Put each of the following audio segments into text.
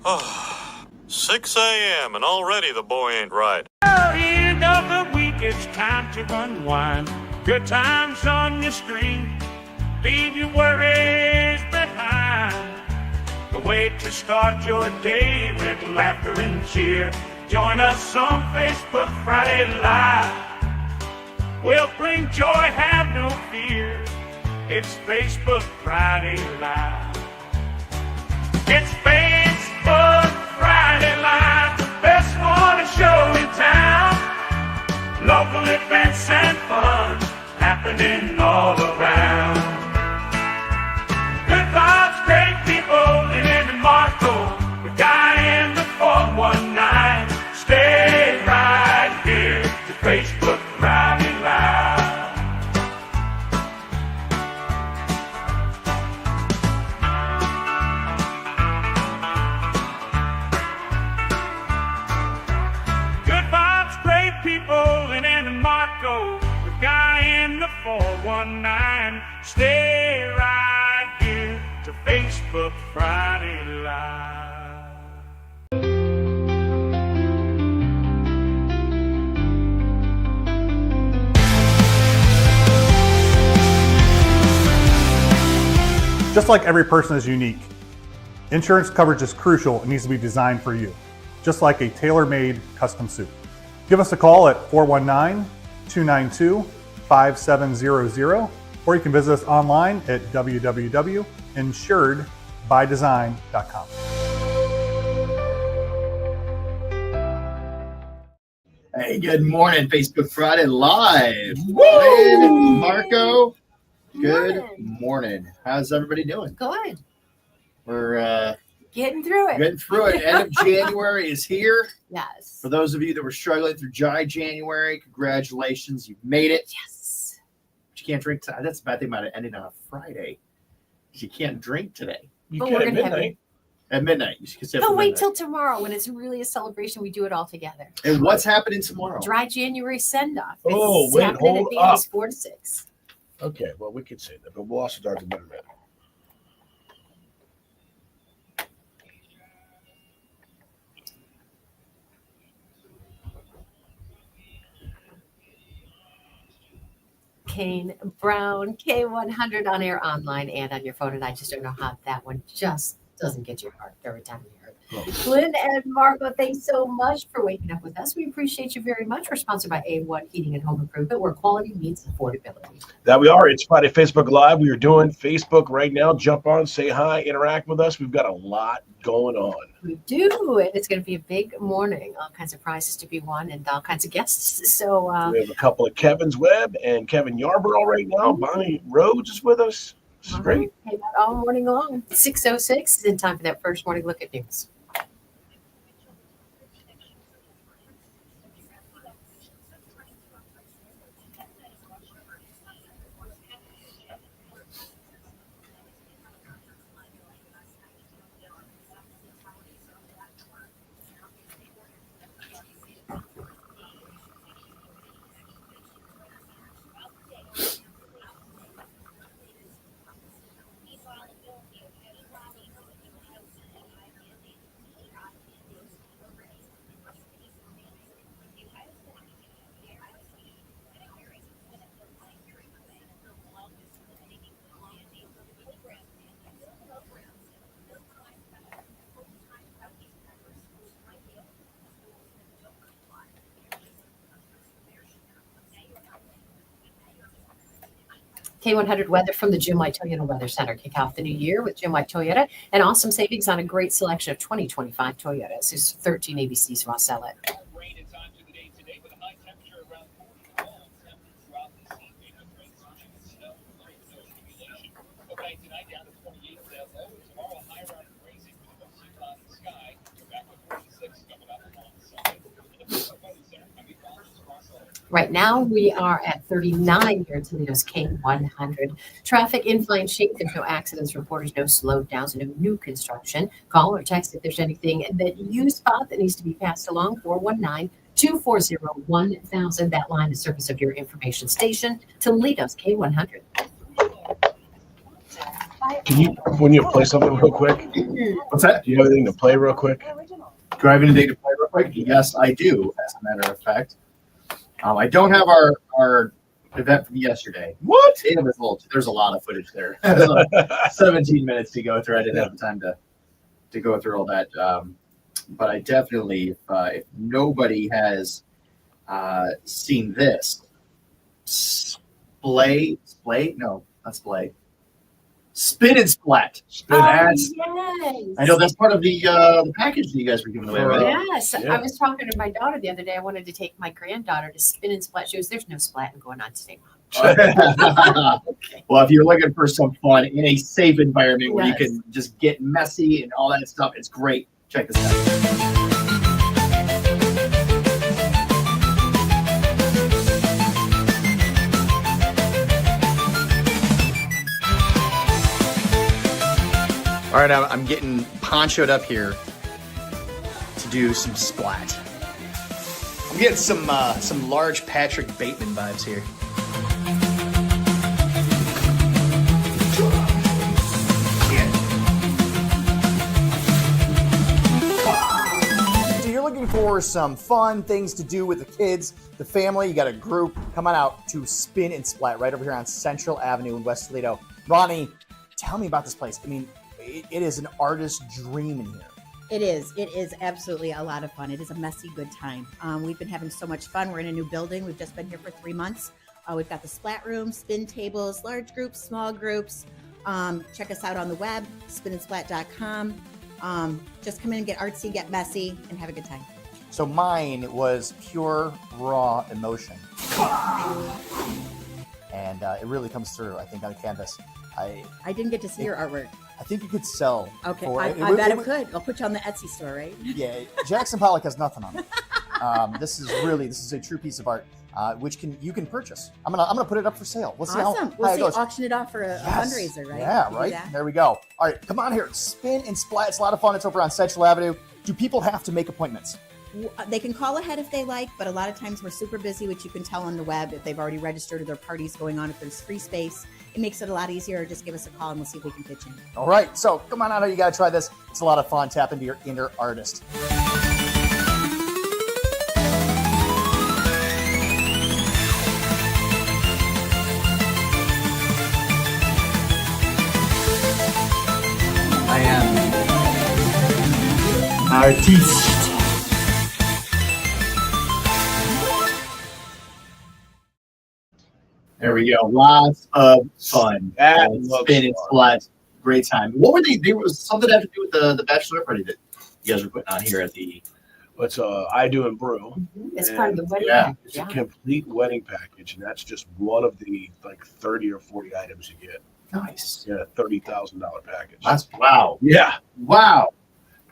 Oh, 6 a.m. and already the boy ain't right. End of the week, it's time to unwind. Good times on your screen. Leave your worries behind. The way to start your day with laughter and cheer. Join us on Facebook Friday Live. We'll bring joy, have no fear. It's Facebook Friday Live. It's Facebook Friday Live, the best morning show in town. Local events and fun happening all around. Good vibes, great people, Lynn and Marco. The guy in the 419. Stay right here to Facebook Friday Live. Good vibes, great people, Lynn and Marco. The guy in the 419. Stay right here to Facebook Friday Live. Just like every person is unique, insurance coverage is crucial and needs to be designed for you, just like a tailor-made custom suit. Give us a call at 419-292-5700, or you can visit us online at www.insuredbydesign.com. Hey, good morning, Facebook Friday Live. Lynn, Marco, good morning. How's everybody doing? Good. We're Getting through it. getting through it. End of January is here. Yes. For those of you that were struggling through dry January, congratulations. You've made it. Yes. But you can't drink today. That's the bad thing about it ending on a Friday. You can't drink today. You But can we're at gonna have midnight. At midnight. You can say No, after wait midnight. till tomorrow when it's really a celebration. We do it all together. And what's happening tomorrow? Dry January send off. Oh, wait, happening hold at Danny's up. 4 to 6. Okay, well, we could say that, but we'll also start the better man. Kane Brown, K100 on air, online, and on your phone. And I just don't know how that one just doesn't get your heart every time you hear it. Lynn and Marco, thanks so much for waking up with us. We appreciate you very much. We're sponsored by A1 Heating and Home Improvement, where quality meets affordability. That we are. It's Friday Facebook Live. We are doing Facebook right now. Jump on, say hi, interact with us. We've got a lot going on. We do, and it's going to be a big morning. All kinds of prizes to be won and all kinds of guests. So We have a couple of Kevin's Webb and Kevin Yarborough right now. Bonnie Rhodes is with us. This is great. hang out all morning long. 6:06 is in time for that first morning look at news. K100 weather from the Jim White Toyota Weather Center. Kick off the new year with Jim White Toyota and awesome savings on a great selection of 2025 Toyotas. There's 13 ABCs Ross Ellett. Rain and time to the day today with a high temperature around 40. All temperatures throughout this evening with rain surging and snow. Light no accumulation. Overnight tonight down to 28 low. Tomorrow high around freezing with a mostly cloudy sky. Back to 46 coming up on Sunday. In the Pacific Weather Center, I'm Ross Ellett. Right now, we are at 39 here in Toledo's K100. Traffic in fine shape. There's no accidents reported, no slowdowns, no new construction. Call or text if there's anything that you spot that needs to be passed along. 419-240-1000. That line is service of your information station. Toledo's K100. Can you, when you play something real quick, What's that? do you have anything to play real quick? Do I have anything to play real quick? Yes, I do, as a matter of fact. I don't have our event from yesterday. What? There's a lot of footage there. 17 minutes to go through. I didn't have time to go through all that. But I definitely, if nobody has seen this, Splay? No, not Splay. Spin and Splat. Yes. I know that's part of the package that you guys were giving away, right? Yes. Yeah. I was talking to my daughter the other day. I wanted to take my granddaughter to spin and splat. She goes, "There's no splatting going on today, Mom." Well, if you're looking for some fun in a safe environment where you Yes. can just get messy and all that stuff, it's great. Check this out. All right, I'm getting ponchoed up here to do some splat. I'm getting some large Patrick Bateman vibes here. So you're looking for some fun things to do with the kids, the family, you got a group, come on out to Spin and Splat right over here on Central Avenue in West Toledo. Ronnie, tell me about this place. I mean, it is an artist's dream in here. It is. It is absolutely a lot of fun. It is a messy good time. We've been having so much fun. We're in a new building. We've just been here for 3 months. We've got the splat room, spin tables, large groups, small groups. Check us out on the web, spinandsplat.com. Just come in and get artsy, get messy, and have a good time. So mine was pure, raw emotion. And it really comes through, I think, on the canvas. I didn't get to see your artwork. I think you could sell. Okay, for I it. bet it could. I'll put you on the Etsy store, right? Yeah, Jackson Pollock has nothing on it. This is a true piece of art, which you can purchase. I'm gonna put it up for sale. We'll see Awesome. how We'll it see. goes. Auction it off for a Yes. fundraiser, right? Yeah, We do right. that. There we go. All right, come on here. Spin and Splat. It's a lot of fun. It's over on Central Avenue. Do people have to make appointments? They can call ahead if they like, but a lot of times we're super busy, which you can tell on the web if they've already registered or their party's going on. If there's free space, it makes it a lot easier. Just give us a call and we'll see if we can pitch in. All right, so come on out. You got to try this. It's a lot of fun. Tap into your inner artist. I am artiste. There we go. Lots of fun. That Spin looks and fun. Splat. Great time. What were they? There was something that had to do with the bachelor party that you guys were putting on here at the. What's I Do and Brew? It's part of the wedding. Yeah, package, It's a complete wedding package, and that's just one of the like 30 or 40 items you get. Nice. Yeah, $30,000 package. That's wow. Yeah. Wow.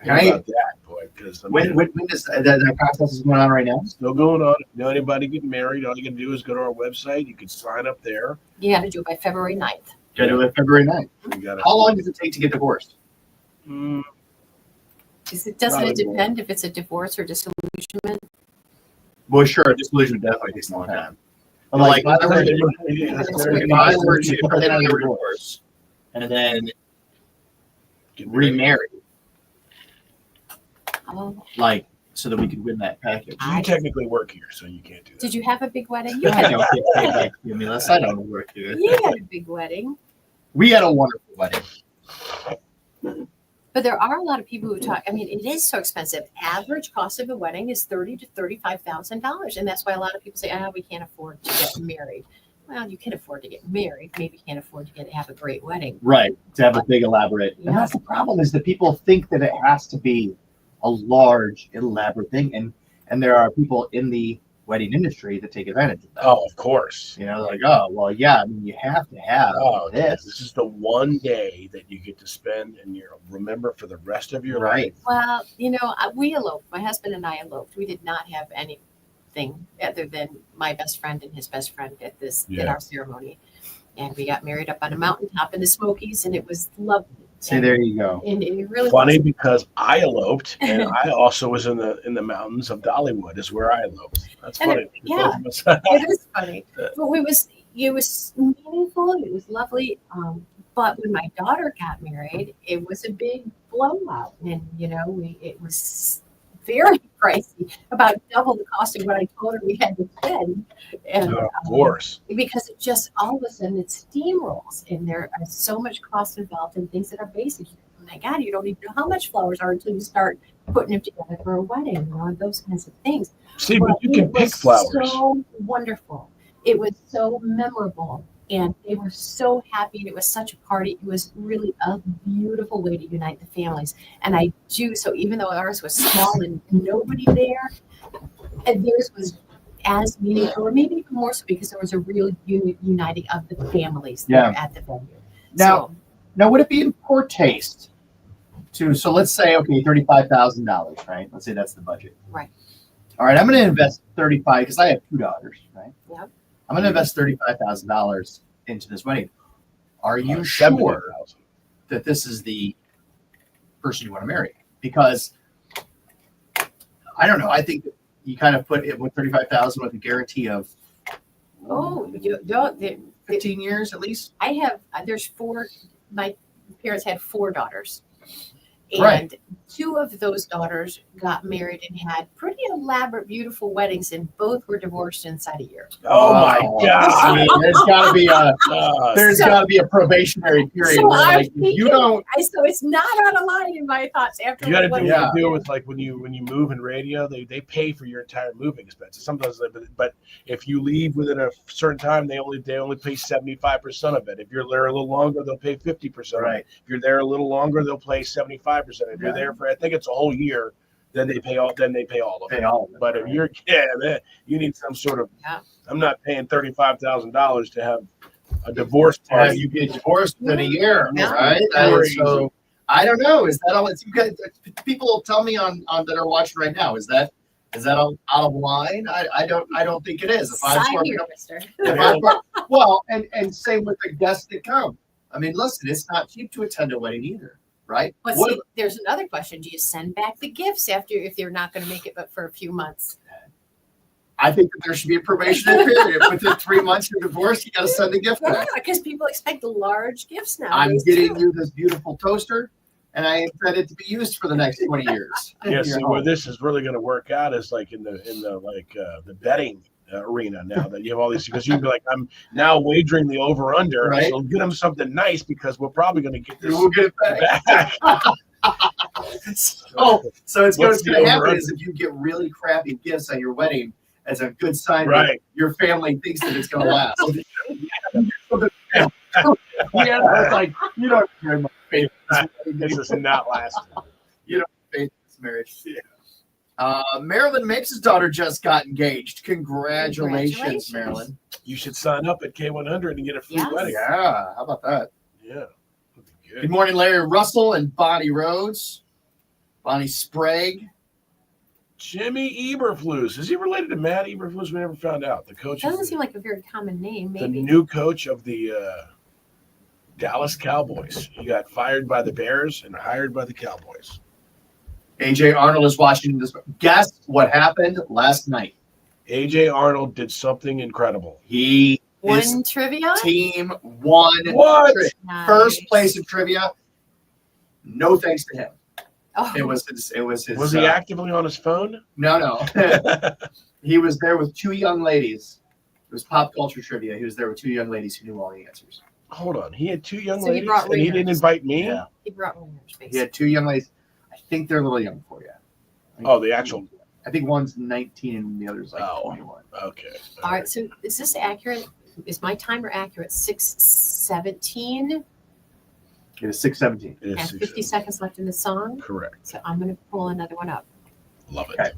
How Right. about that, boy? Because When does that process is going on right now? still going on. If you know anybody getting married, all you can do is go to our website. You can sign up there. You got to do it by February 9th. Got to do it February 9th. You got How long does it take to get divorced? to. Doesn't it Probably more. depend if it's a divorce or disillusionment? Well, sure. Disillusion definitely takes a long time. But Like, like, if I were to Get put in a divorce and then remarry, Oh, like, so that we could win that package. You technically work here, so you can't do that. did you have a big wedding? You I had, don't get paid like you, Milas. I don't work here. you had a big wedding. We had a wonderful wedding. But there are a lot of people who talk. I mean, it is so expensive. Average cost of a wedding is $30,000 to $35,000, and that's why a lot of people say, "Ah, we can't afford to get married." Well, you can afford to get married. Maybe you can't afford to have a great wedding. Right. To have a big elaborate. Yeah. And that's the problem is that people think that it has to be a large, elaborate thing. And there are people in the wedding industry that take advantage of that. Oh, of course. You know, like, oh, well, yeah, I mean, you have to have Oh, this. this is the one day that you get to spend and you remember for the rest of your Right. life. Well, we eloped. My husband and I eloped. We did not have anything other than my best friend and his best friend at our ceremony, and we got married up on a mountaintop in the Smokies, and it was lovely. See, there you go. And it really Funny was. because I eloped and I also was in the mountains of Dollywood is where I eloped. That's And funny. yeah. It is funny, but it was meaningful. It was lovely. But when my daughter got married, it was a big blowout. And, it was very pricey, about double the cost of what I told her we had to spend. And Of course. because it just all of a sudden it steamrolls and there are so much cost involved in things that are basic. Oh my God, you don't even know how much flowers are until you start putting them together for a wedding, and those kinds of things. See, but you can it pick was flowers. So wonderful. It was so memorable. And they were so happy, and it was such a party. It was really a beautiful way to unite the families. And I do, so even though ours was small and nobody there, and theirs was as meaningful, or maybe even more so, because there was a real uniting of the families there at the venue. Now, would it be in poor taste so let's say, okay, $35,000, right? Let's say that's the budget. Right. All right, I'm going to invest 35 because I have 2 daughters, right? Yep. I'm going to invest $35,000 into this wedding. Are you sure that this is the person you want to marry? Because I don't know. I think you kind of put it with $35,000 with a guarantee of 15 years at least. There's 4. My parents had 4 daughters. And Right. 2 of those daughters got married and had pretty elaborate, beautiful weddings, and both were divorced inside a year. Oh my God. See, there's got to be a probationary period. So where, I'm like, thinking, you don't. so it's not out of line in my thoughts after You got to what- do with like when you move in radio, they pay for your entire moving expenses. Sometimes, but if you leave within a certain time, they only pay 75% of it. If you're there a little longer, they'll pay 50%. Of it. If you're there a little longer, they'll pay 75%. If you're there for, I think it's a whole year, then they pay all of it. But if you're you need some sort of. I'm not paying $35,000 to have a divorce party. You get divorced within a year, Yeah. right? So I don't know. Is that all? You guys, people tell me on that are watching right now. Is that out of line? I don't think it is. Sign here, mister. Well, and same with the guests that come. I mean, listen, it's not cheap to attend a wedding either, right? But see, there's another question. Do you send back the gifts if they're not going to make it but for a few months? I think that there should be a probationary period. Within 3 months of divorce, you got to send the gift back. Because people expect large gifts now. I'm getting you this beautiful toaster, and I intend it to be used for the next 20 years. Yeah, see, where this is really going to work out is like in the betting arena now that you have all these, because you'd be like, I'm now wagering the over under, Right. so get them something nice because we're probably going to get this We'll get it back. back. So what's What's going the to happen over-under? is if you get really crappy gifts at your wedding, as a good sign that Right. your family thinks that it's going to last. It's like, you don't very much faith in This is not lasting. this marriage. Marilyn Mapes' daughter just got engaged. Congratulations, Marilyn. You should sign up at K100 and get a free Yes. wedding. Yeah, how about that? Yeah. That'd be Good good. morning, Larry Russell and Bonnie Rhodes. Bonnie Sprague. Jimmy Eberflus. Is he related to Matt Eberflus? We never found out. The coach. Doesn't of seem like a very common name. the Maybe. new coach of the Dallas Cowboys. He got fired by the Bears and hired by the Cowboys. AJ Arnold is watching this. Guess what happened last night? AJ Arnold did something incredible. His One trivia. team won What? Nice. first place in trivia. No thanks to him. Oh, It was his. Was he actively on his phone? No. He was there with 2 young ladies. It was pop culture trivia. He was there with 2 young ladies who knew all the answers. Hold on. He had 2 young So he ladies brought and he didn't ringers. invite me? Yeah. he brought one in your He space. had 2 young ladies. I think they're a little young for you. Oh, the actual. I think one's 19 and the other's like 21. Okay. All right. So is this accurate? Is my timer accurate? 6:17 It is 6:17. It is and 50 seconds left in the song. Correct. So I'm going to pull another one up. Love it. Okay.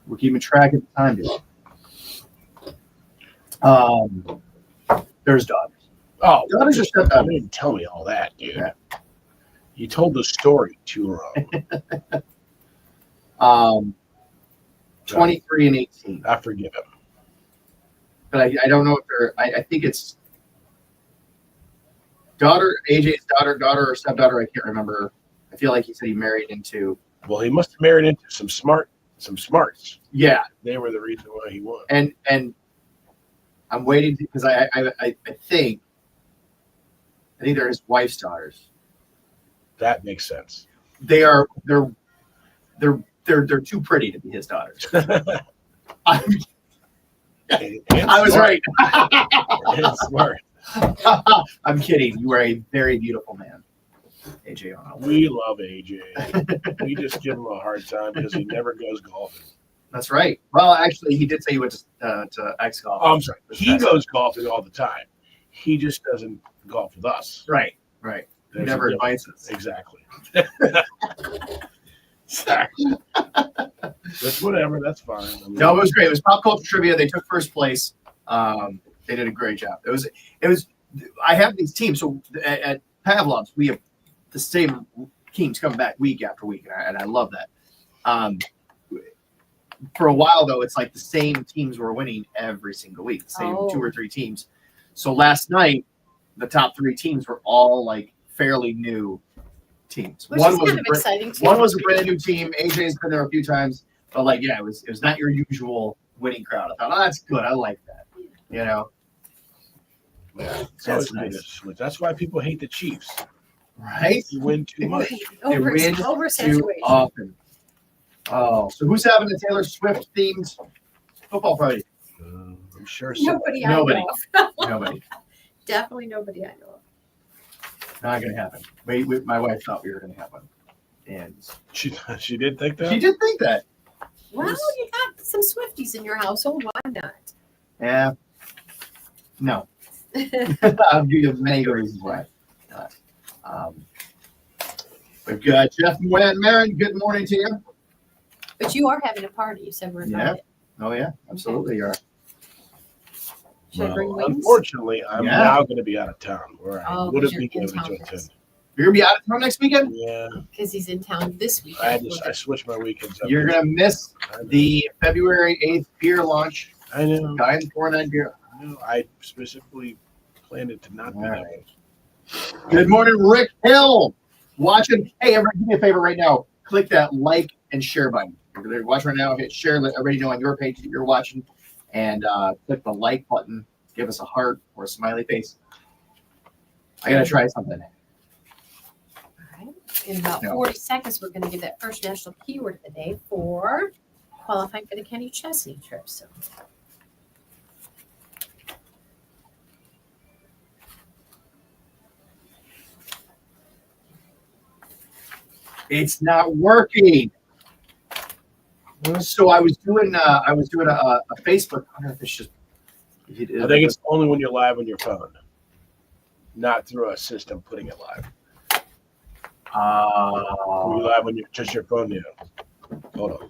We're keeping track of the time, dude. There's daughters. Oh, Daughters are stepped you up. didn't tell me all that, dude. Yeah. You told the story too wrong. 23 and 18. I forgive him. But I don't know if they're. I think it's daughter, AJ's daughter or stepdaughter. I can't remember. I feel like he said he married into. Well, he must have married into some smarts. Yeah, They were the reason why he won. and I'm waiting because I think I think they're his wife's daughters. That makes sense. They're too pretty to be his daughters. I was right. It's smart. I'm kidding. You are a very beautiful man, AJ Arnold. We love AJ. We just give him a hard time because he never goes golfing. That's right. Well, actually, he did say he went to X Golf. Oh, I'm sorry. He goes golfing all the time. He just doesn't golf with us. Right. He There's never a invites us. Exactly. That's whatever. That's fine. I mean, No, it was great. It was pop culture trivia. They took first place. They did a great job. It was. I have these teams. So at Pavlov's, we have the same teams coming back week after week, and I love that. For a while though, it's like the same teams were winning every single week, the same 2 or 3 teams. So last night, the top 3 teams were all like fairly new teams. Which is kind of exciting too. One was a brand new team. AJ's been there a few times, but like, yeah, it was not your usual winning crowd. I thought, oh, that's good. I like that. You know, yeah, that's nice. That's why people hate the Chiefs. Right? You win too much. They win too Oversaturation. often. Oh, so who's having a Taylor Swift themed football party? I'm sure so. Nobody. Nobody. Definitely nobody I know of. Not gonna happen. My wife thought we were gonna have one, and She did think that? she did think that. Well, you got some Swifties in your household. Why not? Yeah. No. I'll give you many reasons why. We've got Jeff and Marin. Good morning to you. But you are having a party. You said we're invited. Oh yeah, absolutely. You are. Should I bring wings? Unfortunately, I'm Yeah. now going to be out of town where I Oh, would have 'cause been you're in able to town attend. next- You're gonna be out of town next weekend. Yeah, Because he's in town this week. I switched my weekends up. You're gonna miss the February 8th beer launch. I know. Guy 49 beer. I specifically planned it to not be All that right. way. Good morning, Rick Hill. Watching. Hey, everybody, do me a favor right now. Click that like and share button. If you're watching right now, hit share. Let everybody know on your page that you're watching, and click the like button. Give us a heart or a smiley face. I gotta try something. All right. In about No. 40 seconds, we're going to give that first national keyword of the day for qualifying for the Kenny Chesney trip. So, It's not working. So I was doing a Facebook. I don't know if it's just. I think it's only when you're live on your phone, not through a system putting it live. When you're live on just your phone, Hold on.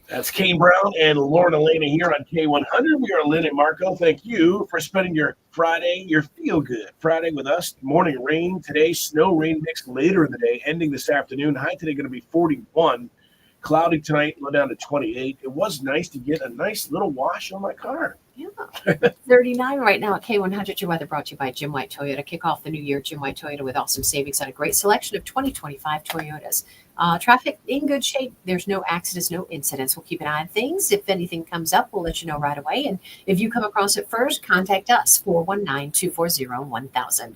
That's Kane Brown and Lauren Elena here on K100. We are Lynn and Marco. Thank you for spending your Friday, your feel-good Friday with us. Morning rain today, snow rain mix later in the day, ending this afternoon. High today going to be 41. Cloudy tonight, low down to 28. It was nice to get a nice little wash on my car. yeah. 39 right now at K100. Your weather brought to you by Jim White Toyota. Kick off the new year, Jim White Toyota, with awesome savings on a great selection of 2025 Toyotas. Traffic in good shape. There's no accidents, no incidents. We'll keep an eye on things. If anything comes up, we'll let you know right away. And if you come across it first, contact us, 419-240-1000.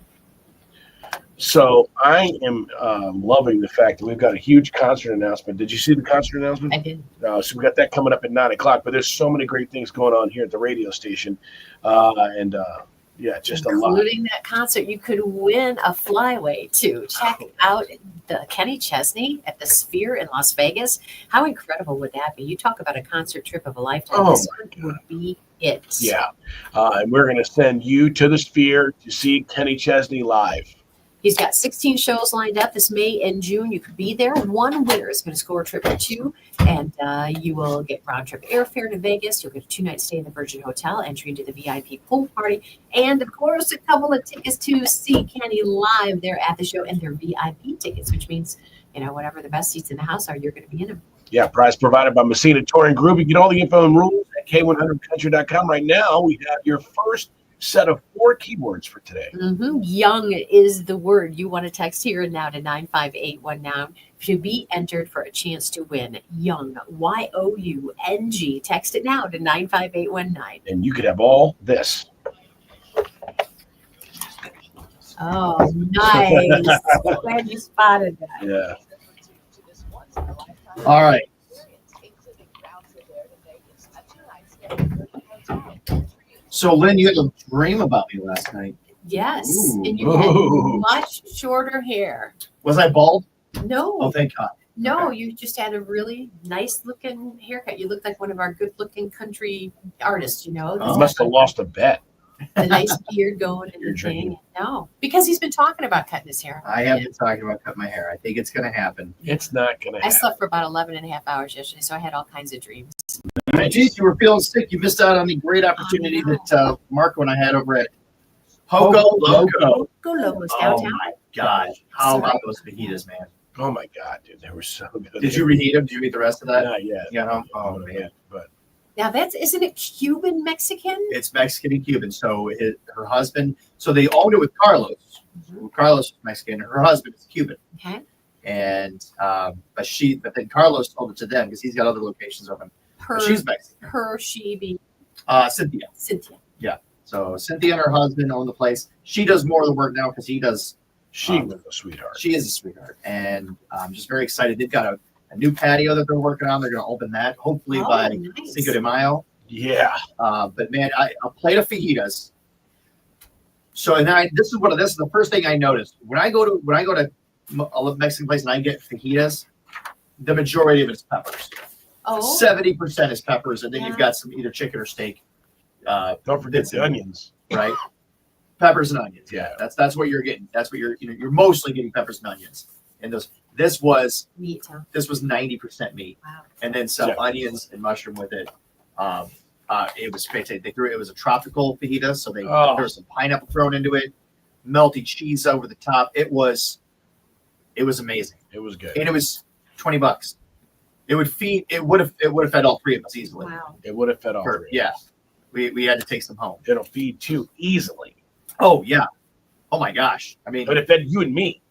So I am loving the fact that we've got a huge concert announcement. Did you see the concert announcement? I did. So we got that coming up at 9 o'clock, but there's so many great things going on here at the radio station. Just a lot. Including that concert, you could win a flyaway to check out the Kenny Chesney at the Sphere in Las Vegas. How incredible would that be? You talk about a concert trip of a lifetime. Oh, This my one would be it. Yeah. And we're going to send you to the Sphere to see Kenny Chesney live. He's got 16 shows lined up this May and June. You could be there. One winner is going to score a trip or two, and you will get round-trip airfare to Vegas. You'll get a 2-night stay in the Virgin Hotel, entry into the VIP pool party, and, of course, a couple of tickets to see Kenny live there at the show, and they're VIP tickets, which means, whatever the best seats in the house are, you're going to be in them. Yeah, prize provided by Messina Touring Group. You get all the info and rules at K100country.com. Right now, we have your first set of 4 keywords for today. Mm-hmm. Young is the word you want to text here and now to 95819 to be entered for a chance to win. Young, YOUNG. Text it now to 95819. And you could have all this. Oh, nice. Glad you spotted that. Yeah. All right. So, Lynn, you had a dream about me last night. Yes, Ooh. and you had Ooh. much shorter hair. Was I bald? No, Oh, thank God. no, okay. you just had a really nice looking haircut. You looked like one of our good looking country artists, you know. Oh. You must have lost a bet. The nice beard going and You're the thing. drinking. No, because he's been talking about cutting his hair. I have been talking about cutting my hair. I think it's going to happen. It's not gonna I happen. slept for about 11 and a half hours yesterday, so I had all kinds of dreams. Geez, you were feeling sick. You missed out on the great opportunity that Marco and I had over at Pogo Loco. Go Locos Oh downtown. my God! How about those fajitas, man? Oh my God, dude, they were so good. Did you reheat them? Did you eat the rest of that? Not yet. Yeah. No? Oh man, But Now isn't it Cuban Mexican? it's Mexican and Cuban. So her husband. So they owned it with Carlos. Carlos is Mexican. Her husband is Cuban. Okay. And but then Carlos sold it to them because he's got other locations open. But she's Mexican. She be Cynthia. Cynthia. So Cynthia and her husband own the place. She does more of the work now because he does. she was a sweetheart. She is a sweetheart, and I'm just very excited. They've got a new patio that they're working on. They're going to open that hopefully by nice. Cinco de Mayo. Yeah. But man, a plate of fajitas. So and this is the first thing I noticed when I go to a Mexican place and I get fajitas. The majority of it is peppers. Oh, 70% is peppers, and then you've Yeah. got some either chicken or steak. Don't forget the onions. Right? Peppers and onions. Yeah. That's what you're getting. That's what you're mostly getting peppers and onions. And this was meat, huh? 90% meat, Wow. and then some Yeah. onions and mushroom with it. It was fantastic. It was a tropical fajita, so there was some pineapple thrown into it, melty cheese over the top. It was amazing, It was good. and it was $20. It would have fed all three of us easily. Wow. It would have fed all three. Yeah, we had to take some home. It'll feed two easily. Oh yeah, oh my gosh. I mean, But it fed you and me.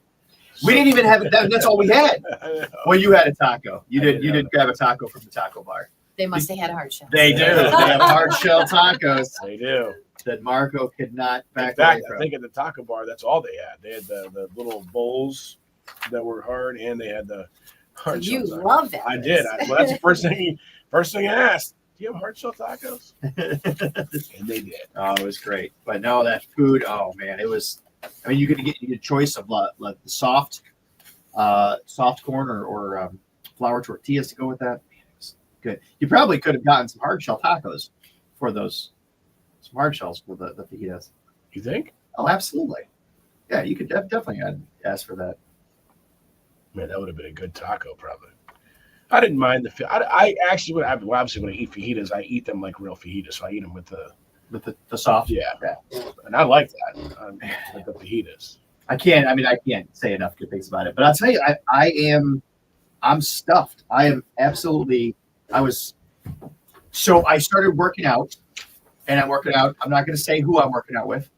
we didn't even have it. That's all we had. Well, you had a taco. You I did. did You have did grab a taco from the taco bar. They must have had a hard shell. They do. They have hard shell tacos They do. that Marco could not In back fact, away I from. think at the taco bar, that's all they had. They had the little bowls that were hard, and they had the So hard you shell tacos. love that. I did. Well, that's the first thing I asked. Do you have hard shell tacos? And they did. Oh, it was great. But no, that food. Oh man, it was. I mean, you get a choice of like the soft corn or flour tortillas to go with that. Man, it was good. You probably could have gotten some hard shell tacos for those. Some hard shells for the fajitas. You think? Oh, absolutely. Yeah, you could definitely ask for that. Man, that would have been a good taco, probably. I didn't mind I actually would. Obviously, when I eat fajitas, I eat them like real fajitas. So I eat them with The soft. yeah, and I like that with the fajitas. I can't say enough good things about it. But I'll tell you, I'm stuffed. I am absolutely. So I started working out, and I'm working out. I'm not going to say who I'm working out with,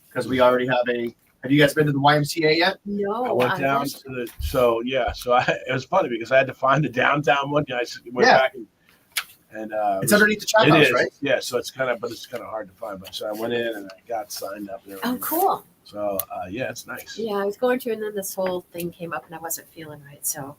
because we already have a. Have you guys been to the YMCA yet? No. I went down wish- to the it was funny because I had to find the downtown one. I went Yeah. back and It's underneath the chop it house, is, right? yeah. So it's kind of hard to find. But so I went in and I got signed up. And Oh, everything. cool. So yeah, it's nice. Yeah, I was going to, and then this whole thing came up, and I wasn't feeling right. So,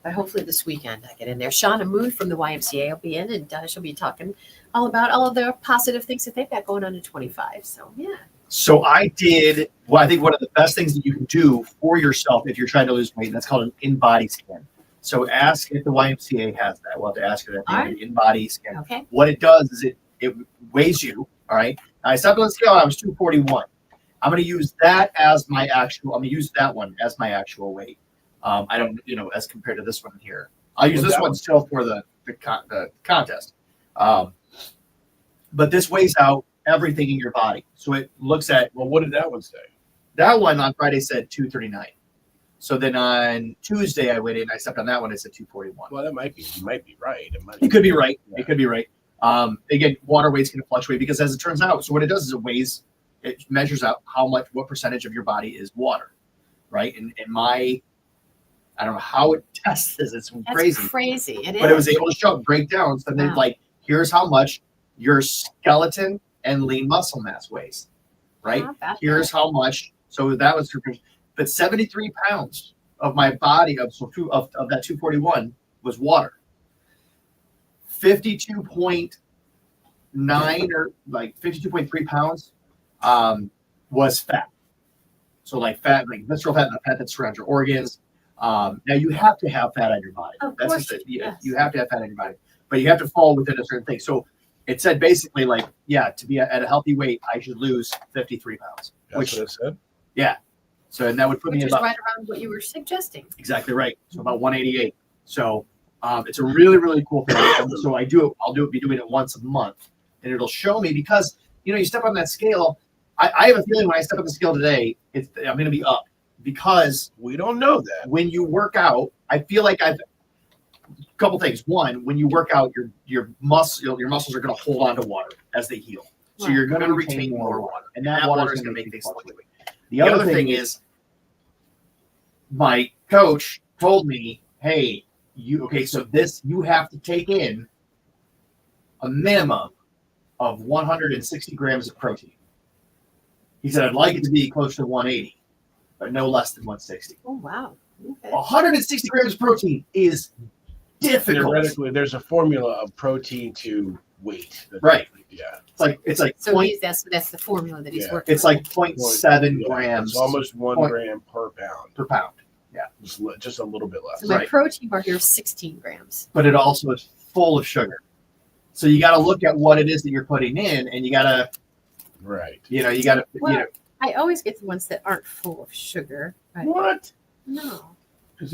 but hopefully this weekend I get in there. Shonna Moon from the YMCA will be in, and she'll be talking all about all of the positive things that they've got going on in 25. So, yeah. So I did. Well, I think one of the best things that you can do for yourself if you're trying to lose weight, and that's called an in-body scan. So ask if the YMCA has that. We'll have to ask her that. All right. An in-body scan. Okay. What it does is it weighs you. All right. I stepped on the scale. I was 241. I'm going to use that as my actual. I'm going to use that one as my actual weight. I don't, as compared to this one here. I'll use this one still for the contest. But this weighs out everything in your body. So it looks at. Well, what did that one say? That one on Friday said 239. So then on Tuesday I went in. I stepped on that one. It said 241. Well, you might be right. You could be right. Yeah. It could be right. Again, water weight's going to fluctuate because as it turns out, so what it does is it measures out what percentage of your body is water, right? And I don't know how it tests this. It's That's crazy. crazy. It is. But it was able to show breakdowns. And then Wow. like, here's how much your skeleton and lean muscle mass weighs, right? Not bad. Here's how much So that was but 73 pounds of my body of that 241 was water. 52.9 or like 52.3 pounds was fat. So like fat, like visceral fat, the fat that surrounds your organs. Now you have to have fat on your body. Of That's course, just it. yes. You have to have fat on your body, but you have to fall within a certain thing. So it said basically like, to be at a healthy weight, I should lose 53 pounds. That's what it said. Yeah. So and that would put Which me is about right around what you were suggesting. exactly right. So about 188. So it's a really, really cool thing. So I'll be doing it once a month, and it'll show me because you step on that scale. I have a feeling when I step on the scale today, I'm going to be up because We don't know that. when you work out, I feel like a couple things. One, when you work out, your muscles are going to hold on to water as they heal, so Right. you're going to retain more water, and that water is going to make things fluctuate. The other other thing is, my coach told me, "Hey, you have to take in a minimum of 160 grams of protein." He said, "I'd like it to be close to 180, but no less than 160." Oh, wow. Okay. 160 grams of protein is difficult. Theoretically, there's a formula of protein to weight. Right. Yeah. It's like So point, that's the formula that he's Yeah. working it's like 0.7 Yeah, grams It's almost 1 point- gram per pound. per pound. Just a little bit less. So my Right. protein bar here is 16 grams. But it also is full of sugar. So you got to look at what it is that you're putting in, and you got to, Right. Well, I always get the ones that aren't full of sugar. But What? no. Because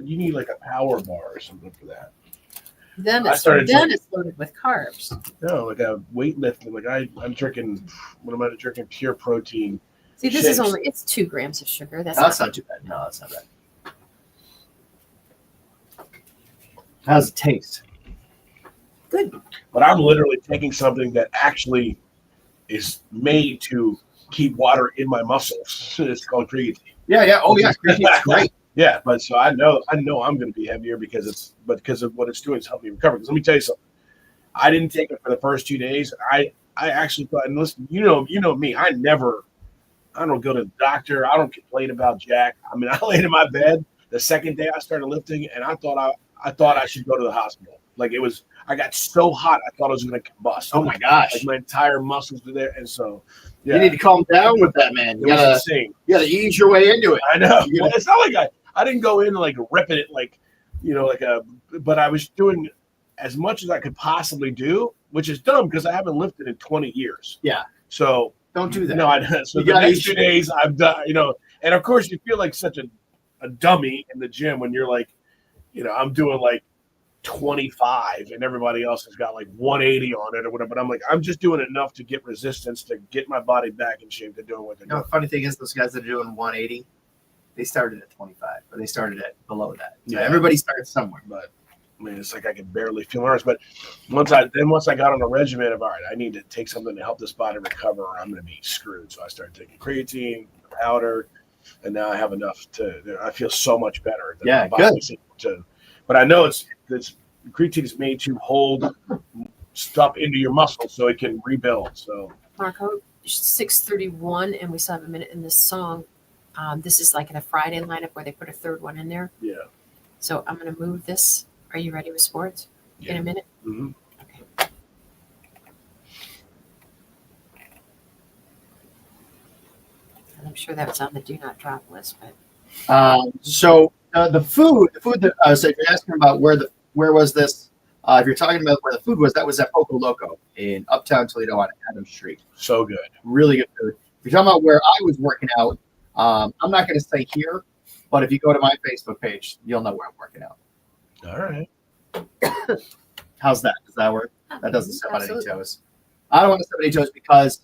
you need like a power bar or something for that. Then I it's started loaded with carbs. No, like a weightlifting. Like I'm drinking. When I'm drinking pure protein. See, this is Shakes. it's 2 grams of sugar. That's that's not too bad. No, that's not bad. How does it taste? good. But I'm literally taking something that actually is made to keep water in my muscles. It's called creatine. Yeah. Oh, yeah. Creatine's great. Yeah, but so I know I'm going to be heavier because of what it's doing is helping me recover. Because let me tell you something. I didn't take it for the first 2 days. I actually thought, and listen, you know me. I don't go to the doctor. I don't complain about Jack. I mean, I laid in my bed the second day I started lifting, and I thought I should go to the hospital. Like I got so hot, I thought I was going to combust. Oh my gosh. Like my entire muscles were there, and so yeah, You need to calm down with that, man. it was insane. You gotta ease your way into it. I know. You Well, it's not like I didn't go in like ripping it but I was doing as much as I could possibly do, which is dumb because I haven't lifted in 20 years. Yeah. So Don't do that. no, so You the gotta next eat 2 days I've done, and of course you feel like such a dummy in the gym when you're like, I'm doing like 25 and everybody else has got like 180 on it or whatever. But I'm like, I'm just doing enough to get resistance to get my body back in shape to doing what they're doing. The funny thing is, those guys that are doing 180, they started at 25, or they started at below that. So Yeah. everybody starts somewhere. But I mean, it's like I can barely feel nervous. But once I got on a regimen of all right, I need to take something to help this body recover, or I'm going to be screwed. So I started taking creatine powder, and now I have enough I feel so much better. Than Yeah, my body's able to. But I know it's creatine is made to hold stuff into your muscles so it can rebuild. So Marco, 6:31, and we still have a minute in this song. This is like in a Friday lineup where they put a third one in there. yeah. So I'm going to move this. Are you ready with sports? In a minute? Mm-hmm. Okay. And I'm sure that was on the do not drop list, but So the food that so if you're asking about where was this, if you're talking about where the food was, that was at Poco Loco in Uptown Toledo on Adams Street. So good. Really good food. If you're talking about where I was working out, I'm not going to say here, but if you go to my Facebook page, you'll know where I'm working out. All right. How's that? Does that work? That doesn't step on any Absolutely. toes. I don't want to step on any toes because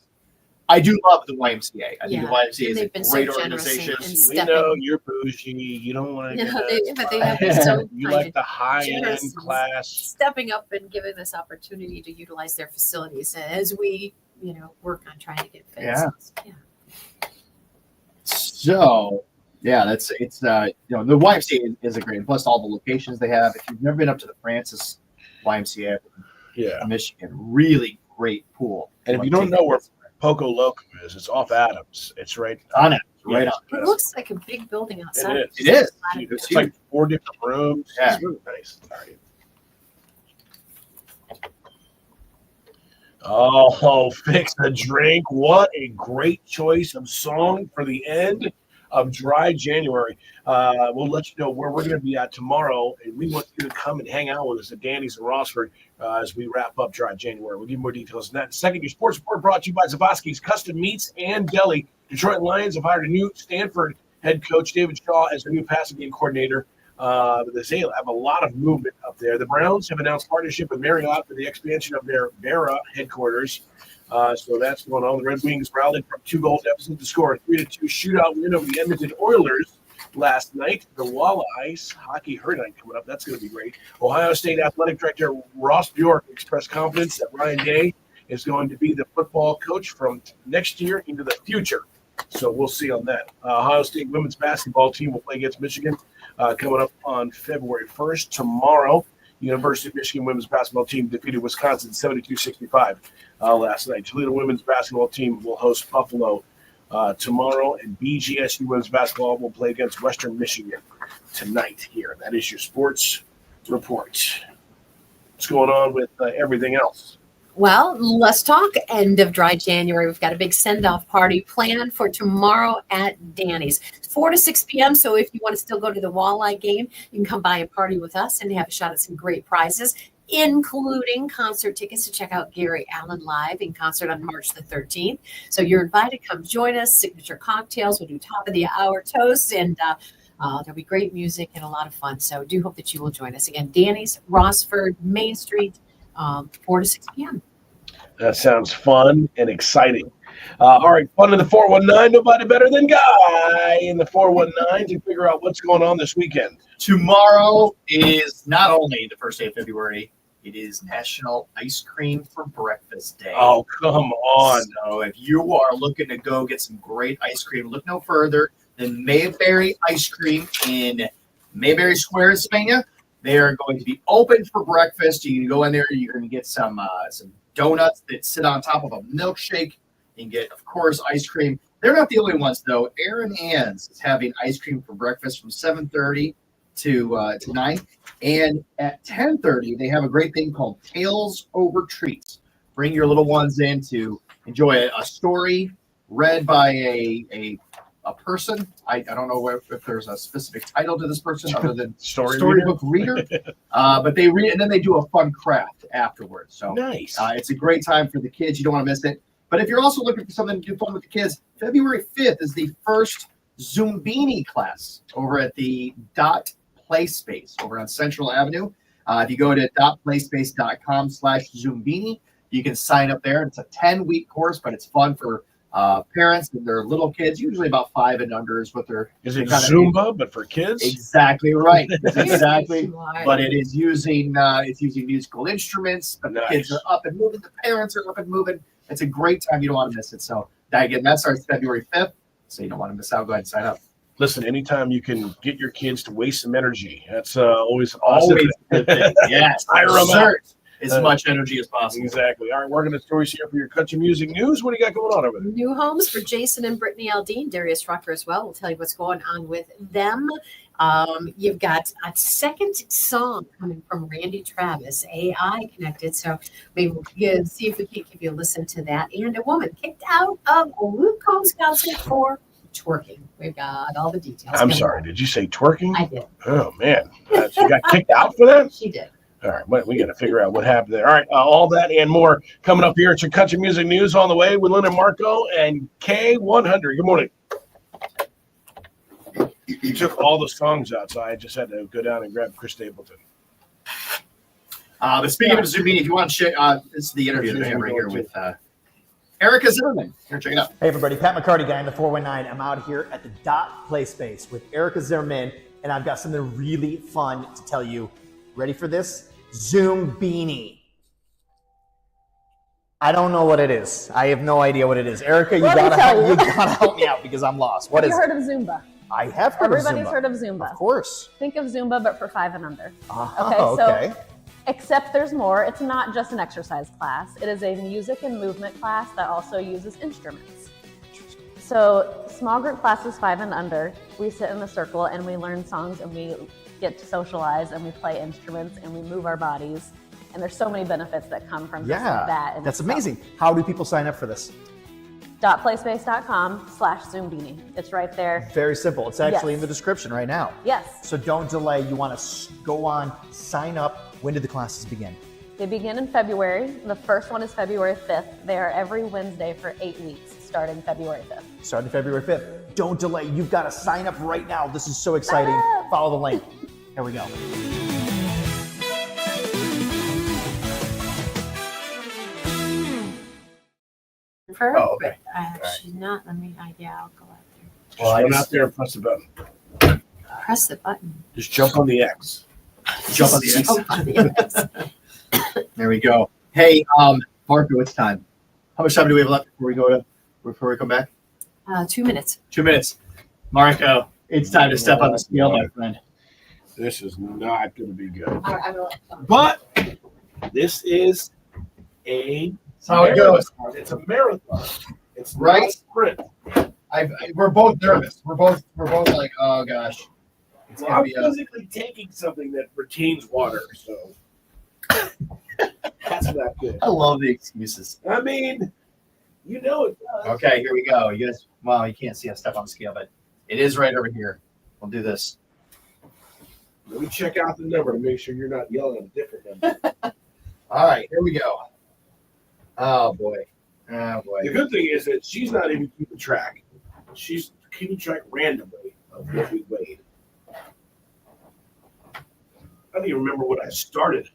I do love the YMCA. I think the Yeah, YMCA and is a they've been so great generous organization. and We stepping. know you're bougie. You don't want to No, get but they have been so You kind like and the high generous end and class. stepping up and giving us opportunity to utilize their facilities as we, work on trying to get fit. Yeah. Yeah. So yeah, it's the YMCA is a great. Plus all the locations they have. If you've never been up to the Francis YMCA Yeah. in Michigan, really great pool. And if you don't know where Poco Loco is, it's off Adams. It's right on it, Right on. It looks like a big building outside. It It is. It's like 4 different rooms. Yeah. It's really nice. All right. Oh, Fix a Drink. What a great choice of song for the end of Dry January. We'll let you know where we're going to be at tomorrow, and we want you to come and hang out with us at Danny's in Rossford as we wrap up Dry January. We'll give you more details on that. Second, your sports report brought to you by Zabosky's Custom Meats and Deli. Detroit Lions have hired a new Stanford head coach, David Shaw, as their new passing game coordinator. They say they'll have a lot of movement up there. The Browns have announced partnership with Marriott for the expansion of their Vera headquarters. So that's going on. The Red Wings rallied from 2-goal deficit to score a 3-2 shootout win over the Edmonton Oilers last night. The Walleyes hockey herd night coming up. That's going to be great. Ohio State Athletic Director Ross Bjork expressed confidence that Ryan Day is going to be the football coach from next year into the future. So we'll see on that. Ohio State women's basketball team will play against Michigan coming up on February 1st. Tomorrow, University of Michigan women's basketball team defeated Wisconsin 72-65 last night. Toledo women's basketball team will host Buffalo tomorrow, and BGSU women's basketball will play against Western Michigan tonight here. That is your sports report. What's going on with everything else? Well, let's talk end of Dry January. We've got a big send-off party planned for tomorrow at Danny's. It's 4 to 6 p.m., so if you want to still go to the Walleye game, you can come by and party with us and have a shot at some great prizes, including concert tickets to check out Gary Allen live in concert on March the 13th. So you're invited. Come join us. Signature cocktails. We'll do top-of-the-hour toasts, and there'll be great music and a lot of fun. So do hope that you will join us. Again, Danny's, Rossford, Main Street, 4 to 6 p.m. That sounds fun and exciting. All right, fun in the 419. Nobody better than Guy in the 419 to figure out what's going on this weekend. Tomorrow is not only the first day of February, it is National Ice Cream for Breakfast Day. Oh, come on. So if you are looking to go get some great ice cream, look no further than Mayberry Ice Cream in Mayberry Square in Sylvania. They are going to be open for breakfast. You can go in there. You're going to get some donuts that sit on top of a milkshake. You can get, of course, ice cream. They're not the only ones, though. Aaron Ann's is having ice cream for breakfast from 7:30 to 9. And at 10:30, they have a great thing called Tales Over Treats. Bring your little ones in to enjoy a story read by a person. I don't know if there's a specific title to this person other than storybook reader. But they read and then they do a fun craft afterwards. So nice. It's a great time for the kids. You don't want to miss it. But if you're also looking for something to do fun with the kids, February 5th is the first Zumbini class over at the Dot Play Space over on Central Avenue. If you go to dotplayspace.com/Zumbini, you can sign up there. It's a 10-week course, but it's fun for parents and their little kids, usually about 5 and under is what they're. Is it Zumba, but for kids? Exactly right. Exactly. But it is using musical instruments. But Nice. The kids are up and moving. The parents are up and moving. It's a great time. You don't want to miss it. So again, that starts February 5th. So you don't want to miss out. Go ahead and sign up. Listen, anytime you can get your kids to waste some energy, that's always a good thing. Yes. Exert as much energy as possible. Exactly. All right, working the stories here for your country music news. What do you got going on over there? New homes for Jason and Brittany Aldean, Darius Rucker as well. We'll tell you what's going on with them. You've got a second song coming from Randy Travis, AI Connected. So maybe we'll see if we can't give you a listen to that. And a woman kicked out of Luke Combs concert for twerking. We've got all the details. I'm sorry. Did you say twerking? I did. Oh, man. She got kicked out for that? She did. All right, we got to figure out what happened there. All right, all that and more coming up here at your country music news on the way with Lynn and Marco and K100. Good morning. You took all the songs out, so I just had to go down and grab Chris Stapleton. But speaking of Zumbini, if you want to check, this is the interview that I have right here with Erica Zimmerman. Here, check it out. Hey everybody, Pat McCarty guy in the 419. I'm out here at the Dot Play Space with Erica Zimmerman, and I've got something really fun to tell you. Ready for this? Zumbini. I don't know what it is. I have no idea what it is. Erica, you gotta help me out because I'm lost. What is it? Have you heard of Zumba? I have heard of Zumba. Everybody's heard of Zumba. Of course. Think of Zumba, but for 5 and under. Okay. So except there's more. It's not just an exercise class. It is a music and movement class that also uses instruments. So small group classes 5 and under. We sit in a circle and we learn songs and we get to socialize and we play instruments and we move our bodies. And there's so many benefits that come from just that. And that's amazing. How do people sign up for this? .playspace.com/ZoomBeanie. It's right there. Very simple. It's actually Yes. in the description right now. Yes. So don't delay. You want to go on, sign up. When did the classes begin? They begin in February. The first one is February 5th. They are every Wednesday for 8 weeks, starting February 5th. Starting February 5th. Don't delay. You've got to sign up right now. This is so exciting. Follow the link. Here we go. Oh, okay. She's not. Yeah, I'll go out there. Well, I'm out there and press the button. Press the button. Just jump on the X. Jump on the X. Jump on the X. There we go. Hey, Marco, it's time. How much time do we have left before we come back? 2 minutes. 2 minutes. Marco, it's time to step on the scale, my friend. This is not going to be good. All right, I will. But this is a How it goes. It's a marathon. It's Right? not a sprint. We're both nervous. We're both like, oh gosh. It's Well, gonna I'm be physically taking something that retains water, so that's not good. I love the excuses. I mean, you know it does. Okay, here we go. You guys, well, you can't see us step on the scale, but it is right over here. We'll do this. Let me check out the number to make sure you're not yelling at a different number. All right, here we go. Oh boy. Oh boy. The good thing is that she's not even keeping track. She's keeping track randomly of what we weighed. I don't even remember what I started.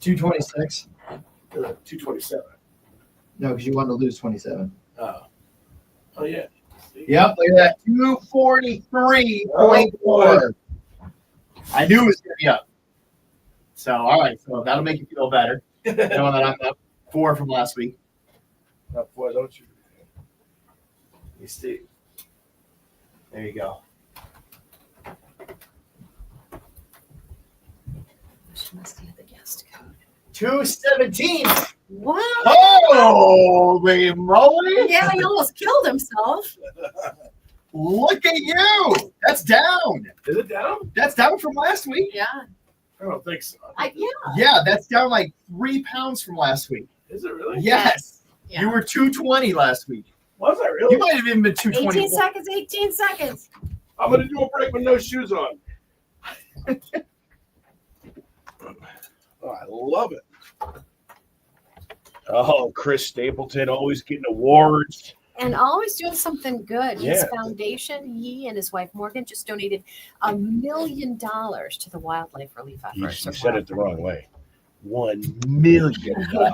226. 227. No, because you wanted to lose 27. Oh yeah. Yep, look at that. 243.4. I knew it was going to be up. So, all right. So that'll make you feel better. Knowing that I'm up 4 from last week. Up 4, don't you? You see. There you go. She must have the guest code. 217. Wow. Holy moly. Yeah, he almost killed himself. Look at you. That's down. Is it down? That's down from last week. Yeah. I don't think so. Yeah. Yeah, that's down like 3 pounds from last week. Is it really? Yes. Yeah. You were 220 last week. Was I really? You might have even been 220. 18 seconds, 18 seconds. I'm going to do a break with no shoes on. Oh, I love it. Oh, Chris Stapleton always getting awards. And always doing something good. His Yeah. foundation, he and his wife Morgan just donated $1 million to the wildlife relief You efforts. said it the wrong way. $1 million. Yeah,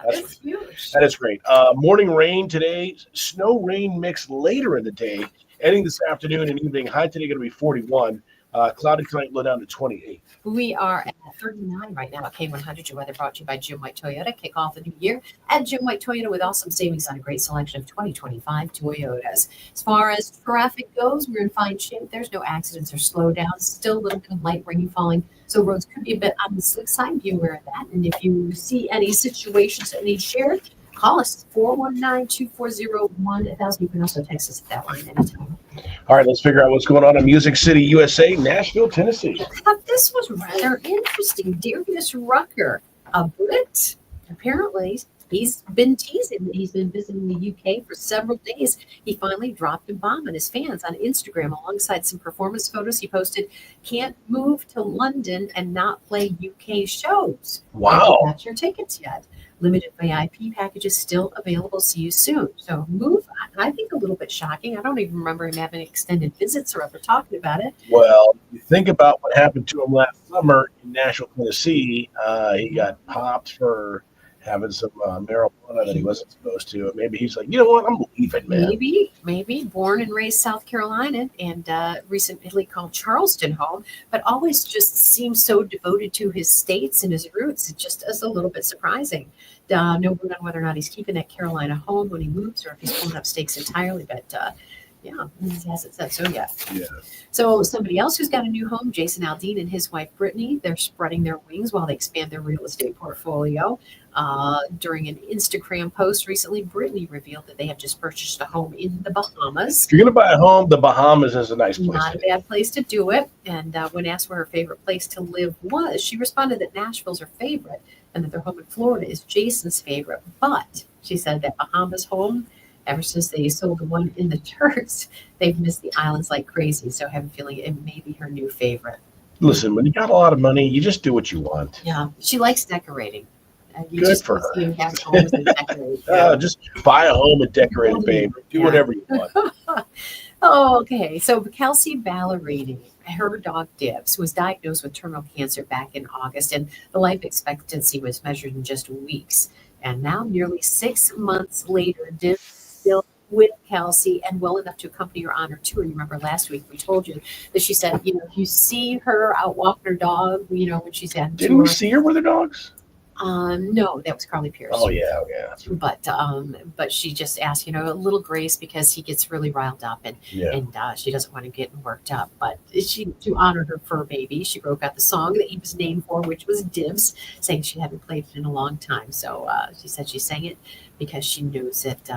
it's huge. That is great. Morning rain today. Snow rain mix later in the day. Ending this afternoon and evening. High today going to be 41. Cloudy tonight, low down to 28. We are at 39 right now at K100. Your weather brought to you by Jim White Toyota. Kick off the new year at Jim White Toyota with awesome savings on a great selection of 2025 Toyotas. As far as traffic goes, we're in fine shape. There's no accidents or slowdowns. Still a little bit of light rain falling, so roads could be a bit on the slick side. Be aware of that. And if you see any situations that need shared, call us 419-240-1000. You can also text us at that line anytime. All right, let's figure out what's going on in Music City, USA, Nashville, Tennessee. This was rather interesting. Darius Rucker, a Brit, apparently he's been teasing that he's been visiting the UK for several days. He finally dropped a bomb on his fans on Instagram alongside some performance photos he posted. Can't move to London and not play UK shows. Wow. Haven't got your tickets yet. Limited VIP packages still available. See you soon. So move, I think a little bit shocking. I don't even remember him having extended visits or ever talking about it. Well, you think about what happened to him last summer in Nashville, Tennessee. He got popped for having some marijuana that he wasn't supposed to. Maybe he's like, you know what? I'm leaving, man. Maybe born and raised South Carolina and recently called Charleston home, but always just seems so devoted to his states and his roots. It just is a little bit surprising. No word on whether or not he's keeping that Carolina home when he moves or if he's pulling up stakes entirely. But Yeah, he hasn't said so yet. Yeah. So somebody else who's got a new home, Jason Aldean and his wife Brittany, they're spreading their wings while they expand their real estate portfolio. During an Instagram post recently, Brittany revealed that they have just purchased a home in the Bahamas. If you're gonna buy a home, the Bahamas is a nice place. Not a bad place to do it. And when asked where her favorite place to live was, she responded that Nashville's her favorite and that their home in Florida is Jason's favorite. But she said that Bahamas home, ever since they sold the one in the Turks, they've missed the islands like crazy. So I have a feeling it may be her new favorite. Listen, when you got a lot of money, you just do what you want. Yeah, she likes decorating. You Good just for see her. have homes and decorate. Just buy a home and decorate it, babe. Do whatever you want. Oh, okay. So Kelsey Ballerini, her dog Dibs, was diagnosed with terminal cancer back in August, and the life expectancy was measured in just weeks. And now, nearly 6 months later, Dibs is still with Kelsey and well enough to accompany her on her tour. You remember last week we told you that she said, you know, if you see her out walking her dog, you know, when she's at Didn't we see her with her dogs? No, that was Carly Pierce. Oh yeah. But she just asked, you know, a little grace because he gets really riled up and she doesn't want to get worked up. But she, to honor her fur baby, she broke out the song that he was named for, which was Dibs, saying she hadn't played it in a long time. So she said she sang it because she knows that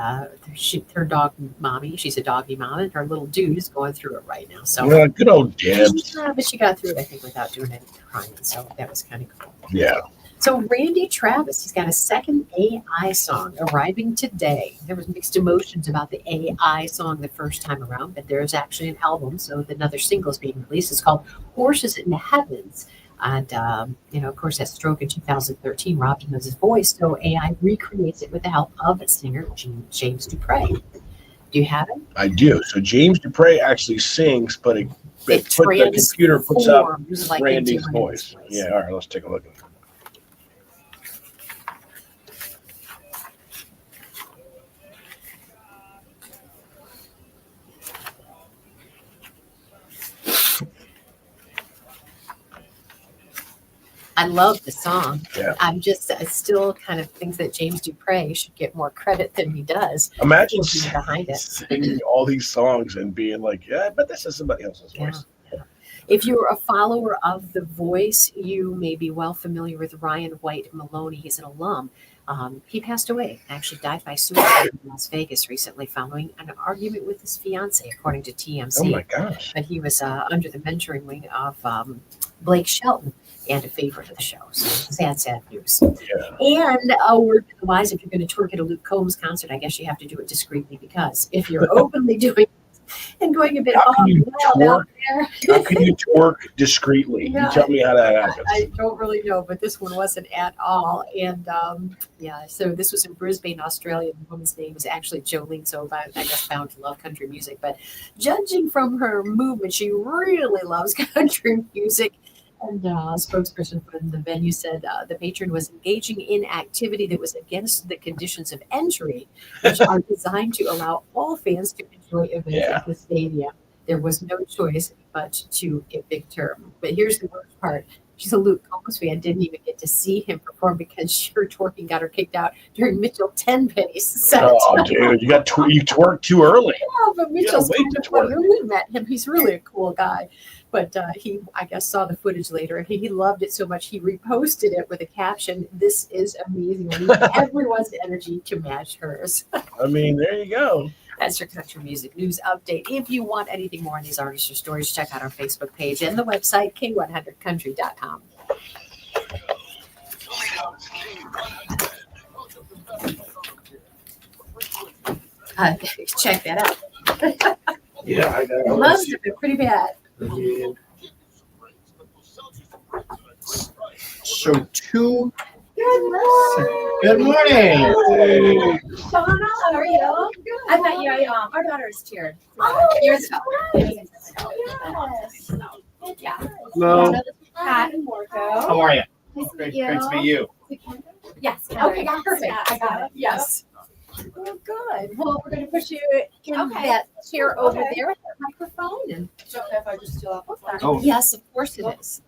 her dog mommy, she's a doggy mom, and her little dude is going through it right now. So good old Dibs. But she got through it, I think, without doing any crying. So that was kind of cool. Yeah. So Randy Travis, he's got a second AI song arriving today. There was mixed emotions about the AI song the first time around, but there's actually an album, so another single is being released. It's called Horses in the Heavens. And, of course, that stroke in 2013 robbed him of his voice, so AI recreates it with the help of singer James Dupre. Do you have it? I do. So James Dupre actually sings, but the computer puts out like Randy's voice. Yeah, all right, let's take a look at it. I love the song. Yeah. I still kind of think that James Dupre should get more credit than he does. Imagine behind it. singing all these songs and being like, yeah, but this is somebody else's voice. Yeah. If you're a follower of The Voice, you may be well familiar with Ryan White Maloney. He's an alum. He passed away, actually died by suicide in Las Vegas recently following an argument with his fiance, according to TMZ. Oh my gosh. But he was under the mentoring wing of Blake Shelton and a favorite of the show. So sad news. Yeah. And a word to the wise, if you're going to twerk at a Luke Combs concert, I guess you have to do it discreetly, because if you're openly doing and going a bit How can you out there. How can you twerk discreetly? Yeah. You tell me how that happens. I don't really know, but this one wasn't at all. And so this was in Brisbane, Australia. The woman's name was actually Jolene, so I guess found to love country music. But judging from her movement, she really loves country music. And a spokesperson from the venue said the patron was engaging in activity that was against the conditions of entry, which are designed to allow all fans to enjoy events at the stadium. There was no choice but to evict her. But here's the worst part. She's a Luke Combs fan, didn't even get to see him perform because her twerking got her kicked out during Mitchell Tenpenny's set. Oh, dude, you twerked too early. Yeah, but Mitchell's kind of funny. We met him. He's really a cool guy. But he, I guess, saw the footage later, and he loved it so much he reposted it with a caption, "This is amazing. We need everyone's energy to match hers." I mean, there you go. That's your country music news update. If you want anything more on these artists or stories, check out our Facebook page and the website, k100country.com. Check that out. Yeah, I know. Must have been pretty bad. So two. Good morning. Good morning. Shonna, how are you? I met you. Our daughter is here. Years ago. Yes. Yeah. Hello. Pat and Marco. How are you? Nice to Great, meet you. great to meet you. Yes. Okay, perfect. Yeah, I got it. Yes. Oh, good. Well, we're going to push you in that chair over there with that microphone. And It's okay if I just steal up with that. Oh. yes, of course it is.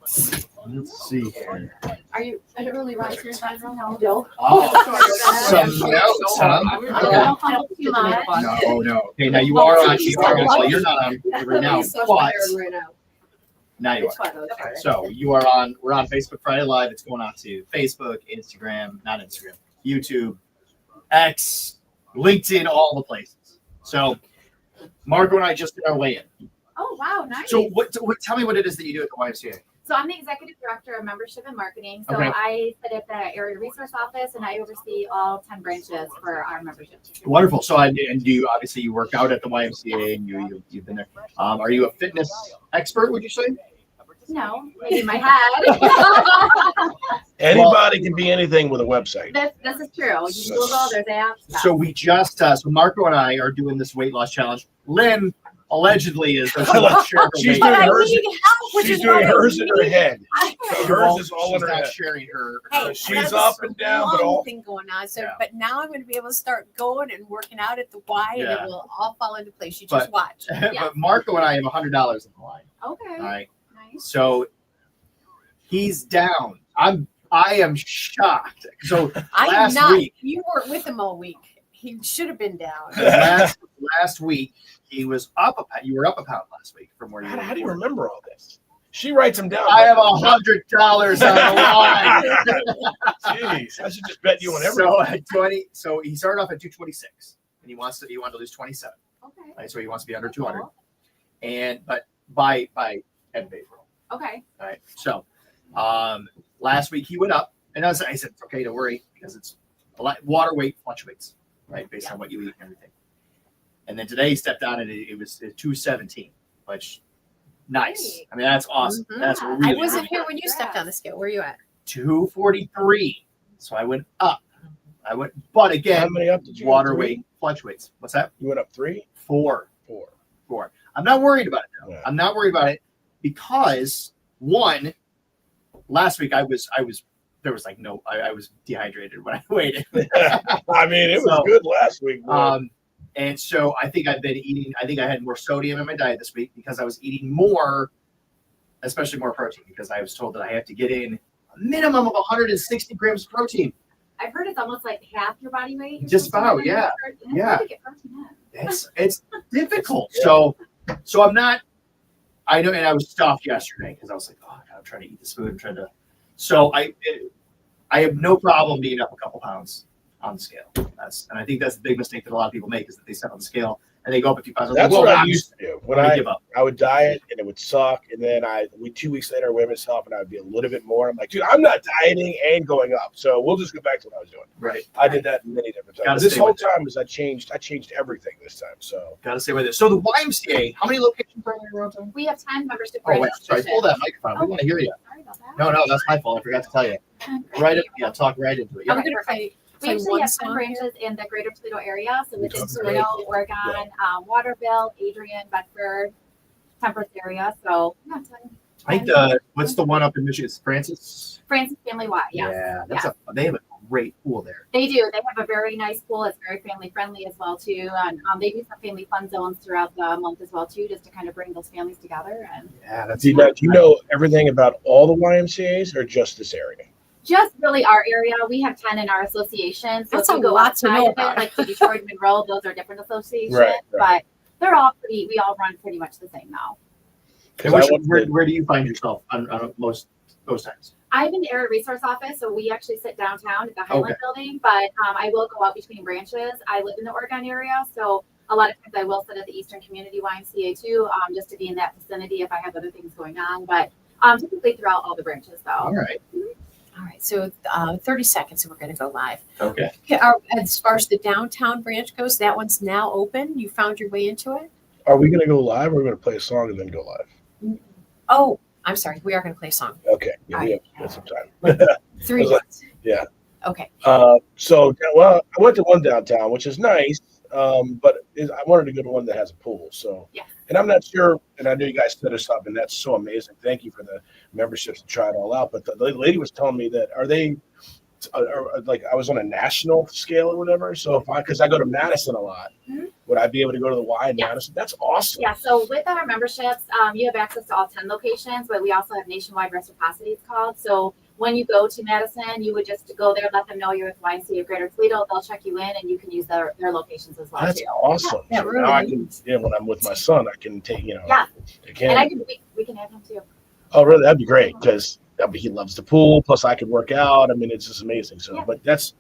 Let's see here. Are you? I don't really write your side from now. No. Oh, some notes, huh? Okay. No. Okay, now you are on. So you're not on right now, but now you are. So you are on. We're on Facebook Friday Live. It's going on to Facebook, Instagram, not Instagram, YouTube, X, LinkedIn, all the places. So Marco and I just did our weigh-in. Oh wow, nice. So tell me what it is that you do at the YMCA. So I'm the executive director of membership and marketing. So Okay. I sit at the area resource office and I oversee all 10 branches for our membership. Wonderful. So and do you obviously you work out at the YMCA and you've been there. Are you a fitness expert? Would you say? No, maybe in my head. Anybody can be anything with a website. This is true. You can Google, there's apps. So we just so Marco and I are doing this weight loss challenge. Lynn allegedly is. She's doing hers. She's doing hers in her head. So hers is all in her head. Sharing her. Hey, She's up and down, but all. thing going on. So, Yeah. but now I'm going to be able to start going and working out at the Y, and Yeah. it will all fall into place. You But- just watch. But Marco and I have $100 in the line. Okay. All right. Nice. So he's down. I am shocked. So I am last not. week, You weren't with him all week. He should have been down. last week he was up a pound. You were up a pound last week from where you were. How do you remember all this? She writes them down. I have $100 on the line. Jeez, I should just bet you on everything. So at 20, so he started off at 226, and he wanted to lose 27. Okay. Right, so he wants to be under 200, but by end of April. Okay. All right. So last week he went up, and I said it's okay, don't worry, because it's a lot. Water weight fluctuates, right, based on what you eat and everything. And then today he stepped down, and it was 217, which nice. I mean, that's awesome. Mhm. That's I really, wasn't really here when you stepped on the scale. Where are you at? 243. So I went up. But again, How many up did you? water Three? weight fluctuates. What's that? You went up 3, 4. 4. I'm not worried about it though. Yeah. I'm not worried about it because one, last week I was there was like no I was dehydrated when I weighed it. I mean, it was So, good last week. Boy. And so I think I had more sodium in my diet this week because I was eating more, especially more protein, because I was told that I have to get in a minimum of 160 grams of protein. I've heard it's almost like half your body weight. Just about, yeah. Yeah. To get protein in. It's difficult. So I'm not. I know, and I was stuffed yesterday because I was like, oh God, I'm trying to eat this food. I'm trying to. So I have no problem being up a couple pounds on the scale. And I think that's the big mistake that a lot of people make is that they step on the scale and they go up a few pounds. That's what I used to do. When I I give up. would diet and it would suck, and then 2 weeks later I weigh myself and I would be a little bit more. I'm like, dude, I'm not dieting and going up, so we'll just go back to what I was doing. Right. I did that many different times. Gotta This stay whole with it. time I changed everything this time. So Got to stay with it. So the YMCA, how many locations are there around town? We have 10 membership Oh wait, branches. sorry, pull that microphone. We want to hear you. Sorry about that. No, that's my fault. I forgot to tell you. Talk right into it. Are Yeah. we going to play We actually one have 10 song here? branches in the greater Toledo area. So within Okay. Toledo, Oregon, Waterville, Adrian, Bedford, Temperance area. So yeah, 10. I think what's the one up in Michigan? Francis. Francis Family Y. Yes. Yeah, they have a great pool there. They do. They have a very nice pool. It's very family friendly as well too, and they do some family fun zones throughout the month as well too, just to kind of bring those families together. And Yeah, that's. do you know everything about all the YMCA's or just this area? just really our area, we have 10 in our association. So That's if you a go lot to outside know of it, about. like to Detroit, Monroe, those are different associations, Right. but they're all pretty. We all run pretty much the same now. And where do you find yourself on most those times? I'm in the Area Resource Office, so we actually sit downtown at the Highland Okay. Building, but I will go out between branches. I live in the Oregon area, so a lot of times I will sit at the Eastern Community YMCA too, just to be in that vicinity if I have other things going on. But typically throughout all the branches, though. All right. All right, so 30 seconds and we're going to go live. Okay. Okay, as far as the downtown branch goes, that one's now open. You found your way into it? Are we going to go live or are we going to play a song and then go live? Oh, I'm sorry. We are going to play a song. Okay. Yeah, we have some time. 3 I was like, minutes. yeah. Okay. So, I went to one downtown, which is nice, but I wanted to go to one that has a pool. So, Yeah. And I'm not sure, and I know you guys set us up, and that's so amazing. Thank you for the memberships to try it all out. But the lady was telling me that like I was on a national scale or whatever. So because I go to Madison a lot, would I be able to go to the Y in Madison? That's awesome. Yeah, so with our memberships, you have access to all 10 locations, but we also have nationwide reciprocity, it's called. So when you go to Madison, you would just go there, let them know you're with YMCA of Greater Toledo. They'll check you in, and you can use their locations as well. That's too. awesome. Yeah, So really. now I can, when I'm with my son, I can take, Yeah, again. and I can we can have him too. Oh, really? That'd be great because he loves the pool. Plus, I can work out. I mean, it's just amazing. So, Yeah. but that's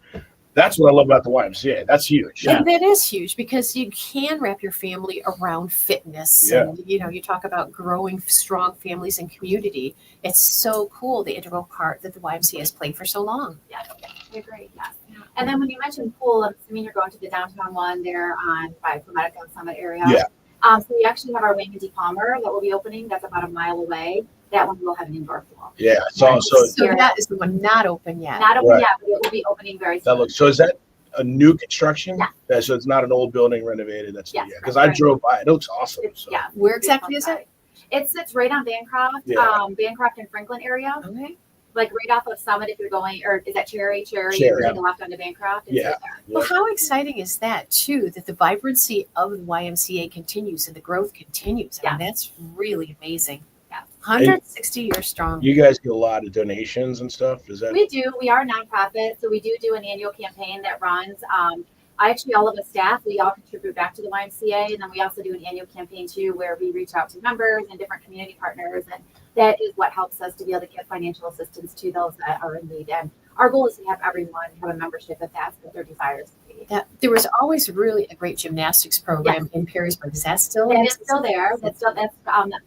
what I love about the YMCA. That's huge. And that is huge because you can wrap your family around fitness. Yeah. And, you talk about growing strong families and community. It's so cool, the integral part that the YMCA has played for so long. Yeah, I agree. Yes. And then when you mentioned pool, I'm assuming you're going to the downtown one there by Medical Summit area. Yeah. So we actually have our Wayne D. Palmer that will be opening. That's about a mile away. That one will have an indoor pool. Yeah. So that is the one not open yet. Not open Right. yet, but it will be opening very soon. that looks. So is that a new construction? Yeah. So it's not an old building renovated. That's Yes, because that's I right. drove by. It looks awesome. It's, So. yeah. Where exactly is it? It sits right on Bancroft, Yeah. Bancroft and Franklin area, Okay. like right off of Summit. If you're going, or is that Cherry? Cherry. You're taking left onto Bancroft. It's Yeah. right there. Well, how exciting is that, too, that the vibrancy of the YMCA continues and the growth continues? I mean, that's really amazing. Yeah. 160 years strong. You guys get a lot of donations and stuff. Is that? We do. We are a nonprofit, so we do an annual campaign that runs. Actually, all of the staff, we all contribute back to the YMCA, and then we also do an annual campaign too, where we reach out to members and different community partners, and that is what helps us to be able to give financial assistance to those that are in need. And our goal is to have everyone have a membership if that's what their desires to be. There was always really a great gymnastics program in Perrysburg. Is that still? It is still there. That's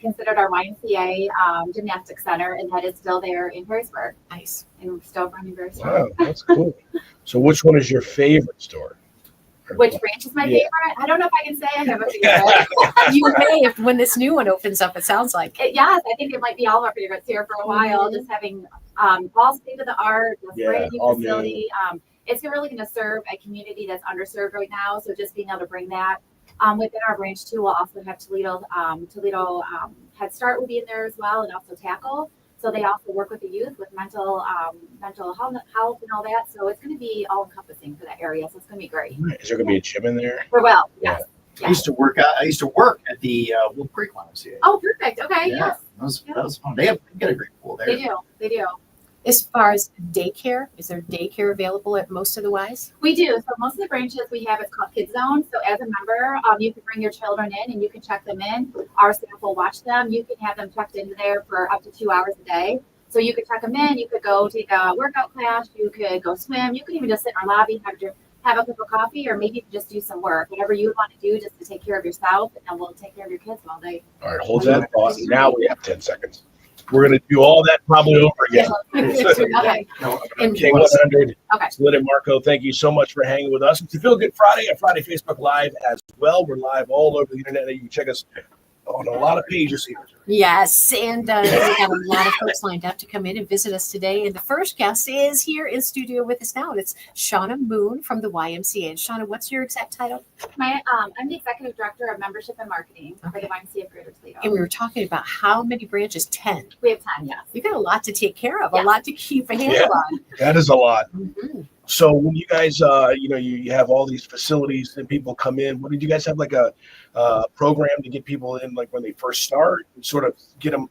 considered our YMCA gymnastics center, and that is still there in Perrysburg. Nice. And we're still running very strong. Wow, that's cool. So which one is your favorite store? Which branch is my Yeah. favorite? I don't know if I can say I have a favorite. You may, if when this new one opens up, it sounds like. Yes, I think it might be all of our favorites here for a while. Just having all state of the art, this Yeah, brand new all new. facility. It's really going to serve a community that's underserved right now. So just being able to bring that within our branch too, we'll also have Toledo Head Start will be in there as well, and also Tackle. So they also work with the youth with mental health and all that. So it's going to be all encompassing for that area. So it's going to be great. Is there gonna be a gym in there? We're well, yes. I used to work at the Wolf Creek YMCA. Oh, perfect. Okay. Yeah, Yes. that was fun. They got a great pool there. They do. They do. As far as daycare, is there daycare available at most of the Ys? We do. So most of the branches we have is called Kids Zone. So as a member, you can bring your children in and you can check them in. Our staff will watch them. You can have them checked into there for up to 2 hours a day. So you could check them in. You could go take a workout class. You could go swim. You could even just sit in our lobby, have a cup of coffee, or maybe just do some work. Whatever you want to do just to take care of yourself, and then we'll take care of your kids all day. All right, hold that thought. Now we have 10 seconds. We're gonna do all that probably over again. Okay. K100. Okay. Lynn and Marco, thank you so much for hanging with us. It's a Feel Good Friday, a Friday Facebook Live as well. We're live all over the internet. You can check us on a lot of pages here. Yes, and we got a lot of folks lined up to come in and visit us today. And the first guest is here in studio with us now. And it's Shonna Moon from the YMCA. And Shonna, what's your exact title? I'm the executive director of membership and marketing for the YMCA of Greater Toledo. And we were talking about how many branches? 10. We have 10, yes. You got a lot to take care of, Yeah. a lot to keep a handle on. That is a lot. Mm-hmm. So when you guys, you have all these facilities and people come in, what did you guys have like a program to get people in, like when they first start, and sort of get them,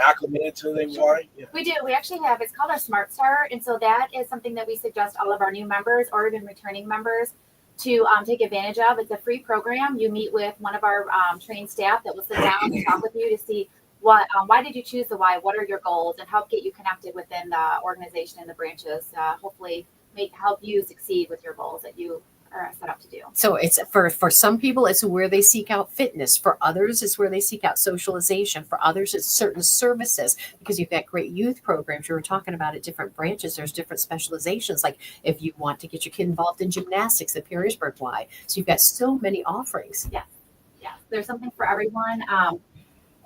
acclimated to the why? Yeah. We do. We actually have, it's called our Smart Start. And so that is something that we suggest all of our new members or even returning members to take advantage of. It's a free program. You meet with one of our trained staff that will sit down and talk with you to see why did you choose the why, what are your goals, and help get you connected within the organization and the branches. Hopefully help you succeed with your goals that you are set up to do. So it's for some people, it's where they seek out fitness. For others, it's where they seek out socialization. For others, it's certain services, because you've got great youth programs. You were talking about at different branches. There's different specializations. Like if you want to get your kid involved in gymnastics at Perrysburg Y. So you've got so many offerings. Yeah. There's something for everyone.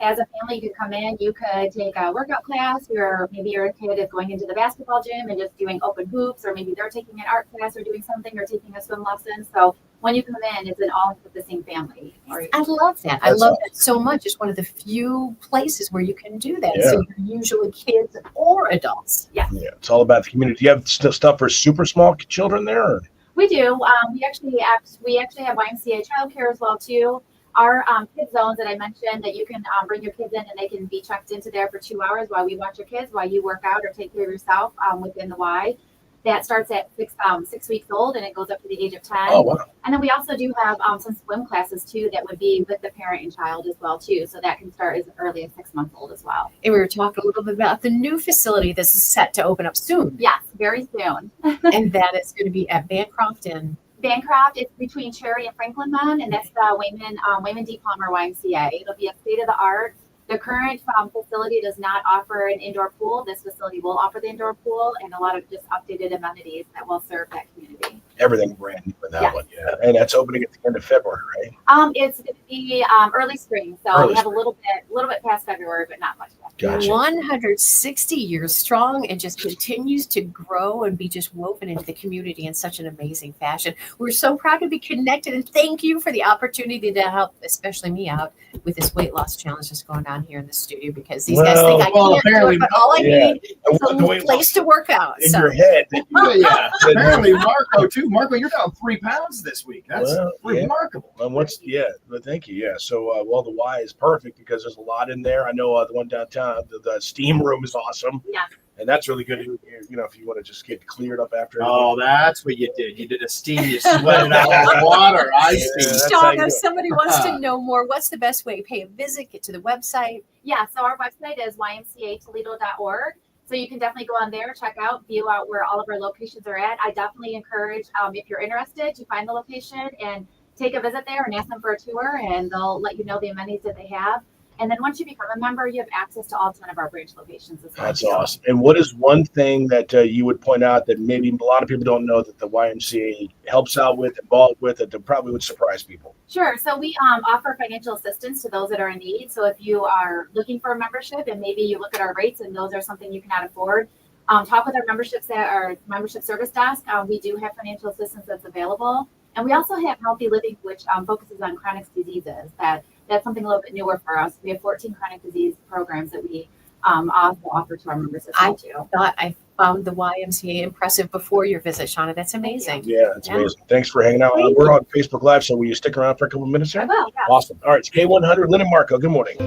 As a family, you could come in, you could take a workout class, or maybe your kid is going into the basketball gym and just doing open hoops, or maybe they're taking an art class or doing something, or taking a swim lesson. So when you come in, it's an all-encompassing family. I love that. I love that so much. It's one of the few places where you can do that. Yeah. So you're usually kids older for adults. Yes, Yeah, it's all about the community. Do you have stuff for super small children there? Or? we do. We actually have YMCA childcare as well too. Our kids zones that I mentioned that you can bring your kids in and they can be checked into there for 2 hours while we watch your kids, while you work out or take care of yourself within the Y. That starts at 6 weeks old and it goes up to the age of 10. Oh, wow. And then we also do have some swim classes too that would be with the parent and child as well too. So that can start as early as 6 months old as well. And we were talking a little bit about the new facility that's set to open up soon. Yes, very soon. And that is going to be at Bancroft and Bancroft, it's between Cherry and Franklin Mon, and that's the Wayman D. Palmer YMCA. It'll be a state of the art. The current facility does not offer an indoor pool. This facility will offer the indoor pool and a lot of just updated amenities that will serve that community. Everything brand new in that Yes. one, yeah. And that's opening at the end of February, right? It's going to be early spring, so Early we have a little bit past February, but not much yet. Gotcha. 160 years strong and just continues to grow and be just woven into the community in such an amazing fashion. We're so proud to be connected and thank you for the opportunity to help, especially me out with this weight loss challenge that's going on here in the studio because these guys think I can't do it, but all I need is a place to work out. In your head. That Yeah, apparently Marco too. Marco, you're down 3 pounds this week. That's Well, yeah. remarkable. But thank you. Yeah. So, the Y is perfect because there's a lot in there. I know the one downtown, the steam room is awesome. Yeah. And that's really good. If you want to just get cleared up after. Oh, that's what you did. You did a steam. You sweated out the water. I see. that's how you Shonna, do if it. somebody wants to know more, what's the best way? Pay a visit, get to the website. Yeah, so our website is ymcatoledo.org. So you can definitely go on there, check out, view out where all of our locations are at. I definitely encourage, if you're interested, to find the location and take a visit there and ask them for a tour, and they'll let you know the amenities that they have. And then once you become a member, you have access to all 10 of our branch locations as well. That's awesome. And what is one thing that you would point out that maybe a lot of people don't know that the YMCA helps out with, involved with, that probably would surprise people? Sure. So we offer financial assistance to those that are in need. So if you are looking for a membership and maybe you look at our rates and those are something you cannot afford, talk with our memberships at our membership service desk. We do have financial assistance that's available. And we also have Healthy Living, which focuses on chronic diseases. That's something a little bit newer for us. We have 14 chronic disease programs that we also offer to our members as well, too. Thought I found the YMCA impressive before your visit, Shonna. That's amazing. Yeah, it's amazing. Thanks for hanging out. We're on Facebook Live, so will you stick around for a couple of minutes here? I will, yeah. Awesome. All right, it's K100, Lynn and Marco. Good morning.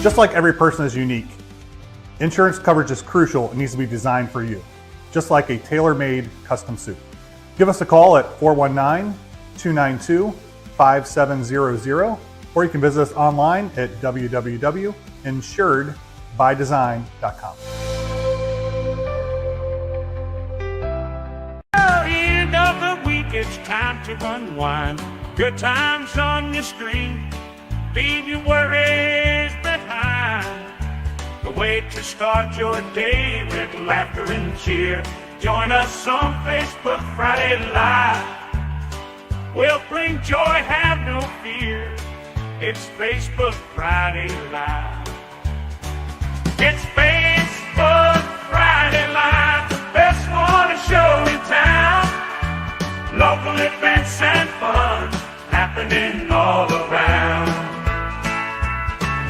Just like every person is unique, insurance coverage is crucial and needs to be designed for you, just like a tailor-made custom suit. Give us a call at 419-292-5700, or you can visit us online at www.insuredbydesign.com. End of the week, it's time to unwind. Good times on your screen. Leave your worries behind. The way to start your day with laughter and cheer. Join us on Facebook Friday Live. We'll bring joy, have no fear. It's Facebook Friday Live. It's Facebook Friday Live, the best morning show in town. Local events and fun happening all around.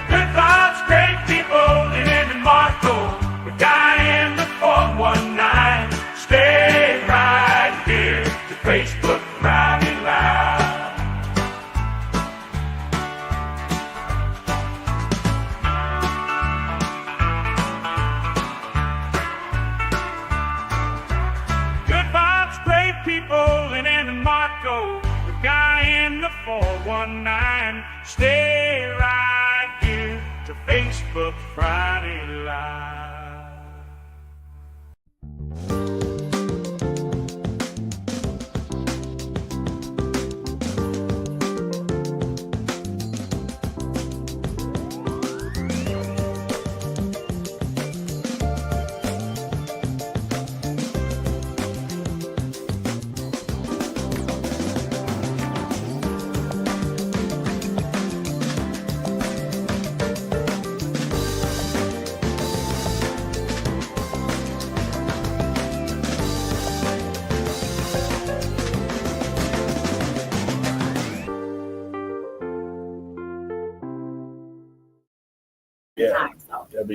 Good vibes, great people, Lynn and Marco. We got in the 419. Stay right here to Facebook Friday Live. Good vibes, great people, Lynn and Marco. We got in the 419. Stay right here to Facebook Friday Live.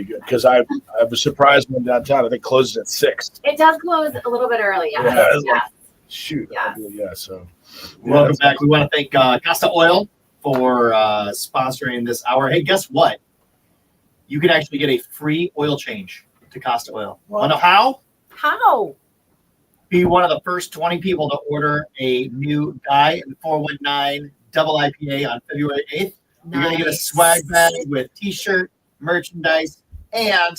be good because I was surprised when downtown. I think closes at 6. It does close a little bit early. Yes. Yeah, it's Yes. like, shoot. Yes. Yeah. So Welcome back. We want to thank Costa Oil for sponsoring this hour. Hey, guess what? You can actually get a free oil change to Costa Oil. Want to know how? How? Be one of the first 20 people to order a new Guy 419 double IPA on February 8th. You're going to get a swag bag with t-shirt, merchandise, and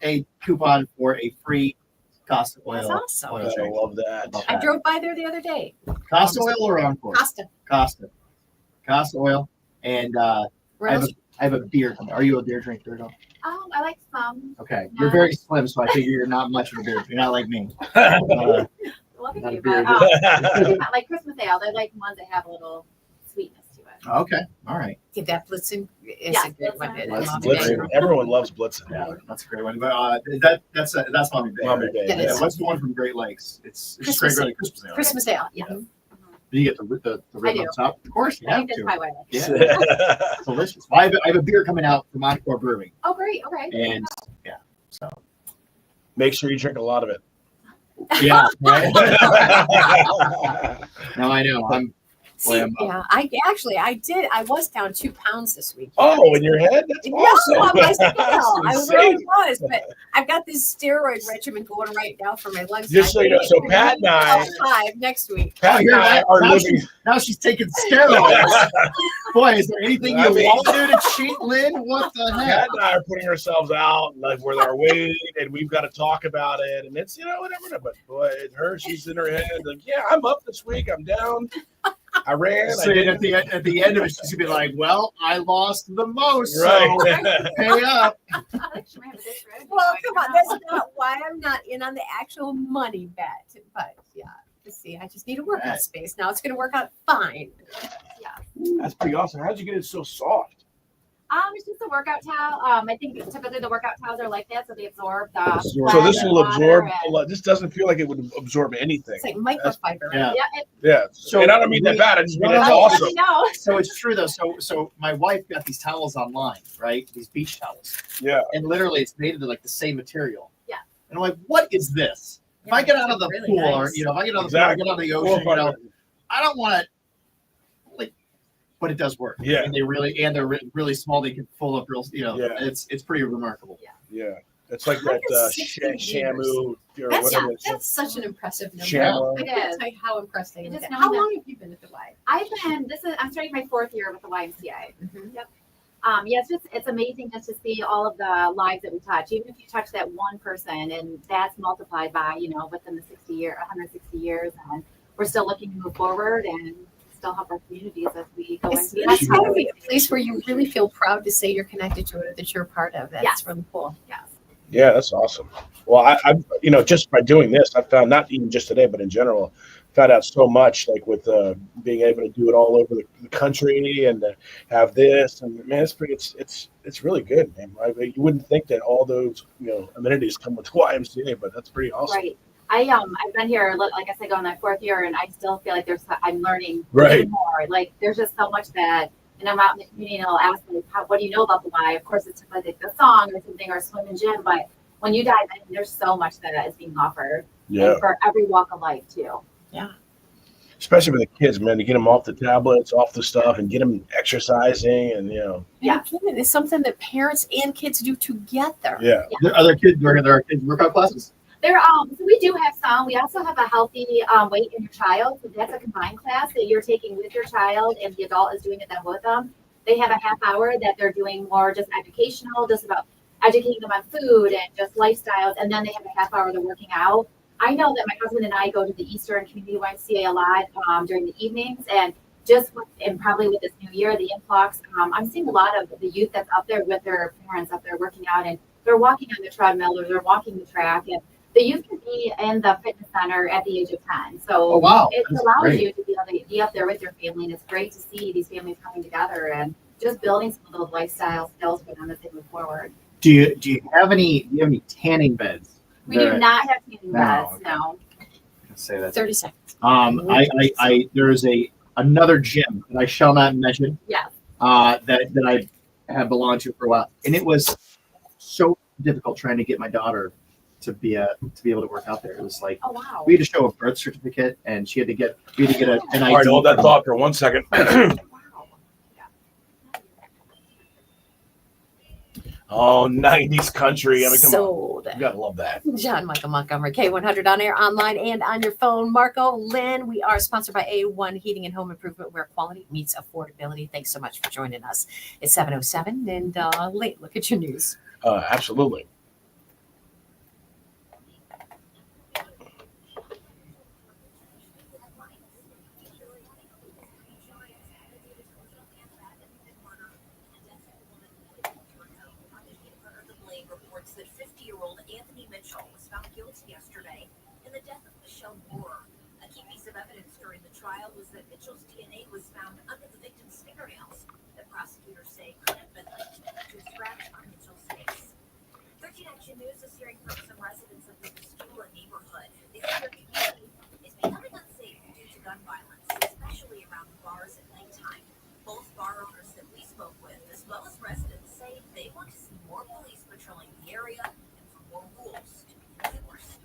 a coupon for a free Costa Oil. That's awesome. oil I change. love that. I drove by there the other day. Costa Oil or Encore? Costa. Costa Oil. And I have a beer coming. Are you a beer drinker? I like some. Okay. You're very slim, so I figure you're not much of a beer. You're not like me. Love Not you, a beer but like Christmas ale, they're like ones that have a little sweetness to it. Okay. All right. Yeah, that Blitzen is Yeah, a good one. Blitzen. I love Blitzen. it. Everyone loves Blitzen. Yeah, that's a great one. But that's Mommy Bay. Mommy right? Bay, Yeah, Yeah, what's the one from Great Lakes? It's Christmas Great Lakes Christmas Ale. right? Christmas ale. Yeah. Do you get the rib I on do. top? Of course, you I have think that's to. probably why I like it. Yeah, delicious. Well, I have a beer coming out from Encore Brewing, Oh, great. Okay. and so Make sure you drink a lot of it. yeah. Right? Now I know. See, I'm yeah, I was down 2 pounds this week. Oh, in your head? That's No, awesome. on my scale. I That's really insane. was, but I've got this steroid regimen going right now for my lungs. Just so you know, so Pat and I- 5 next week. Pat and I are living. now she's taking steroids. Boy, is there anything you I mean- won't do to cheat, Lynn? What the Pat heck? and I are putting ourselves out like with our weight, and we've got to talk about it. And it's whatever. But boy, she's in her head like, yeah, I'm up this week. I'm down. I ran. So at the end of it, she's gonna be like, "Well, I lost the most, Right. so pay up." I think she might have a dish red. Well, come on, that's not why I'm not in on the actual money bet. But yeah, let's see, I just need a workout Right. space. Now it's going to work out fine. That's pretty awesome. How'd you get it so soft? It's just a workout towel. I think typically the workout towels are like that, so they absorb the. So sweat this and will water absorb and- a lot. This doesn't feel like it would absorb anything. It's like microfiber. Yeah. Yeah, Yeah. So and I don't mean that bad. I just mean No, it's no, no. awesome. No. So it's true though. So my wife got these towels online, right? These beach towels, Yeah. and literally it's made of like the same material. Yeah. And I'm like, what is this? If I get out of the Really pool, or nice. if I get out of the Exactly. pool, I get out of the ocean, I don't want to like, but it does work. Yeah. And they're really small. They can pull up real. Yeah. It's pretty remarkable. Yeah. It's like that 160 Shamu or That's, whatever. it's that's such an impressive number. Shamu. I can't tell you how impressed I am. I with just that. know How that- long have you been at the Y? I'm starting my 4th year with the YMCA. Mhm. Yep. Yeah, it's amazing just to see all of the lives that we touch. Even if you touch that one person, and that's multiplied by within the 160 years, and we're still looking to move forward and still help our communities as we go into That's got to be a place where you really feel proud to say you're connected to it, or that you're a part of. That's Yes. really cool. Yes. Yeah, that's awesome. Well, I just by doing this, I found not even just today, but in general, found out so much, like with being able to do it all over the country and to have this, and man, it's really good, man. You wouldn't think that all those amenities come with YMCA, but that's pretty awesome. Right. I've been here, like I said, going my 4th year, and I still feel like I'm learning Right. even more. Like there's just so much that, and I'm out in the community, and they'll ask me, what do you know about the Y? Of course, it's like the song or something, or swim and gym, but when you dive in, there's so much that is being offered, Yeah, and for every walk of life too. especially with the kids, man, to get them off the tablets, off the stuff, and get them exercising, and Yeah, it's something that parents and kids do together. yeah. There are kids workout classes. So we do have some. We also have a healthy weight in your child. So that's a combined class that you're taking with your child, and the adult is doing it then with them. They have a half hour that they're doing more just educational, just about educating them on food and just lifestyles, and then they have a half hour they're working out. I know that my husband and I go to the Eastern Community YMCA a lot during the evenings, and probably with this new year, the influx, I'm seeing a lot of the youth that's up there with their parents up there working out, and they're walking on the treadmill or they're walking the track, and the youth can be in the fitness center at the age of 10. So Oh, wow. it That's allows great. you to be able to be up there with your family, and it's great to see these families coming together and just building some of those lifestyle skills for them as they move forward. Do you have any tanning beds? We do not have tanning No, beds, okay. no. Say that. 30 seconds. I there is another gym that I shall not mention. Yes. That I have belonged to for a while, and it was so difficult trying to get my daughter to be able to work out there. It was like, Oh wow. we had to show a birth certificate, and we had to get an ID. All right, hold that thought for 1 second. Oh, 90s country. I mean, come Sold. on. You gotta love that. John Michael Montgomery, K100 on air, online, and on your phone. Marco, Lynn, we are sponsored by A1 Heating and Home Improvement, where quality meets affordability. Thanks so much for joining us. It's 7:07, and late. Look at your news. Absolutely. Yesterday in the death of Michelle Moore. A key piece of evidence during the trial was that Mitchell's DNA was found under the victim's fingernails that prosecutors say could have been linked to a scratch on Mitchell's face. 13 Action News is hearing from some residents of the Missoula neighborhood. They say their community is becoming unsafe due to gun violence, especially around bars at nighttime. Both bar owners that we spoke with, as well as residents, say they want to see more police patrolling the area and for more rules to be enforced.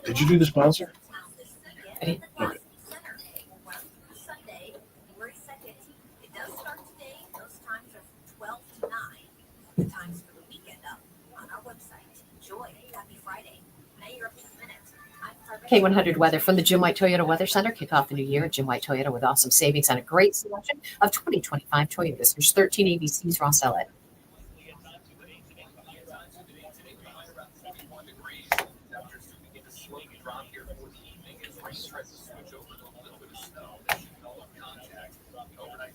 Did you do the sponsor? I did. Okay. Sunday, February 2nd. It does start today. Those times are from 12 to 9. The times for the weekend up on our website. Enjoy. Happy Friday. Now you're up to the minute. K100 weather from the Jim White Toyota Weather Center. Kick off the new year at Jim White Toyota with awesome savings on a great selection of 2025 Toyotas. There's 13 ABCs, Ross Elliott.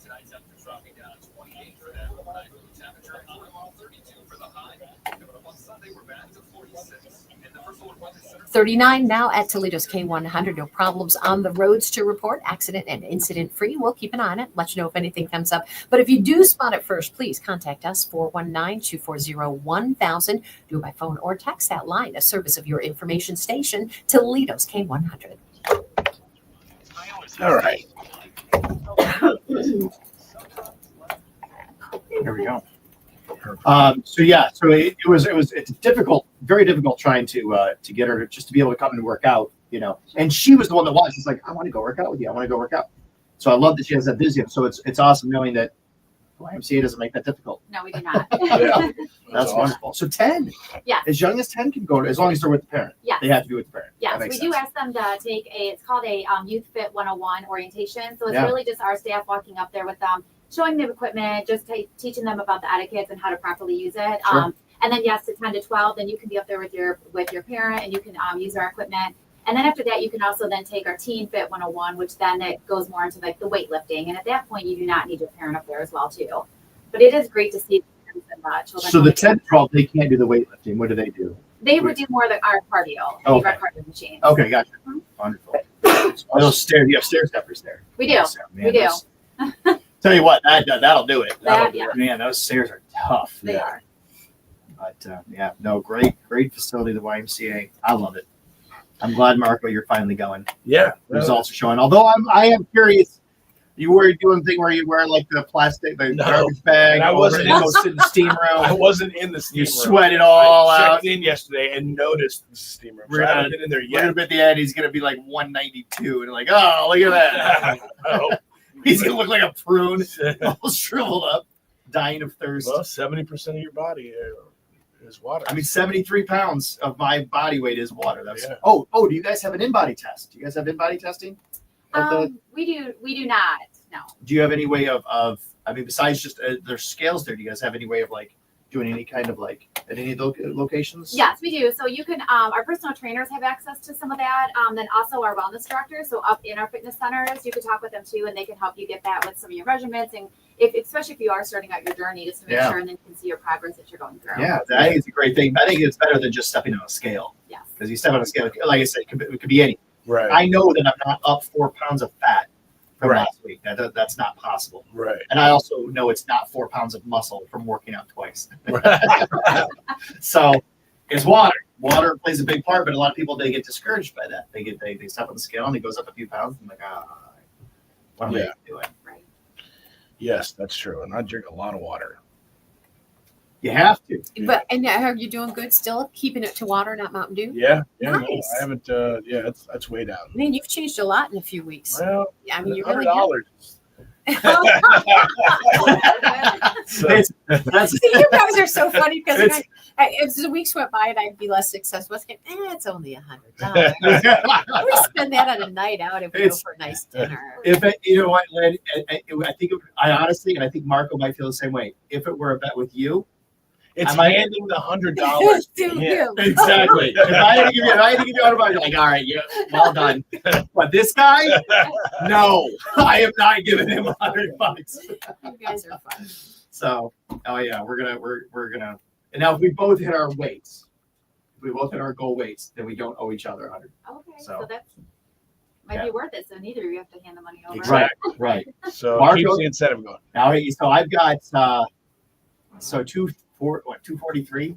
Tonight's temperature dropping down to 28 for that overnight temperature. All 32 for the high. Coming up on Sunday, we're back to 46. And the first one weather center 39 now at Toledo's K100. No problems on the roads to report. Accident and incident free. We'll keep an eye on it. Let you know if anything comes up. But if you do spot it first, please contact us 419-240-1000. Do it by phone or text that line, a service of your information station, Toledo's K100. All right. There we go. So it's difficult, very difficult trying to get her to be able to come and work out, and she was the one that wanted. She's like, I want to go work out with you. I want to go work out. So I love that she has that enthusiasm. So it's awesome knowing that YMCA doesn't make that difficult. No, we do not. Yeah. That's wonderful. So 10, Yes. as young as 10 can go, as long as they're with the parent. Yes. They have to be with the parent. Yes, That we makes do sense. ask them to take it's called a Youth Fit 101 orientation. So it's Yeah. really just our staff walking up there with them, showing them equipment, just teaching them about the etiquettes and how to properly use it. Sure. And then yes, to 10 to 12, then you can be up there with your parent and you can use our equipment. And then after that, you can also then take our Teen Fit 101, which then it goes more into like the weightlifting. And at that point, you do not need your parent up there as well too. But it is great to see the parents and children. So the 10 12, they can't do the weightlifting. What do they do? They would do more of our cardio. Okay. Our cardio machines. Okay, gotcha. Wonderful. Those stairs, you have stair steppers there. We do. Man, We do. those- Tell you what, that'll do it. That, yeah. Man, those stairs are tough. They are. But great facility, the YMCA. I love it. I'm glad, Marco, you're finally going. Yeah. Results are showing. Although I am curious, you were doing the thing where you wear like the plastic, the garbage bag. And I wasn't and go sit in the steam room. I wasn't in the steam You room. sweat it all I out. checked in yesterday and noticed the steam room. We're So I gonna- haven't been in there We're yet. gonna be at the end. He's gonna be like 192, and like, oh, look at that. Oh. He's gonna look like a prune, all shriveled up, dying of thirst. Well, 70% of your body is water. I mean, 73 pounds of my body weight is water. That's Yeah. oh, do you guys have an in-body test? Do you guys have in-body testing? We do not. No. Do you have any way of I mean, besides just there's scales there? Do you guys have any way of like doing any kind of like at any of those locations? Yes, we do. So you can, our personal trainers have access to some of that. Then also our wellness directors. So up in our fitness centers, you can talk with them too, and they can help you get that with some of your measurements. And especially if you are starting out your journey, just to make Yeah. sure, and then you can see your progress that you're going through. Yeah, I think it's a great thing. I think it's better than just stepping on a scale. Yes. Because you step on a scale, like I said, it could be any. Right. I know that I'm not up 4 pounds of fat from Right. last week. That's not possible. Right. And I also know it's not 4 pounds of muscle from working out twice. So it's water. Water plays a big part, but a lot of people, they get discouraged by that. They step on the scale and it goes up a few pounds. And like, what am I doing? Right. Yes, that's true. And I drink a lot of water. You have to. But and are you doing good still? Keeping it to water, not Mountain Dew? Yeah. Nice. No, I haven't. Yeah, that's way down. Man, you've changed a lot in a few weeks. Well, I mean, you really have. $100. So, You guys are so funny because as the weeks went by and I'd be less successful, I was going, it's only $100. We spend that on a night out if we go for a nice dinner. You know what, Lynn? I think I honestly, and I think Marco might feel the same way. If it were a bet with you, it's I handing the $100 to him. Exactly. If I had to give you $100, you're like, all right, yeah, well done. But this guy, no, I am not giving him $100. You guys are fun. So, oh yeah, we're gonna. And now if we both hit our weights, if we both hit our goal weights, then we don't owe each other 100. Okay, So- so that's might be worth it. So neither of you have to hand the money over. Exactly. Right. So Marco- keeps the incentive going. Now, so I've got 243.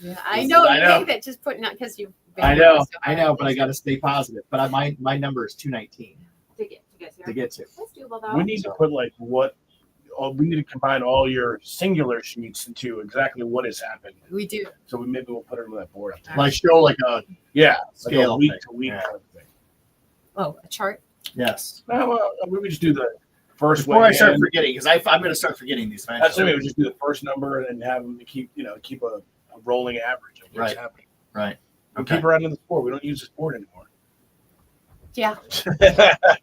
Yeah, I know. I You know. think that just putting out because you. I know, but I got to stay positive. But my number is 219 To get to. to get to. That's doable though. We need to put like what. We need to combine all your singular sheets into exactly what has happened. We do. So maybe we'll put it on that board. Up there. Like show like a Yeah, scale like a week thing. to week Yeah. kind of thing. Oh, a chart. Yes. Well, we just do the first Before way I start in. forgetting, because I'm going to start forgetting these. That's what we would just do the first number and then have them keep a rolling average of what's Right. happening. Right. We Okay. keep around in the sport. We don't use this board anymore. Yeah.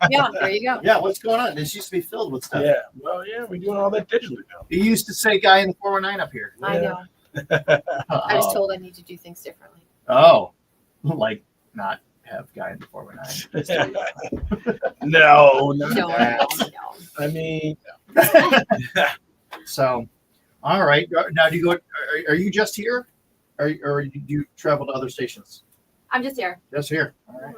Yeah. There you go. Yeah. What's going on? This used to be filled with stuff. Yeah. Well, yeah, we're doing all that digitally now. You used to say guy in the 419 up here. I know. I was told I need to do things differently. Oh, like not have guy in the 419. No, not No, that. no. I mean, So, all right. Now, do you go? Are you just here, or do you travel to other stations? I'm just here. Just here. All right.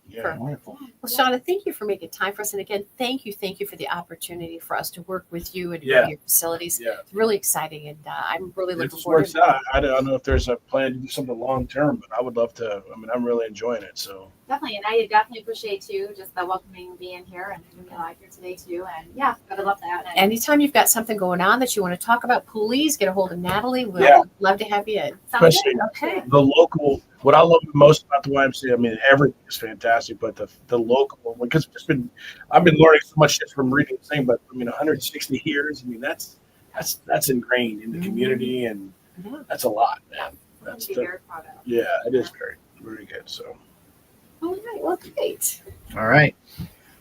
yeah. Wonderful. Well, Shonna, thank you for making time for us. And again, thank you for the opportunity for us to work with you and Yeah. your facilities. Yeah. It's really exciting, and I'm really It looking just forward works to it. out. I don't know if there's a plan to do something long term, but I would love to. I mean, I'm really enjoying it. So Definitely, and I definitely appreciate too just the welcoming being here and having me live here today too. And yeah, I would love that. And Anytime you've got something going on that you want to talk about, please get a hold of Natalie. We'll Yeah. love to have you in. sounds especially good. Okay. the local. What I love most about the YMCA, I mean, everything is fantastic, but the local, because I've been learning so much just from reading the thing. But I mean, 160 years. I mean, that's ingrained in the community, and Yeah. that's a lot, man. Something That's to be very proud of. yeah, it is very good. So All right. Well, great. All right.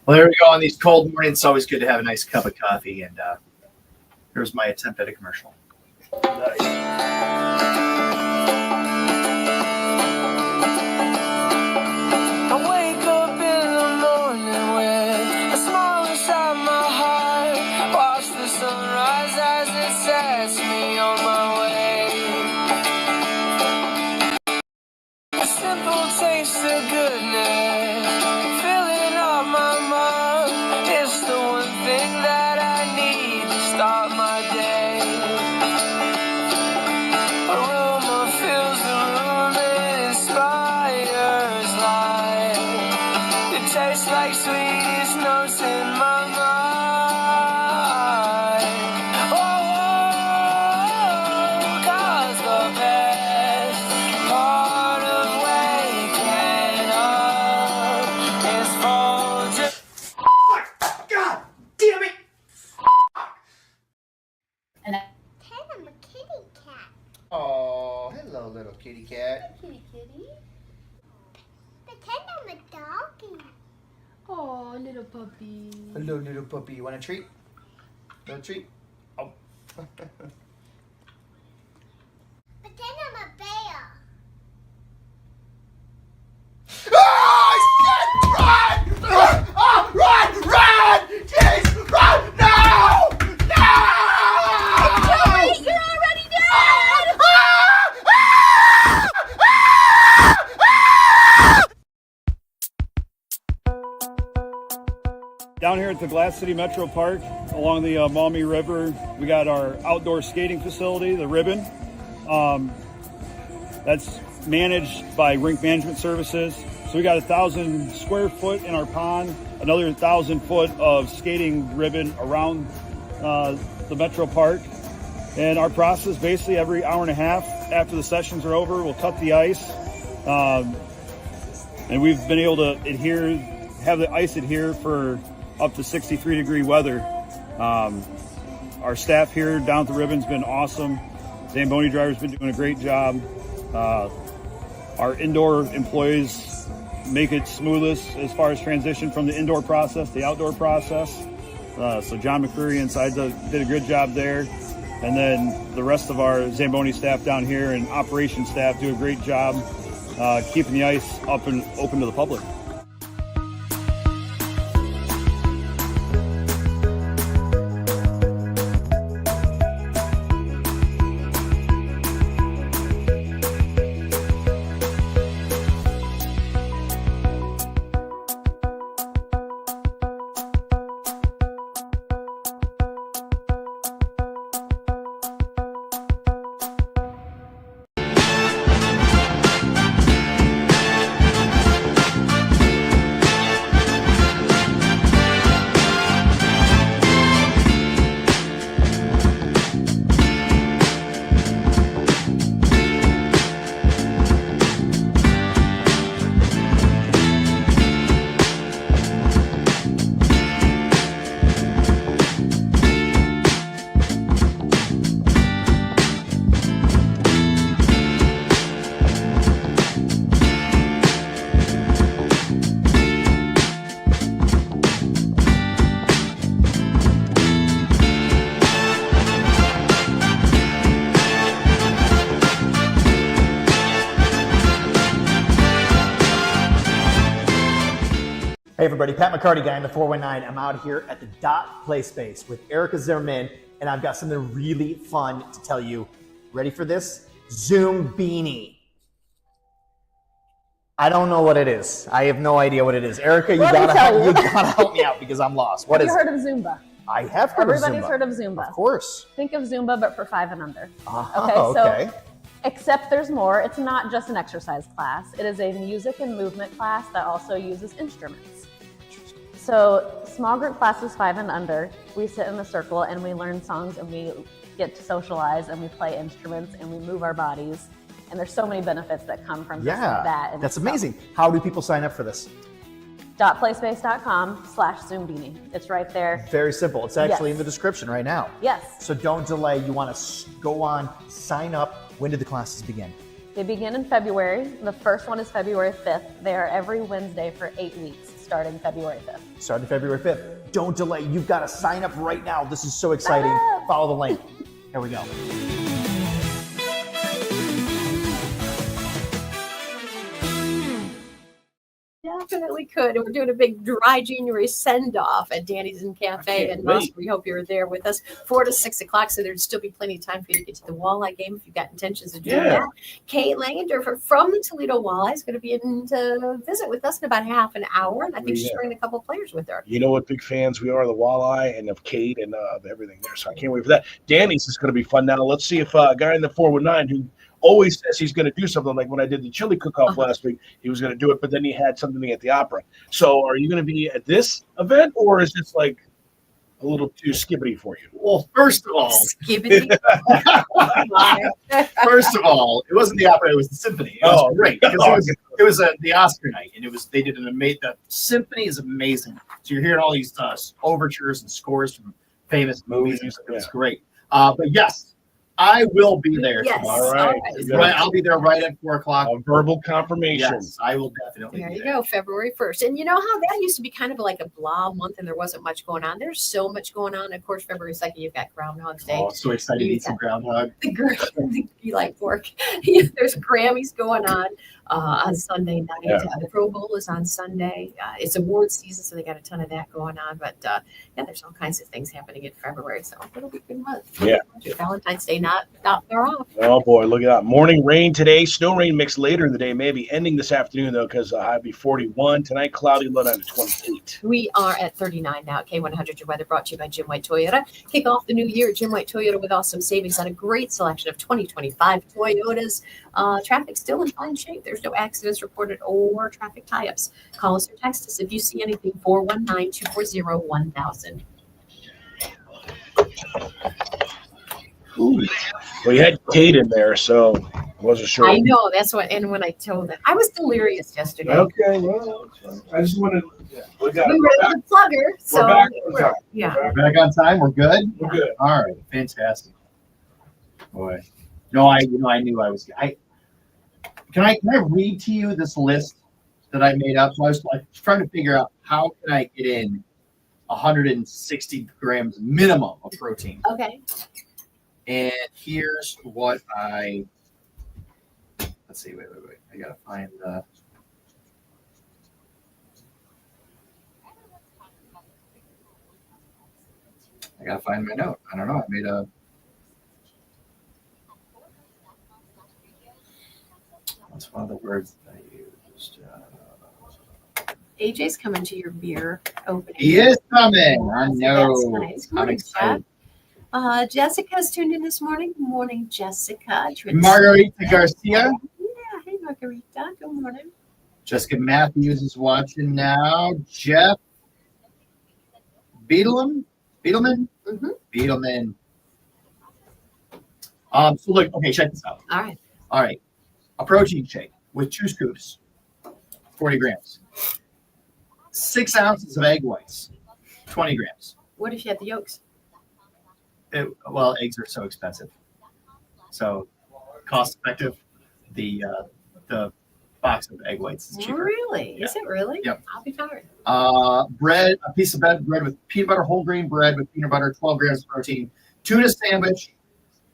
Well, there we go. On these cold mornings, it's always good to have a nice cup of coffee. And here's my attempt at a commercial. I wake up in the morning with a smile inside my heart. Watch the sunrise as it sets me on my way. A simple taste of goodness filling up my mind. It's the one thing that I need to start my day. Aroma fills the room, it inspires life. It tastes like sweetest notes in my mind. Oh, 'cause the best part of waking up is for just. God damn it! I'm a kitty cat. Oh, hello, little kitty cat. Kitty kitty. Pretend I'm a doggy. Oh, little puppy. Hello, little puppy. You want a treat? Little treat? Oh. Pretend I'm a bear. Oh, shit! Run! Run! Run! Jeez! Run! No! No! You're already dead! Down here at the Glass City Metro Park, along the Maumee River, we got our outdoor skating facility, the Ribbon. That's managed by Rink Management Services. So we got 1,000 square foot in our pond, another 1,000 foot of skating ribbon around the Metro Park. And our process, basically every hour and a half after the sessions are over, we'll cut the ice. And we've been able to have the ice adhere for up to 63-degree weather. Our staff here down at the ribbon's been awesome. Zamboni driver's been doing a great job. Our indoor employees make it smoothest as far as transition from the indoor process to the outdoor process. So John McCreary inside did a good job there. And then the rest of our Zamboni staff down here and operations staff do a great job keeping the ice up and open to the public. Hey everybody, Pat McCarty guy in the 419. I'm out here at the Dot Play Space with Erica Zimmerman, and I've got something really fun to tell you. Ready for this? Zoom Beanie. I don't know what it is. I have no idea what it is. Erica, you gotta help me out because I'm lost. What is it? Have you heard of Zumba? I have heard Everybody's of Zumba. heard of Zumba. Of course. Think of Zumba, but for 5 and under. Okay. Except there's more. It's not just an exercise class. It is a music and movement class that also uses instruments. So small group classes 5 and under, we sit in a circle and we learn songs and we get to socialize and we play instruments and we move our bodies. And there's so many benefits that come from just that. And that's amazing. How do people sign up for this? .playspace.com/ZoomBeanie. It's right there. Very simple. It's actually in the description right now. Yes. So don't delay. You want to go on, sign up. When do the classes begin? They begin in February. The first one is February 5th. They are every Wednesday for 8 weeks, starting February 5th. Starting February 5th. Don't delay. You've got to sign up right now. This is so exciting. Follow the link. Here we go. Definitely could. And we're doing a big dry January send-off at Danny's and Cafe in Musk. We hope you're there with us 4 to 6 o'clock, so there'd still be plenty of time for you to get to the Walleye game if you've got intentions of doing that. Kate Langerderfer from the Toledo Walleye is going to be in to visit with us in about half an hour, and I think she's bringing a couple of players with her. You know what big fans we are of the Walleye and of Kate and of everything there, so I can't wait for that. Danny's is going to be fun now. Let's see if a guy in the 419 who always says he's going to do something, like when I did the chili cook-off last week, he was going to do it, but then he had something at the opera. So are you going to be at this event, or is this like a little too skibbity for you? Well, first of all, skibbity. First of all, it wasn't the opera; it was the symphony. It was great because it was the Oscar night, and they did an amazing. The symphony is amazing. So you're hearing all these overtures and scores from famous movies. It's great. But yes, I will be there. Yes. All right. I'll be there right at 4 o'clock. A verbal confirmation. Yes, I will definitely. There you go, February 1st. And you know how that used to be kind of like a blah month and there wasn't much going on? There's so much going on. Of course, February 2nd, you've got Groundhog's Day. Oh, so excited to eat some groundhog. You like pork. There's Grammys going on Sunday night. Yeah. The Pro Bowl is on Sunday. It's award season, so they got a ton of that going on. But there's all kinds of things happening in February, so it'll be a good month. Yeah. Valentine's Day not far off. Oh boy, look at that. Morning rain today, snow rain mixed later in the day, maybe ending this afternoon though, because high be 41. Tonight, cloudy, low down to 28. We are at 39 now. K100, your weather brought to you by Jim White Toyota. Kick off the new year at Jim White Toyota with awesome savings on a great selection of 2025 Toyotas. Traffic still in fine shape. There's no accidents reported or traffic tie-ups. Call us or text us if you see anything. 419-240-1000. Ooh. Well, you had Kate in there, so I wasn't sure. I know, that's what, and when I told them, I was delirious yesterday. Okay, well, I just wanted. Yeah, we got We it. were the plugger, so. We're back on time. Yeah. We're back on time. We're good. We're good. All right, fantastic. Boy, no, I knew I was. Can I read to you this list that I made up? So I was like trying to figure out how can I get in 160 grams minimum of protein. Okay. And here's what let's see, wait. I gotta find the. I gotta find my note. I don't know. I made a. What's one of the words that I used? AJ's coming to your beer opening. He is coming. I know. That's nice. Good I'm morning, excited. Jeff. Jessica's tuned in this morning. Good morning, Jessica. Margarita Garcia. Yeah, hey, Margarita. Good morning. Jessica Matthews is watching now. Jeff Beetleman. Mm-hmm. Beetleman. So look, okay, check this out. All right. A protein shake with 2 scoops, 40 grams. 6 ounces of egg whites, 20 grams. What if you had the yolks? Well, eggs are so expensive. So cost effective. The box of egg whites is cheaper. Really? Yeah. Is it really? Yep. I'll be darned. Bread, a piece of bread with peanut butter, whole grain bread with peanut butter, 12 grams of protein. Tuna sandwich,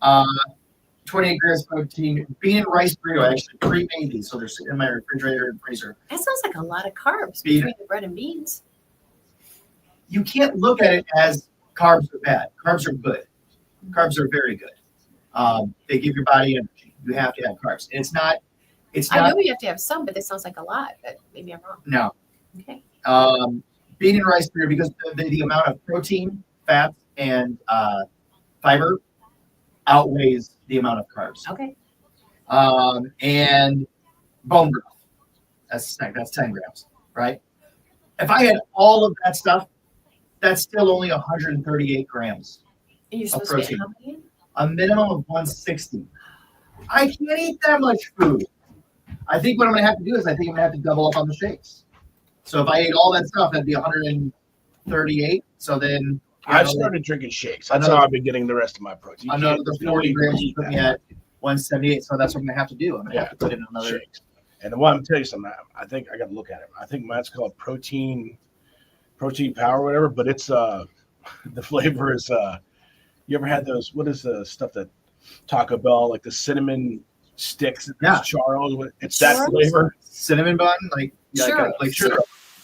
28 grams of protein. Bean and rice burrito. I actually pre-made these, so they're sitting in my refrigerator and freezer. That sounds like a lot of carbs Bean. between the bread and beans. You can't look at it as carbs are bad. Carbs are good. Carbs are very good. They give your body energy. You have to have carbs. It's not. I know you have to have some, but this sounds like a lot. But maybe I'm wrong. No. Okay. Bean and rice burrito, because the amount of protein, fat, and fiber outweighs the amount of carbs. Okay. And bone broth. That's 10 grams, right? If I had all of that stuff, that's still only 138 grams And you're of supposed to be protein. how many? A minimum of 160. I can't eat that much food. I think what I'm going to have to do is I'm going to have to double up on the shakes. So if I ate all that stuff, that'd be 138. So then I've started drinking shakes. That's how I've been getting the rest of my protein. Another 40 grams you put me at 178. So that's what I'm going to have to do. I'm going to have to put in another. Shakes. And the one I'm telling you something, I think I got to look at it. I think mine's called protein power, or whatever. But it's the flavor is. You ever had those? What is the stuff that Taco Bell, like the cinnamon sticks? Yeah. Charles. It's that flavor. Cinnamon bun, like churros.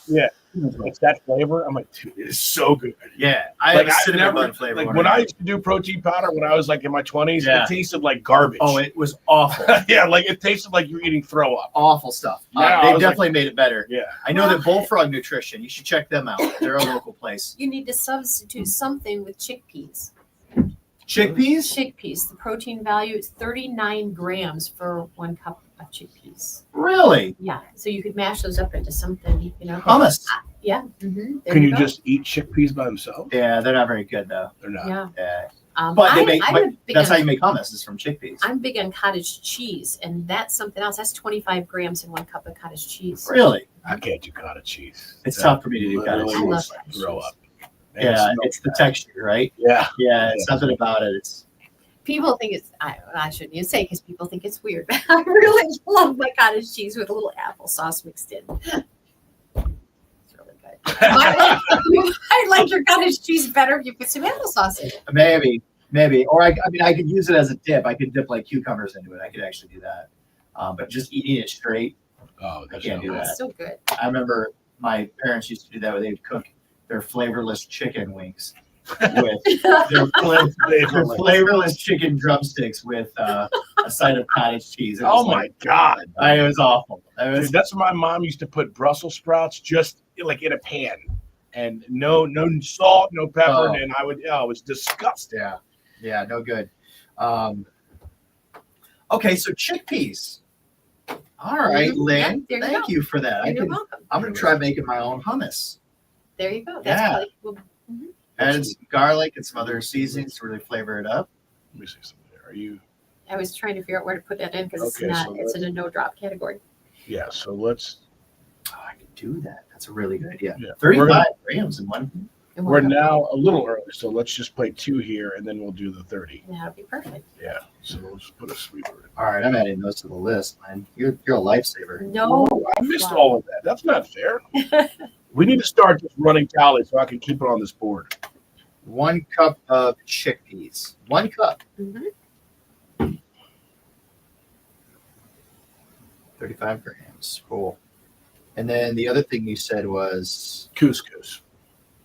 Yeah. It's that flavor. I'm like, dude, it is so good. Yeah, I like have a cinnamon bun flavor. Like when I used to do protein powder when I was like in my 20s, Yeah. it tasted like garbage. Oh, it was awful. Yeah, like it tasted like you were eating throw up. Awful stuff. Yeah, I they was definitely made it better. Yeah. I know that Bullfrog Nutrition. You should check them out. They're a local place. You need to substitute something with chickpeas. Chickpeas? Chickpeas. The protein value is 39 grams for 1 cup of chickpeas. Really? Yeah. So you could mash those up into something, Hummus. Yeah. Mm-hmm. Can you just eat chickpeas by themselves? Yeah, they're not very good though. They're not. Yeah. Yeah. But That's how you make hummus is from chickpeas. I'm big on cottage cheese, and that's something else. That's 25 grams in 1 cup of cottage cheese. Really? I can't do cottage cheese. It's tough for me to do cottage Literally cheese. looks like throw up. Man, Yeah, it it's the smells bad. texture, right? Yeah. Yeah, it's something about it. It's People think it's, I shouldn't even say because people think it's weird, but I really love my cottage cheese with a little applesauce mixed in. It's really good. I like your cottage cheese better if you put some applesauce in it. maybe, or I mean, I could use it as a dip. I could dip like cucumbers into it. I could actually do that. But just eating it straight, I can't do It's that. so good. I remember my parents used to do that. Where they'd cook their flavorless chicken wings with their flavorless chicken drumsticks with a side of cottage cheese. It was my God. It was awful. Dude, that's why my mom used to put Brussels sprouts just like in a pan and no salt, no pepper. And I would, it was disgusting. Yeah, no good. Okay, so chickpeas. All right, Lynn. Yeah, there you thank go. you for that. You're welcome. I'm going to try making my own hummus. There you go. That's Yeah. probably, Add some garlic and some other seasonings to really flavor it up. Let me see something here. Are you? I was trying to figure out where to put that in because Okay, so it's in a no drop category. Yeah. So let's. Oh, I can do that. That's a really good idea. Yeah. 35 grams in one. We're now a little early, so let's just play 2 here, and then we'll do the 30. That'll be perfect. Yeah. So we'll just put a sweeper in. All right, I'm adding those to the list, man. You're a lifesaver. No, I missed all of that. That's not fair. We need to start just running tallies so I can keep it on this board. 1 cup of chickpeas. 1 cup. 35 grams. Cool. And then the other thing you said was couscous.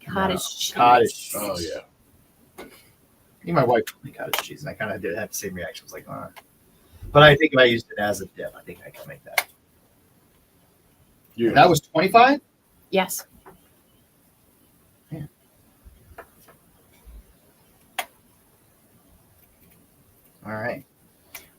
Cottage cheese. Cottage cheese. Oh, yeah. My wife told me cottage cheese, and I kind of did have the same reaction. I was like, But I think if I used it as a dip, I think I can make that. Yeah. That was 25? Yes. Yeah. All right.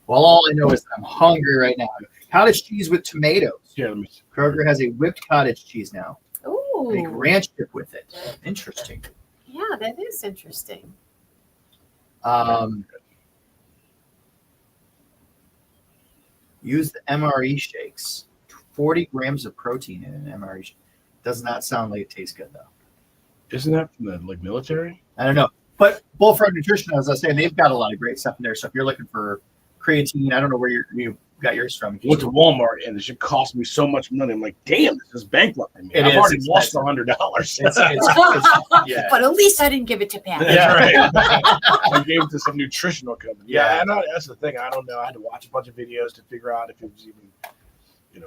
Well, all I know is that I'm hungry right now. Cottage cheese with tomatoes. Yeah, let me see. Kroger has a whipped cottage cheese now. Ooh. Make ranch dip with it. Interesting. Yeah, that is interesting. Use the MRE shakes. 40 grams of protein in an MRE shake. Does not sound like it tastes good, though. Isn't that from the military? I don't know. But Bullfrog Nutrition, as I was saying, they've got a lot of great stuff in there. So if you're looking for creatine, I don't know where you got yours from. Went to Walmart and it should cost me so much money. I'm like, damn, this is bankrupting me. It I've is already expensive. lost $100. Yeah. But at least I didn't give it to Pat. Yeah, right. I gave it to some nutritional company. Yeah, that's the thing. I don't know. I had to watch a bunch of videos to figure out if it was even,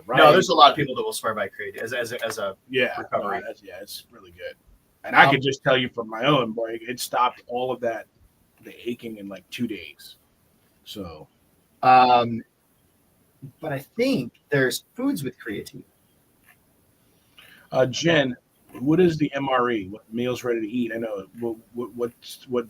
right. No, there's a lot of people that will swear by creatine as a recovery. It's really good. And I could just tell you from my own, boy, it stopped all of that, the aching in like 2 days. So, but I think there's foods with creatine. Jen, what is the MRE? What meals ready to eat? I know what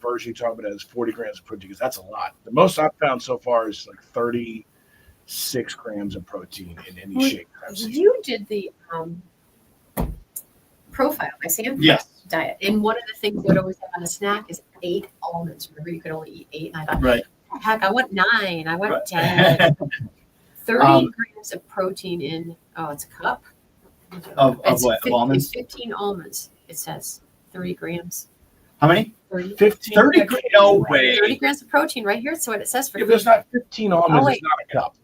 version you talking about is 40 grams of protein because that's a lot. The most I've found so far is like 36 grams of protein in any shake. You did the profile by Sam Yes. diet, and one of the things we'd always have on a snack is 8 almonds. Remember, you could only eat 8, and I thought, Right. heck, I want 9. I want Right. 10. 30 grams of protein in, it's a cup. Of It's what? Of almonds? 15 almonds, it says. 30 grams. How many? 30. 15. 30 grams? No way. 30 grams of protein right here. It's what it says for If there's not 15 almonds, wait. it's not a cup.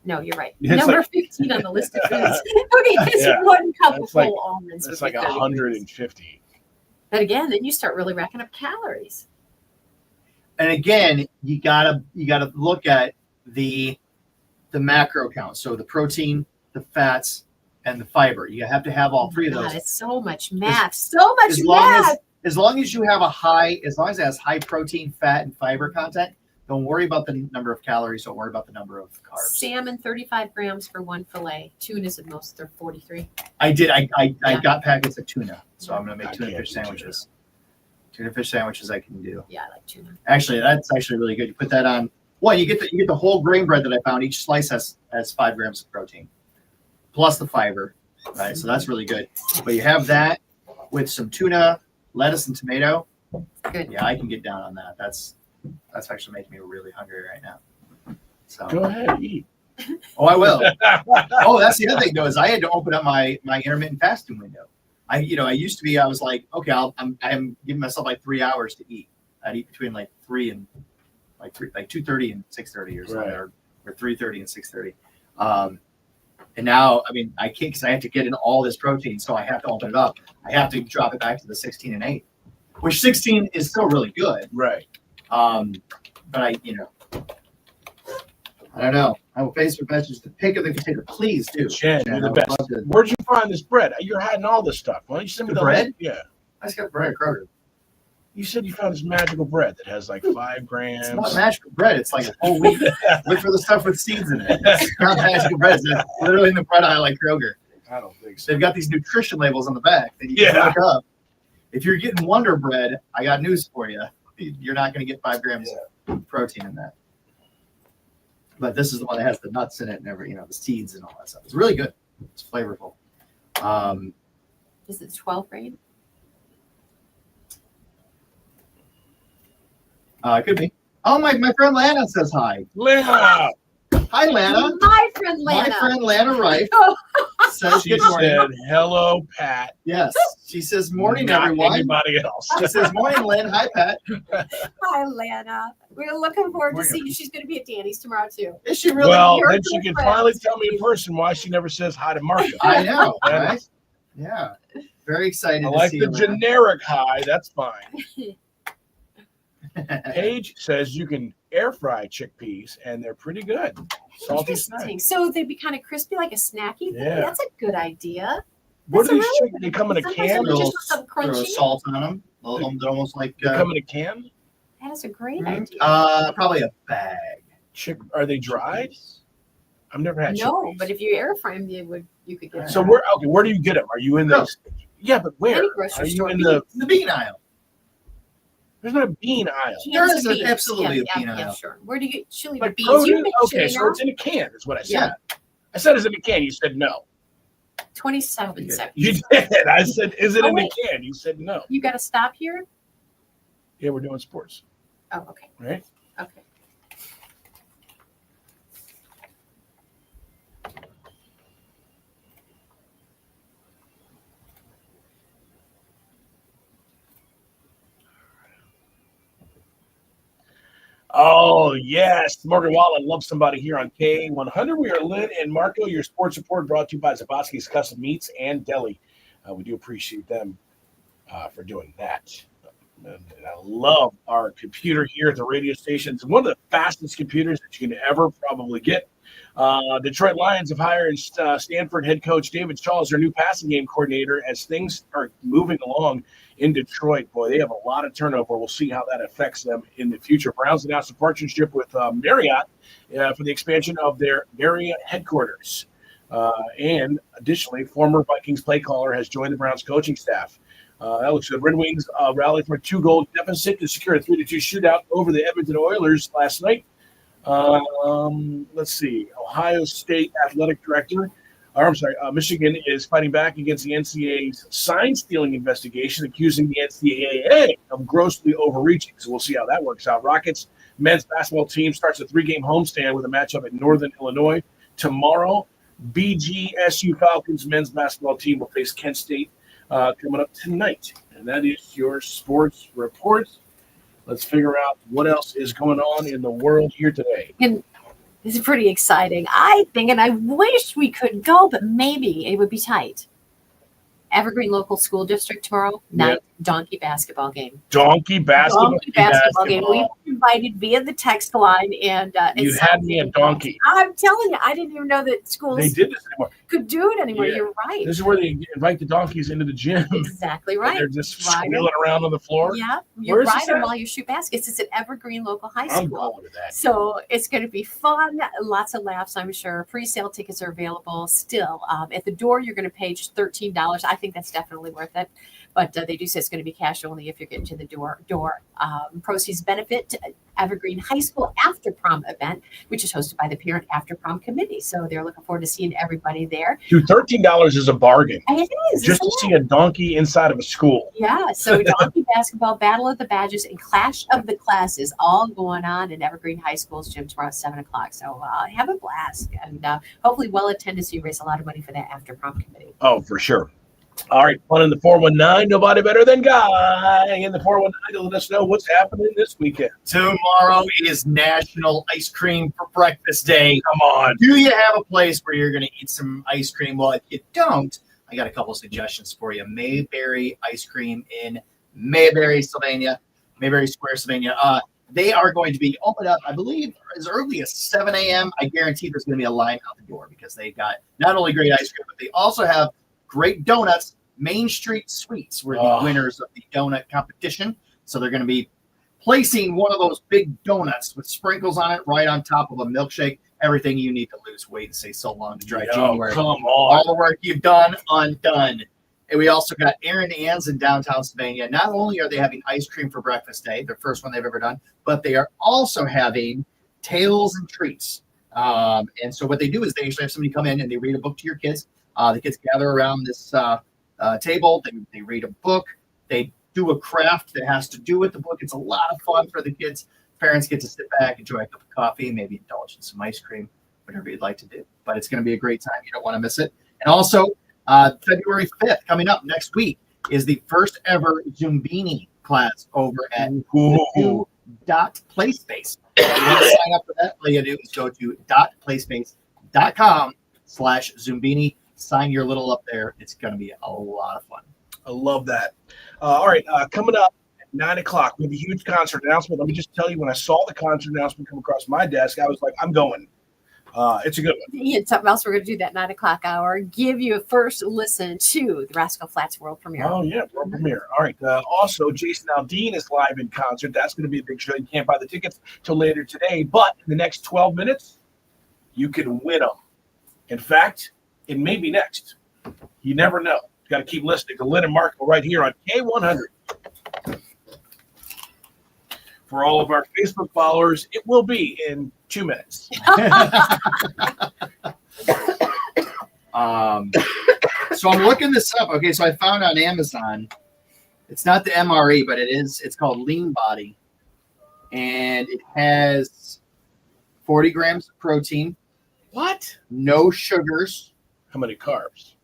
No, you're right. It's Number like- 15 on the list of foods. It's 1 cup of That's like- whole almonds. It's would like be 30 grams. 150. But again, then you start really racking up calories. And again, you gotta look at the macro count. So the protein, the fats, and the fiber. You have to have all 3 of God, those. it's so much math. So much As long math. as you have as long as it has high protein, fat, and fiber content, don't worry about the number of calories. Don't worry about the number of carbs. Salmon, 35 grams for 1 fillet. Tuna is at most, they're 43. I did. I Yeah. got packets of tuna, so I'm gonna make I tuna can't fish do tuna. sandwiches. Tuna fish sandwiches I can do. Yeah, I like tuna. Actually, that's actually really good. You put that on. Well, you get the whole grain bread that I found. Each slice has 5 grams of protein, plus the fiber. Right, so that's really good. But you have that with some tuna, lettuce, and tomato. Good. Yeah, I can get down on that. That's actually making me really hungry right now. So Go ahead, eat. Oh, I will. Oh, that's the other thing though, is I had to open up my intermittent fasting window. I used to be, I was like, okay, I'm giving myself like 3 hours to eat. I'd eat between like 3 and like 2:30 and 6:30 or something, or 3:30 and 6:30. And now, I mean, I can't because I have to get in all this protein, so I have to open it up. I have to drop it back to the 16 and 8, which 16 is still really good. Right. But I don't know. I will face for message the pick of the potato. Please do. Jen, you're I the would best. love to- Where'd you find this bread? You're hiding all this stuff. Why don't you send me The the bread? link? Yeah. I just got bread at Kroger. You said you found this magical bread that has like 5 grams. It's not magical bread. It's like a whole wheat. Look for the stuff with seeds in it. It's not magical bread. It's literally in the bread aisle like Kroger. I don't think so. They've got these nutrition labels on the back that you can look up. If you're getting Wonder Bread, I got news for you. You're not going to get 5 grams of protein in that. But this is the one that has the nuts in it and the seeds and all that stuff. It's really good. It's flavorful. Is it 12 grain? Could be. Oh, my friend Lana says hi. Lana. Hi, Lana. My friend Lana. My friend Lana Rife says She good morning. said, hello, Pat. Yes. She says morning, Not everyone. anybody else. She says morning, Lynn. Hi, Pat. Hi, Lana. We're looking forward to seeing you. She's going to be at Danny's tomorrow, too. Is she really? Well, You're then good she can friends. finally tell me in person why she never says hi to Marco. I know, That right? is- Yeah. Very excited I to like see the you, Lana. generic hi. That's fine. Paige says you can air fry chickpeas, and they're pretty good. Salty Interesting. snack. So they'd be kind of crispy, like a snacky thing. Yeah. That's a good idea. What That's are a these really chicken? They come in a Sometimes can? they're Throw, just some throw crunchy. salt on them. They're almost like They come in a can? That is a great Mhm. idea. Probably a bag. Are they dried? I've never had No, chickpeas. but if you air fry them, you could get So where do you get them? Are you in the Yeah, but where? Any grocery Are you store. in the bean aisle? There's not a bean aisle. Cans There is of beans. absolutely a bean yeah, aisle. sure. Where do you get chili Like beans? You produce? make Okay, chili so now? it's in a can, is what I said. Yeah. I said it's in a can. You said no. 27 seconds. You did. I said, is it Oh, in wait. a can? You said no. You got to stop here? Yeah, we're doing sports, Oh, okay. right? Okay. Oh, yes. Morgan Wallen loves somebody here on K100. We are Lynn and Marco. Your sports report brought to you by Zabosky's Custom Meats and Deli. We do appreciate them for doing that. And I love our computer here at the radio station. It's one of the fastest computers that you can ever probably get. Detroit Lions have hired Stanford head coach David Shaw as their new passing game coordinator as things are moving along in Detroit. Boy, they have a lot of turnover. We'll see how that affects them in the future. Browns announced a partnership with Marriott for the expansion of their Marriott headquarters. And additionally, former Vikings play caller has joined the Browns coaching staff. That looks good. Red Wings rallied from a 2-goal deficit to secure a 3-2 shootout over the Edmonton Oilers last night. Let's see. Ohio State athletic director, Michigan is fighting back against the NCAA's sign stealing investigation, accusing the NCAA of grossly overreaching. So we'll see how that works out. Rockets men's basketball team starts a 3-game homestand with a matchup at Northern Illinois tomorrow. BGSU Falcons men's basketball team will face Kent State coming up tonight. And that is your sports report. Let's figure out what else is going on in the world here today. And this is pretty exciting. I think, and I wish we could go, but maybe it would be tight. Evergreen Local School District tomorrow night, donkey basketball game. Donkey basketball. Donkey basketball game. We were invited via the text line, and You it's had me a donkey. I'm telling you, I didn't even know that schools They did this anymore. could do it anymore. Yeah. You're right. This is where they invite the donkeys into the gym. Exactly And right. they're just Riding. squealing around on the floor. Yeah, Where you're is this riding at? while you shoot baskets. It's at Evergreen Local High I'm School. going to that. So it's going to be fun. Lots of laughs, I'm sure. Pre-sale tickets are available still. At the door, you're going to pay just $13. I think that's definitely worth it. But they do say it's going to be cash only if you're getting to the door. Proceeds benefit to Evergreen High School After Prom event, which is hosted by the Parent After Prom Committee. So they're looking forward to seeing everybody there. Dude, $13 is a bargain. It is. Just to see a donkey inside of a school. Yeah, so donkey basketball, Battle of the Badges, and Clash of the Classes all going on in Evergreen High School's gym tomorrow at 7 o'clock. So have a blast and hopefully well attended so you raise a lot of money for that after prom committee. Oh, for sure. All right, fun in the 419. Nobody better than Guy in the 419 to let us know what's happening this weekend. Tomorrow is National Ice Cream for Breakfast Day. Come on. Do you have a place where you're going to eat some ice cream? Well, if you don't, I got a couple suggestions for you. Mayberry Ice Cream in Mayberry, Sylvania, Mayberry Square, Sylvania. They are going to be opened up, I believe, as early as 7 a.m. I guarantee there's going to be a line out the door because they've got not only great ice cream, but they also have great donuts. Main Street Sweets were the winners of the donut competition. So they're going to be placing one of those big donuts with sprinkles on it right on top of a milkshake. Everything you need to lose weight and say so long to dry January. Come on. All the work you've done, undone. And we also got Aaron Ann's in downtown Sylvania. Not only are they having ice cream for breakfast day, their first one they've ever done, but they are also having Tales and Treats. And so what they do is they actually have somebody come in and they read a book to your kids. The kids gather around this table. They read a book. They do a craft that has to do with the book. It's a lot of fun for the kids. Parents get to sit back, enjoy a cup of coffee, maybe indulge in some ice cream, whatever you'd like to do. But it's going to be a great time. You don't want to miss it. And also, February 5th, coming up next week, is the first ever Zumbini class over at PlaySpace. If you want to sign up for that, all you gotta do is go to .playspace.com/Zumbini. Sign your little up there. It's going to be a lot of fun. I love that. All right, coming up at 9 o'clock, we have a huge concert announcement. Let me just tell you, when I saw the concert announcement come across my desk, I was like, I'm going. It's a good one. And something else we're going to do that 9 o'clock hour, give you a first listen to the Rascal Flatts world premiere. Oh, yeah, world premiere. All right. Also, Jason Aldean is live in concert. That's going to be a big show. You can't buy the tickets till later today, but in the next 12 minutes, you can win them. In fact, it may be next. You never know. You got to keep listening to Lynn and Marco right here on K100. For all of our Facebook followers, it will be in 2 minutes. So I'm looking this up. Okay, so I found on Amazon. It's not the MRE, but it's called Lean Body. And it has 40 grams of protein. What? No sugars. How many carbs?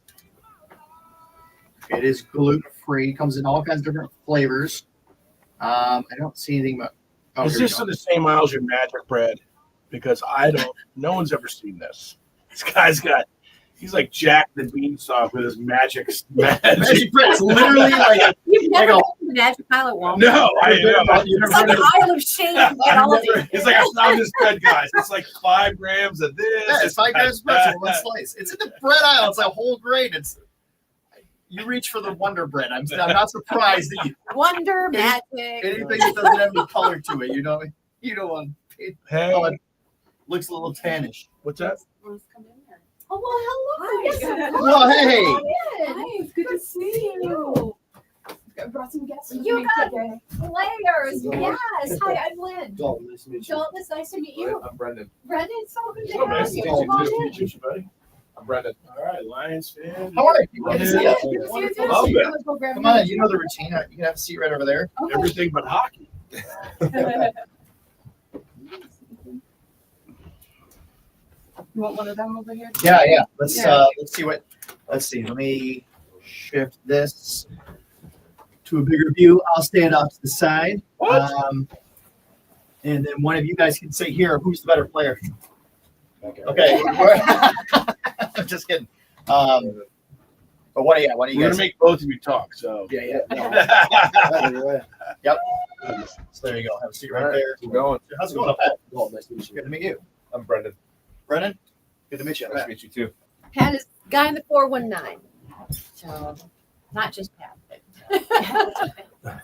It is gluten-free. Comes in all kinds of different flavors. I don't see anything about. Oh, Is this in the same aisle as your Magic Bread? Because no one's ever seen this. This guy's he's like Jack the Beanstalk with his magic bread. It's literally like You've never been to the Magic Pilot Walmart. No, I know. It's like the Isle of Shame and all of it. It's like I found this bread, guys. It's like 5 grams of this. Yeah, it's 5 grams of bread for one slice. It's in the bread aisle. It's a whole grain. You reach for the Wonder Bread. I'm not surprised that you Wonder Magic. anything that doesn't have any color to it. You don't want it. Hey. Oh, it looks a little tannish. What's that? Oh, well, hello. Yes, Well, hey. Hi, it's good to see you. I brought some guests. You got players. Yes. Hi, I'm Lynn. Dalton, nice to meet you. Dalton, it's nice to meet you. I'm Brendan. Brendan, it's so good to So have nice to you. meet Come on you. in. Meet you, buddy. I'm Brendan. All right, Lions fan. How are you? Good to see you. Good to see you too. Love So you it. wanna go grab Come me? on, you know the routine. You can have a seat right over there. Okay. Everything but hockey. You want one of them over here? Yeah. Let's see. Let me shift this to a bigger view. I'll stand off to the side. What? And then one of you guys can say here, who's the better player? Okay. I'm just kidding. But what do you We're guys? gonna make both of you talk. So Yeah. Yep. So there you go. Have a seat right there. Keep going. How's it going? Pat? Dalton, nice to meet you. Good to meet you. I'm Brendan. Brennan, good to meet you. Nice to meet you too. Pat is guy in the 419. So not just Pat. But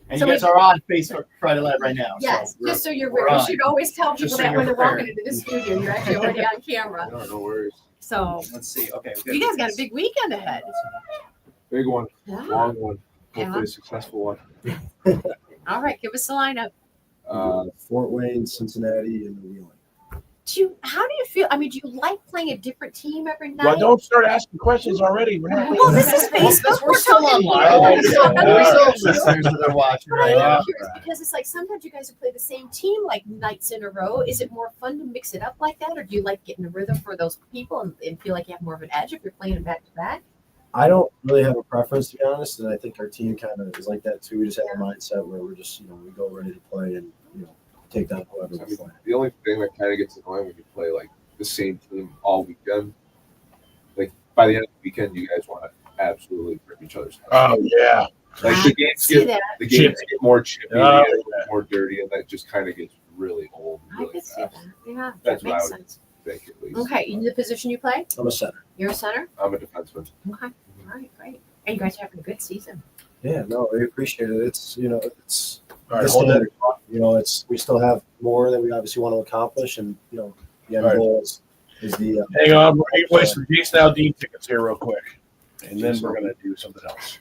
And So you guys we- are on Facebook Friday Live right now. yes, so just so you're we're aware. We on. should always tell Just people so that you're when they're walking prepared. into the studio, you're actually already on camera. No worries. So Let's see. Okay. you guys got a big weekend ahead. Big one. Yeah. Long one. Yeah. Hopefully a successful one. All right, give us the lineup. Fort Wayne, Cincinnati, and New England. How do you feel? I mean, do you like playing a different team every night? well, don't start asking questions already. We're not. Well, this is Facebook. We're still talking online. here. We still have listeners that are watching But right I am now. curious because it's like sometimes you guys will play the same team like nights in a row. Is it more fun to mix it up like that, or do you like getting a rhythm for those people and feel like you have more of an edge if you're playing them back to back? I don't really have a preference, to be honest, and I think our team kind of is like that too. We just have a mindset where we're just, we go ready to play and take down whoever we play. The only thing that kind of gets annoying when you play like the same team all weekend, like by the end of the weekend, you guys want to absolutely rip each other's heads. Oh yeah. Like the games See get that? more chippy, Oh, they get more dirty, and that just kind of gets really old. I Really could see fast. that. Yeah, That's that what I makes would sense. think at least. Okay, in the position you play, I'm a center. you're a center. I'm a defenseman. Okay, all right, great. And you guys are having a good season. Yeah, no, we appreciate it. It's it's All right, this hold standard. It's we still have more that we obviously want to accomplish, and the end Right. goal is the. Hang on, we're going to wait for Jason Aldean tickets here real quick, and then we're going to do something else.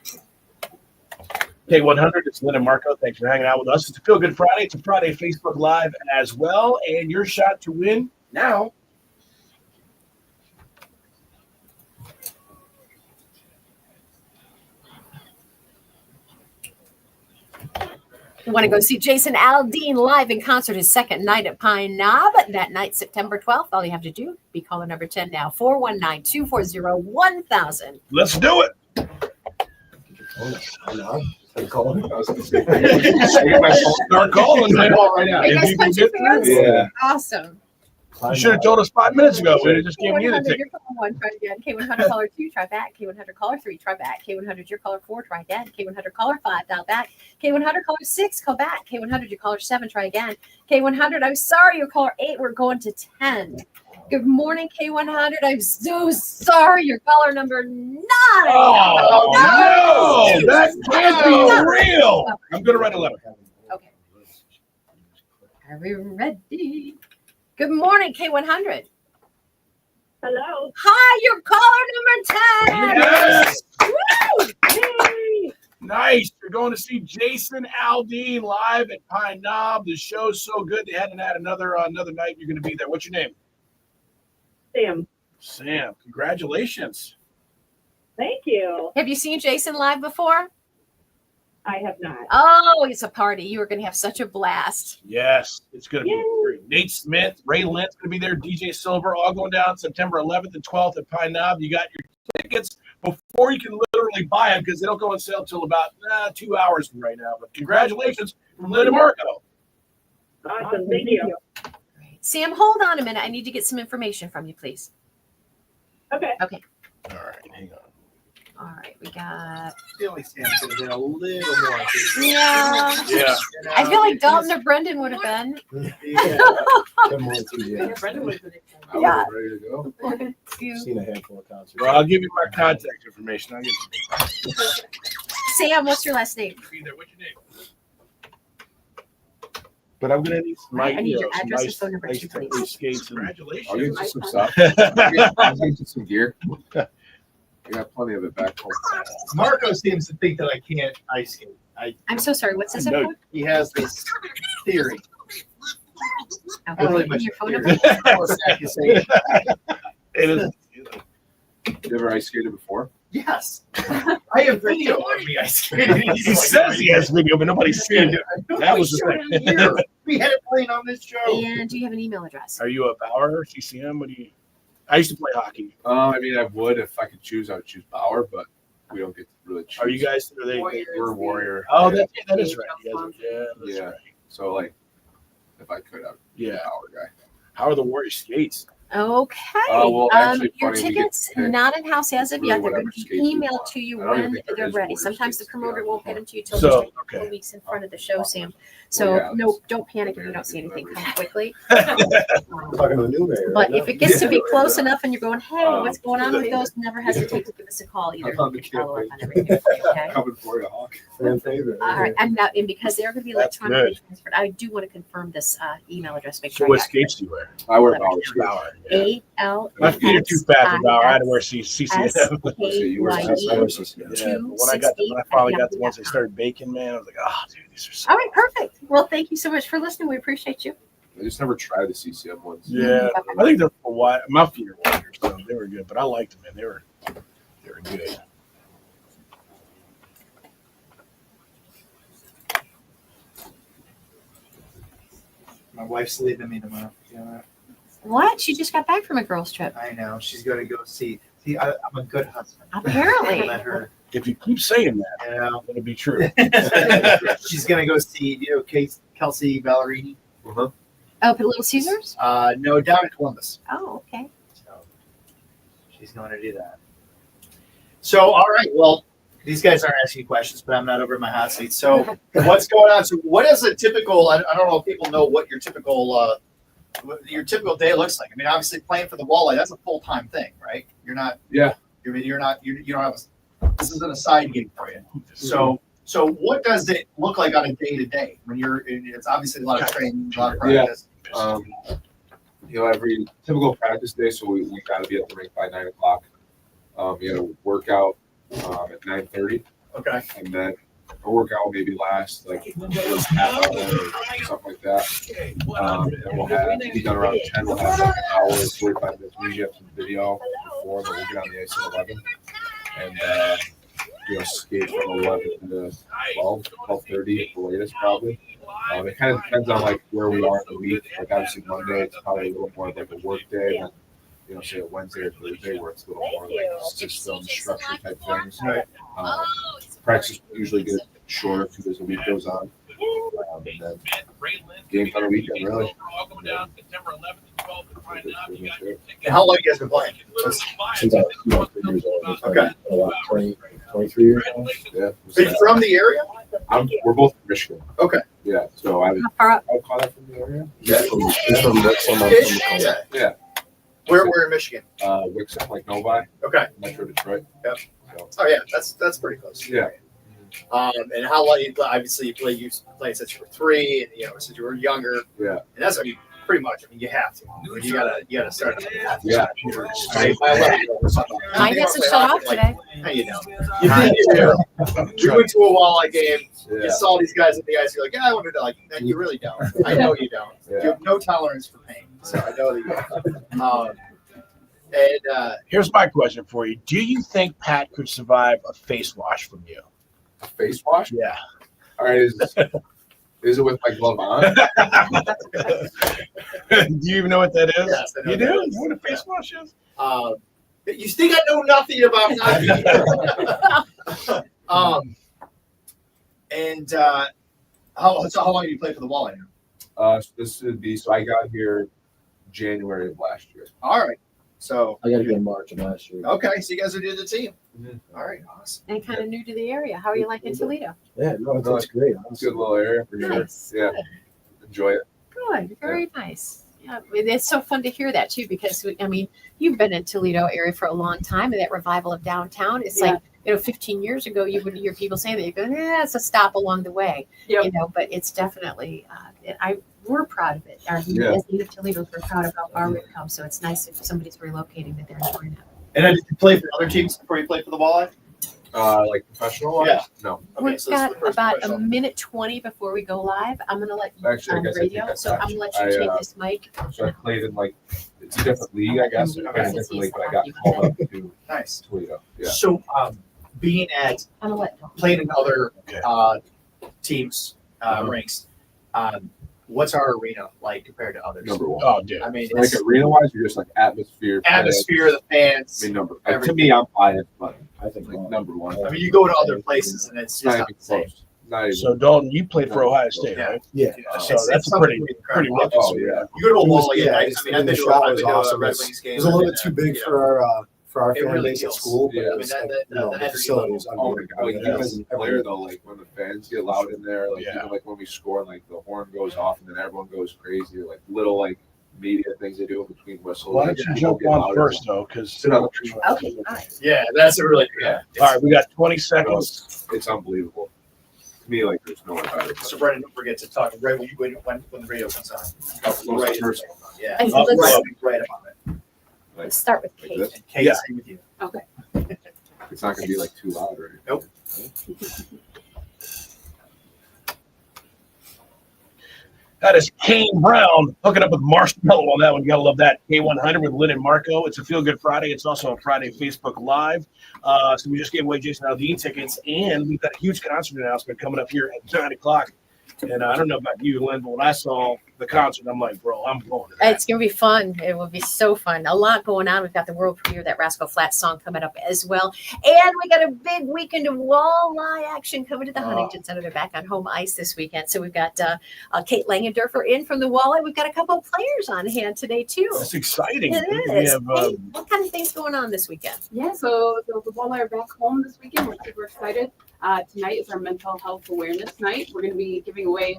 K100, it's Lynn and Marco. Thanks for hanging out with us. It's a Feel Good Friday. It's a Friday Facebook Live as well, and your shot to win now. You want to go see Jason Aldean live in concert, his second night at Pine Knob. That night, September 12th. All you have to do, be caller number 10 now, 419-240-1000. Let's do it. I'm calling. I was going to say, start calling right now. Are you If guys you can country get fans? through. Yeah. Awesome. You should have told us 5 minutes ago. We'd have just given you the K100, ticket. you're caller 1, try again. K100 caller 2, try back. K100 caller 3, try back. K100 your caller 4, try again. K100 caller 5, dial back. K100 caller 6, call back. K100 your caller 7, try again. K100, I'm sorry, your caller 8, we're going to 10. Good morning, K100. I'm so sorry, your caller number 9. Oh, no, that can't be real. I'm going to write a letter. Okay. Are we ready? Good morning, K100. Hello. Hi, your caller number 10. Yes. Woo! Yay. Nice. You're going to see Jason Aldean live at Pine Knob. The show's so good. They hadn't had another night. You're going to be there. What's your name? Sam. Sam. Congratulations. Thank you. Have you seen Jason live before? I have not. Oh, it's a party. You are going to have such a blast. Yes, it's going to be great. Nate Smith, Ray Lynn's going to be there, DJ Silver, all going down September 11th and 12th at Pine Knob. You got your tickets before you can literally buy them because they don't go on sale until about 2 hours from right now. But congratulations from Lynn and Marco. Awesome. Thank you. Sam, hold on a minute. I need to get some information from you, please. Okay. Okay. All right, hang on. All right, we got. The only Sam could have been a little more. Yeah. Yeah. I feel like Dalton or Brendan would have been. Yeah. Brendan would have been. I Yeah. was ready to go. Seen a handful of concerts. Well, I'll give you my contact information. I'll get you. Sam, what's your last name? Be there. What's your name? But I'm gonna need some I need your address and phone number too, please. Skates. Congratulations. I'll get you some stuff. I'll get you some gear. I got plenty of it back home. Marco seems to think that I can't ice skate. I'm so sorry. What's this? No. About? He has this theory. Okay. Really And much your phone theory. number? It is. You ever ice skated before? Yes. I have video of me ice skating. He says he has video, but nobody's seen it. That was the thing. We had it playing on this show. And do you have an email address? Are you a Bauer, CCM? What do you? I used to play hockey. I mean, I would if I could choose. I would choose Bauer, but we don't get to really choose. Are you guys? Are they? We're Warrior. Oh, yeah. that is right. Yeah, that's Yeah. right. So like, if I could, I'd be a Yeah. Bauer guy. How are the Warrior skates? Okay. well, actually, your funny, we get tickets to pick not in house as of really yet. They're whatever going to skates be we emailed want. to you I don't even when think there they're is ready. Warrior Sometimes the skates, to be promoter honest. won't get them to you till So, just a couple okay. of weeks in front of the show, Sam. So Well, yeah, no, don't panic if you don't see anything come quickly. Talking to the new mayor. But right if now. it gets to be close enough and you're going, hey, what's going on with yeah. those? Never hesitate to give us a call either. I'm on the We can follow up campaign. on everything for you, okay? Coming for you, Hawk. Fan favorite. All right, and now, and because they're going to be That's electronically good. transferred, I do want to confirm this email address. Make So sure what I skates do you wear? I wear Bauer skates. Bauer. Yeah. got My feet are too fat for Bauer. I had to wear CCM. You wear CCM. Yeah, but when I finally got the ones they started baking, man, I was like, oh, dude, these are so. All right, perfect. Well, thank you so much for listening. We appreciate you. I just never tried the CCM ones. Yeah, I think they're for wide. My feet are wider, so they were good. But I liked them, man. They were good. My wife's leaving me tomorrow. Yeah, What? She just got back from a girls' trip. I know. She's going to go see. See, I'm a good husband. Apparently. Let her. If you keep saying that, Yeah. it'll be true. She's going to go see, Kelsey Ballerini. Uh-huh. Oh, for Little Caesars? No, down in Columbus. Oh, okay. So she's going to do that. So, all right. Well, these guys aren't asking questions, but I'm not over in my hot seat. So, what's going on? So, what is a typical? I don't know if people know what your typical day looks like. I mean, obviously, playing for the Walleye, that's a full-time thing, right? You're not. Yeah. You're not. You don't have. This isn't a side gig for you. So what does it look like on a day to day when you're? It's obviously a lot of training, a lot of practice. Every typical practice day, so we got to be at the rink by 9 o'clock. You got to work out at 9:30. Okay. And then a workout will maybe last like half hour or something like that. And we'll be done around 10. We'll have like an hour, 45 minutes. We usually have some video before, but we'll get on the ice at 11. And skate from 11 to 12, 12:30, the latest probably. It kind of depends on like where we are in the week. Like obviously Monday, it's probably a little more of like a work day. And then, say a Wednesday or Thursday where it's a little more like system structure type things. Practice usually get shorter because the week goes on. And then games on the weekend, really. And how long you guys been playing? Since I was 3 years old. Okay. 23 years old. Yeah. Are you from the area? We're both from Michigan. Okay. Yeah. So I would call that from the area. Yeah. He's from Wixom. Yeah. Where in Michigan? Wixom, like Novi. Okay. Metro Detroit. Yep. Oh yeah, that's pretty close. Yeah. And how long you obviously you played since you were 3, and since you were younger. Yeah. And that's pretty much. You have to. You gotta start. Yeah. Mine hasn't shut off today. How you know? You went to a Walleye game. Yeah. You saw these guys at the ice. You're like, yeah, I wanted to like. And you really don't. I know you don't. Yeah. You have no tolerance for pain. So I know that you. Here's my question for you: do you think Pat could survive a face wash from you? A face wash? Yeah. All right. Is it with my glove on? Do you even know what that is? Yes, I know you what do? that You is. know what a face wash is? You think I know nothing about hockey? How long did you play for the Walleye now? This would be so. I got here January of last year. All right. So I got to get in March of last year. okay, so you guys are new to the team. All right, awesome. And kind of new to the area. How are you liking Toledo? Yeah, no, it's great. It's a good little area for sure. Nice. Yeah. Enjoy it. Good. Very nice. Yeah, it's so fun to hear that too, because you've been in Toledo area for a long time, and that revival of downtown. It's like 15 years ago, you would hear people saying that. You go, it's a stop along the way. But it's definitely. We're proud of it. As native Toledo, we're proud of how far we've come. So it's nice if somebody's relocating that they're enjoying it. And then did you play for other teams before you played for the Walleye? Like professional wise? Yeah. No. We've got about a minute 20 before we go live. I'm going to let you Actually, I on guess I radio, think that's so I'm going to let you take this mic. So I played in it's a different league, I guess. I played in a different league, but I got called up to Nice. Toledo. Yeah. So being at playing in other teams ranks, what's our arena like compared to others? Number one. Oh, dude. I mean, Like arena wise, you're just like atmosphere. the fans. I mean, to me, I'm biased, but I think number one. I mean, you go to other places and it's just not not even the same. close. Not even. So Dalton, you played for Ohio State, Yeah. right? Yeah. So It's that's a something pretty incredible. lucky. Oh yeah. You go to a Walleye game. Yeah, I've been the to shot I've was been to a awesome. Red It's- Wings game. It was a little bit too big for our It fan really base at feels. school, but Yeah. it was I mean, like, the facilities. Oh my god! Like even as a player though, like when the fans get loud in there, like even like when we score, like the horn goes off and then everyone goes crazy, or like little like media things they do in between whistles. Why don't you jump on first though? Because Okay, nice. Yeah, that's a really Yeah. All right, we got 20 seconds. It's unbelievable. To me, like there's no one better. So Brendan, don't forget to talk right when the radio comes on. Right first. Yeah, And right, let's- right about it. Let's start with Like Kate. this. And Kate, Yeah. same with you. Okay. It's not gonna be like too loud or anything. Nope. That is Kane Brown hooking up with Marshmallow on that one. You gotta love that. K100 with Lynn and Marco. It's a Feel Good Friday. It's also a Friday Facebook Live. So we just gave away Jason Aldean tickets, and we've got a huge concert announcement coming up here at 9 o'clock. And I don't know about you, Lynn, but when I saw the concert, I'm like, bro, I'm going to that. It's going to be fun. It will be so fun. A lot going on. We've got the world premiere, that Rascal Flatts song coming up as well. And we got a big weekend of Walleye action coming to the Huntington Center. They're back on home ice this weekend. So we've got Kate Langerderfer in from the Walleye. We've got a couple of players on hand today, too. That's exciting. It We is. have, Hey, what kind of things going on this weekend? Yeah, so the Walleye are back home this weekend. We're super excited. Tonight is our mental health awareness night. We're going to be giving away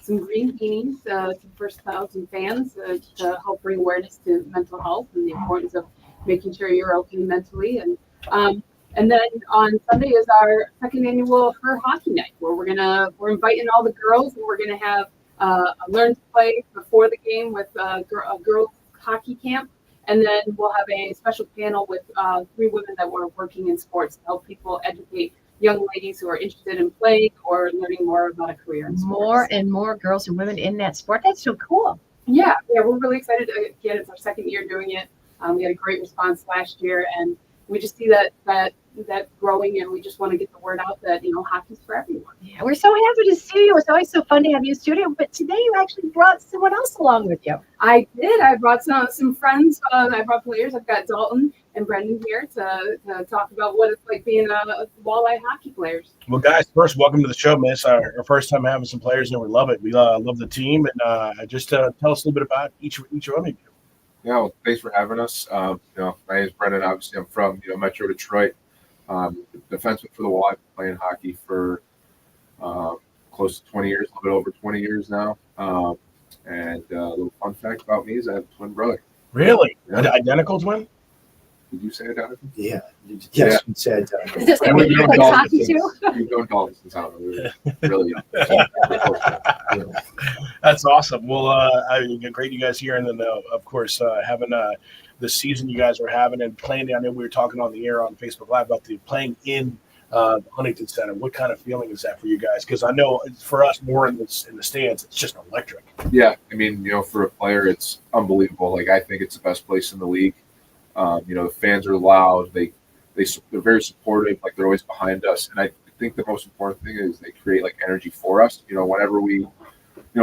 some green beanies to the first 1,000 fans to help bring awareness to mental health and the importance of making sure you're okay mentally. And then on Sunday is our second annual Her Hockey Night, where we're inviting all the girls, and we're gonna have a learn to play before the game with a girls hockey camp. And then we'll have a special panel with 3 women that were working in sports to help people educate young ladies who are interested in playing or learning more about a career in sports. More and more girls and women in that sport. That's so cool. Yeah, we're really excited. Again, it's our second year doing it. We had a great response last year, and we just see that growing, and we just want to get the word out that hockey's for everyone. Yeah, we're so happy to see you. It's always so fun to have you in studio, but today you actually brought someone else along with you. I did. I brought some friends. I brought players. I've got Dalton and Brendan here to talk about what it's like being a Walleye hockey players. Well, guys, first, welcome to the show, man. It's our first time having some players, and we love it. We love the team, and just tell us a little bit about each one of you. Yeah, well, thanks for having us. My name is Brendan. Obviously, I'm from Metro Detroit. Defenseman for the Walleye, playing hockey for close to 20 years, a little bit over 20 years now. And a little fun fact about me is I have a twin brother. Really? Yeah. An identical twin? Did you say identical? Yeah. Yes, you said identical. Is this And we've known like Dalton hockey since, too? we've known Dalton since I don't know, we were really young. That's awesome. Well, great you guys here, and then of course having the season you guys were having and playing. I know we were talking on the air on Facebook Live about the playing in the Huntington Center. What kind of feeling is that for you guys? Because I know for us more in the stands, it's just electric. Yeah, I mean, for a player, it's unbelievable. Like, I think it's the best place in the league. The fans are loud. They're very supportive. Like, they're always behind us. And I think the most important thing is they create like energy for us. Whenever we,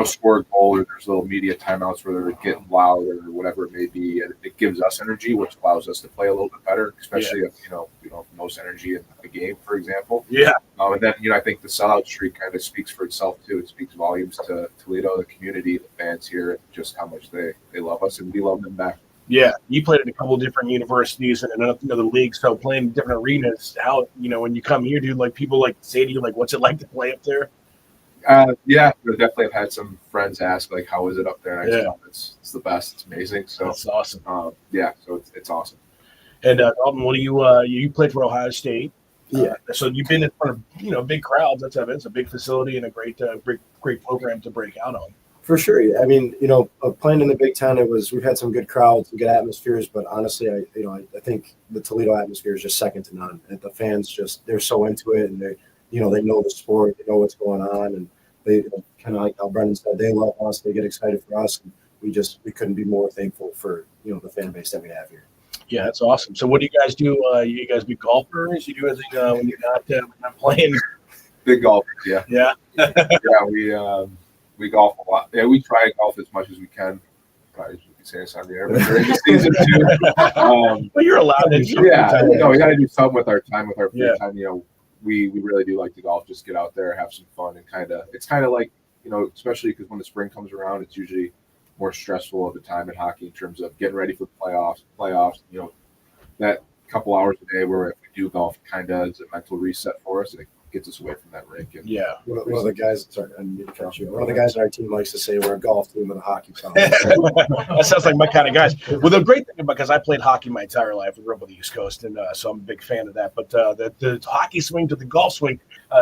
score a goal or there's little media timeouts where they're getting loud or whatever it may be, and it gives us energy, which allows us to play a little bit better, especially if, we don't have the most energy in a game, for example. Yeah. And then, I think the sellout streak kind of speaks for itself too. It speaks volumes to Toledo, the community, the fans here, and just how much they love us and we love them back. Yeah, you played at a couple of different universities and another league, so playing in different arenas. How when you come here, dude, like people like say to you, like, what's it like to play up there? Yeah, definitely. I've had some friends ask, like, how is it up there? And I said, it's the best. It's amazing. So that's awesome. Yeah, so it's awesome. And Dalton, what do you played for Ohio State? Yeah. So you've been in front of big crowds. It's a big facility and a great program to break out on. For sure. Yeah. I mean, playing in the Big Ten, we've had some good crowds, some good atmospheres, but honestly, I think the Toledo atmosphere is just second to none. And the fans they're so into it, and they know the sport, they know what's going on, and they kind of like how Brendan said, they love us, they get excited for us, and we couldn't be more thankful for the fan base that we have here. Yeah, that's awesome. So, what do you guys do? You guys be golfers? You do anything when you're not playing? Big golfers, yeah. Yeah. Yeah, we golf a lot. Yeah, we try to golf as much as we can. Probably should be saying this on the air, but during the season too. Well, you're allowed to. Yeah, we got to do something with our time, with our free time. We really do like to golf. Just get out there, have some fun, and it's kind of like especially because when the spring comes around, it's usually more stressful of a time in hockey in terms of getting ready for the playoffs. That couple hours a day where if we do golf, kind of is a mental reset for us, and it gets us away from that rink. And one of the guys, sorry, I didn't mean to cut you. One of the guys on our team likes to say we're a golf team and a hockey team. That sounds like my kind of guys. Well, the great thing because I played hockey my entire life, I grew up on the East Coast, and so I'm a big fan of that. But the hockey swing to the golf swing,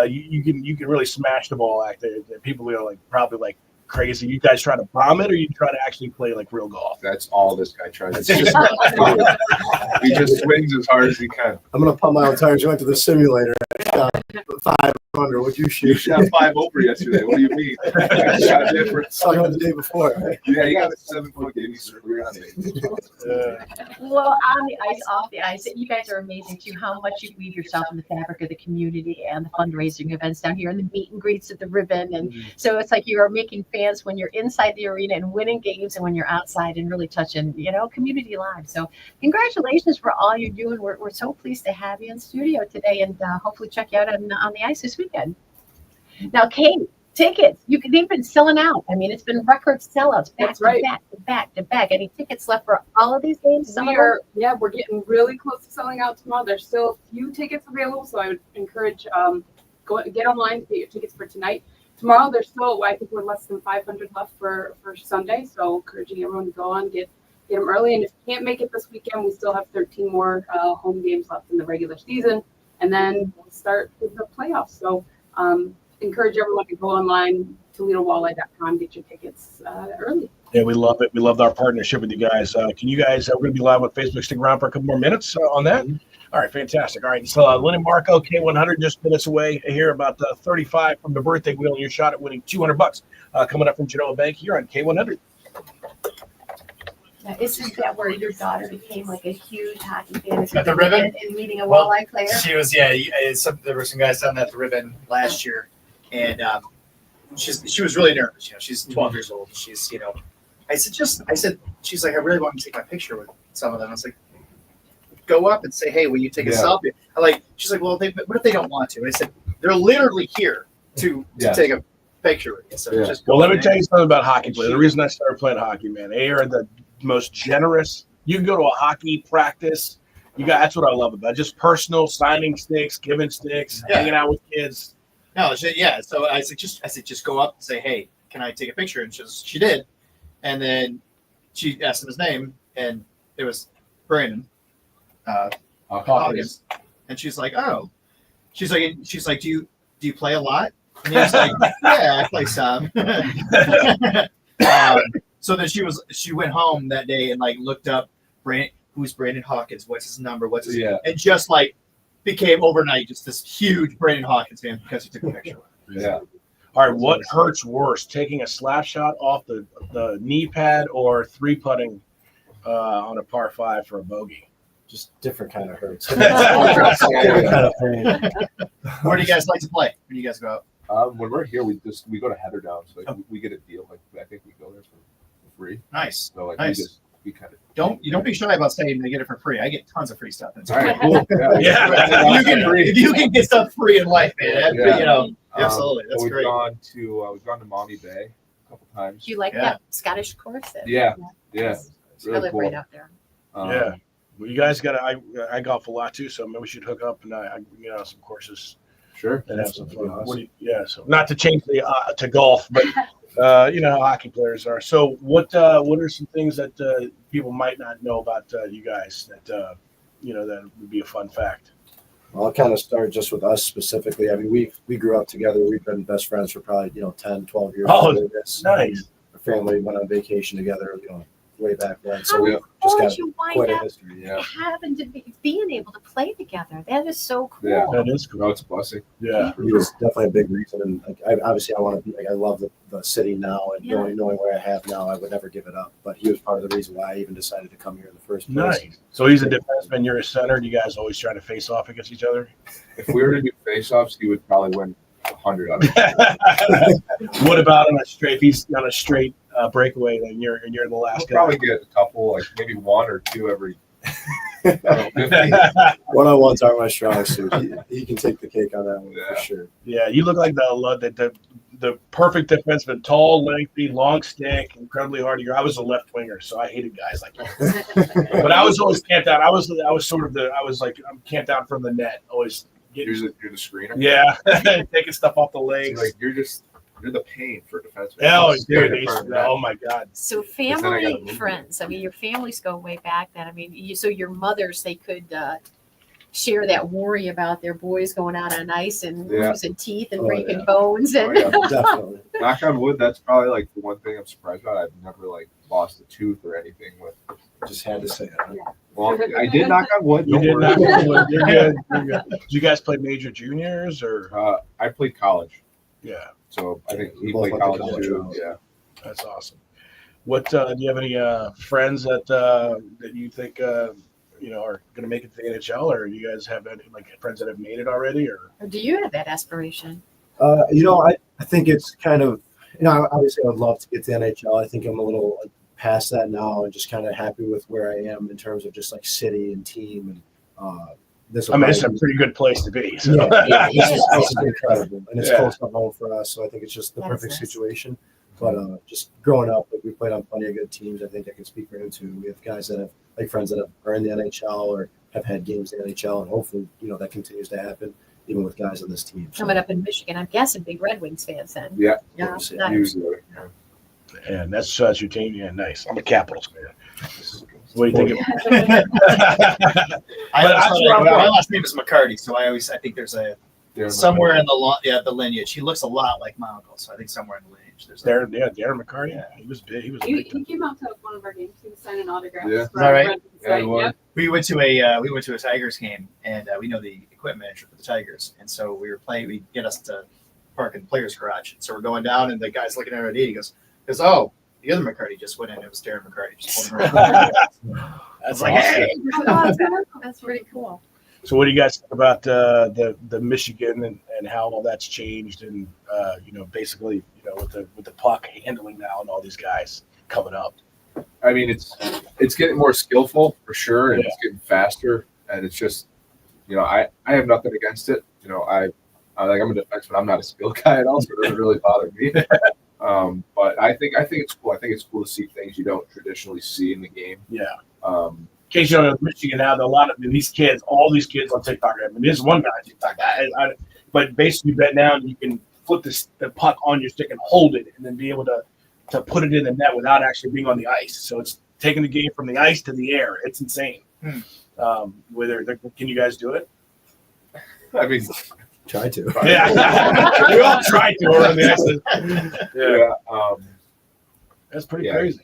you can really smash the ball out there. People are probably crazy. You guys try to bomb it, or you try to actually play real golf? That's all this guy tries to do. He just swings as hard as he can. I'm gonna pump my own tires. You went to the simulator. 500. What'd you shoot? You shot 5 over yesterday. What do you mean? You shot different. Talking about the day before. Right? Yeah, you got a 7-foot game. Well, on the ice, off the ice, you guys are amazing too. How much you weave yourself in the fabric of the community and the fundraising events down here, and the meet and greets at the ribbon, and so it's like you are making fans when you're inside the arena and winning games, and when you're outside and really touching, community lives. So, congratulations for all you're doing. We're so pleased to have you in studio today, and hopefully check you out on the ice this weekend. Now, Kate, tickets, they've been selling out. I mean, it's been record sellouts back to back. Any tickets left for all of these games? We're getting really close to selling out tomorrow. There's still a few tickets available, so I would encourage get online to get your tickets for tonight. Tomorrow, there's still, I think we're less than 500 left for Sunday, so encouraging everyone to go on, get them early. And if you can't make it this weekend, we still have 13 more home games left in the regular season, and then we'll start with the playoffs. So encourage everyone to go online, ToledoWalleye.com, get your tickets early. Yeah, we love it. We love our partnership with you guys. Can you guys, we're going to be live with Facebook. Stick around for a couple more minutes on that. All right, fantastic. All right, so Lynn and Marco, K100, just minutes away here, about 35 from the birthday wheel, and your shot at winning $200 coming up from Genoa Bank here on K100. Now, isn't that where your daughter became like a huge hockey fan? At the Ribbon? And meeting a Well, Walleye player? She was, there were some guys down at the Ribbon last year, and she was really nervous. She's 12 years old. She's, I said, she's like, I really want to take my picture with some of them. I was like, go up and say, hey, will you take a selfie? She's like, well, what if they don't want to? And I said, they're literally here to take a picture with you. So just well, let me tell you something about hockey players. The reason I started playing hockey, man, they are the most generous. You can go to a hockey practice. That's what I love about it. Just personal signing sticks, giving sticks, hanging out with kids. No, so I said, just go up and say, hey, can I take a picture? And she did. And then she asked him his name, and it was Brandon Hawkins. And she's like, oh. She's like, do you play a lot? And he was like, yeah, I play some. So then she went home that day and looked up who's Brandon Hawkins, what's his number, and just became overnight just this huge Brandon Hawkins fan because he took a picture. Yeah. All right, what hurts worse, taking a slap shot off the knee pad or 3-putting on a par 5 for a bogey? Just different kind of hurts. Different kind of pain. Where do you guys like to play? Where do you guys go out? When we're here, we go to Heather Down, so we get a deal. I think we go there for free. Nice. So nice. We kind of don't be shy about saying they get it for free. I get tons of free stuff. All right, cool. If you can get stuff free in life, man, absolutely. That's we've great. We've gone to Mommy Bay a couple times. Do you like that Scottish course? Yeah. I Really live cool. right out there. Yeah. Well, you guys I golf a lot too, so maybe we should hook up and some courses. Sure. And have some fun. So not to change to golf, but you know how hockey players are. So what are some things that people might not know about you guys that that would be a fun fact? Well, I'll kind of start just with us specifically. I mean, we grew up together. We've been best friends for probably 10, 12 years. Oh, nice. Our family went on vacation together, way back then. So How we just did got you wind quite a up history. having to being able to play together? That is so cool. Yeah, that is cool. No, it's a blessing. Yeah, he was definitely a big reason. And I want to be I love the city now, and knowing where I have now, I would never give it up. But he was part of the reason why I even decided to come here in the first place. Nice. So he's a defenseman. You're a center. You guys always try to face off against each other. If we were to do face-offs, he would probably win 100 out of it. What about on a straight? If he's on a straight breakaway, then you're the last guy. Probably get a couple, maybe 1 or 2 every. One-on-ones aren't my strong suit. He can take the cake on that one for sure. Yeah, you look like the perfect defenseman, tall, lengthy, long stick, incredibly hard to go. I was a left winger, so I hated guys like that. But I was always camped out. I was I'm camped out from the net. Always You're the screener. Yeah, taking stuff off the legs. You're the pain for defensemen. Oh, dude, oh my God. So family, friends. I mean, your families go way back. Then I mean, so your mothers, they could share that worry about their boys going out on ice and losing teeth and breaking bones. And definitely. Knock on wood. That's probably the one thing I'm surprised about. I've never lost a tooth or anything with. Just had to say that. Well, I did knock on wood. You did knock on wood. You're good. You're good. Did you guys play major juniors or? I played college. Yeah. So I think he played college too. Yeah. That's awesome. What do you have any friends that you think are going to make it to the NHL, or you guys have any friends that have made it already, or do you have that aspiration? I think it's kind of obviously I would love to get to the NHL. I think I'm a little past that now and just kind of happy with where I am in terms of just city and team and it's a pretty good place to be. So. Yeah, this is incredible, and it's close to home for us. So I think it's just the perfect situation. But just growing up, we played on plenty of good teams. I think I can speak for him too. We have guys that have friends that are in the NHL or have had games in the NHL, and hopefully that continues to happen even with guys on this team. Coming up in Michigan, I'm guessing big Red Wings fans then. Yeah. Nice. And that's your team. Yeah, nice. I'm a Capitals fan. What do you think? My last name is McCarty, so I think there's somewhere in the lineage. He looks a lot like my uncle, so I think somewhere in the lineage there's Darren McCarty. Yeah, he was big. He came out to one of our games. He was signing autographs. Yeah. Is that right? Yeah, we went to a Tigers game, and we know the equipment manager for the Tigers, and so we were playing. We get us to park in the players' garage, so we're going down, and the guy's looking at our ID. He goes, "Oh, The other McCarty just went in. It was Darren McCarty. Just pulled him right. That's like, hey. That's pretty cool. So what do you guys think about the Michigan and how all that's changed and basically with the puck handling now and all these guys coming up? I mean, it's getting more skillful for sure, and it's getting faster, and it's just I have nothing against it. I'm a defenseman. I'm not a skill guy at all, so it doesn't really bother me. But I think it's cool. I think it's cool to see things you don't traditionally see in the game. Yeah. In case you don't know, Michigan now, all these kids on TikTok. I mean, there's one guy on TikTok. But basically, bet now you can flip the puck on your stick and hold it, and then be able to put it in the net without actually being on the ice. So it's taking the game from the ice to the air. It's insane. Can you guys do it? I mean, try to. Yeah, we all try to around the ice. Yeah. That's pretty crazy.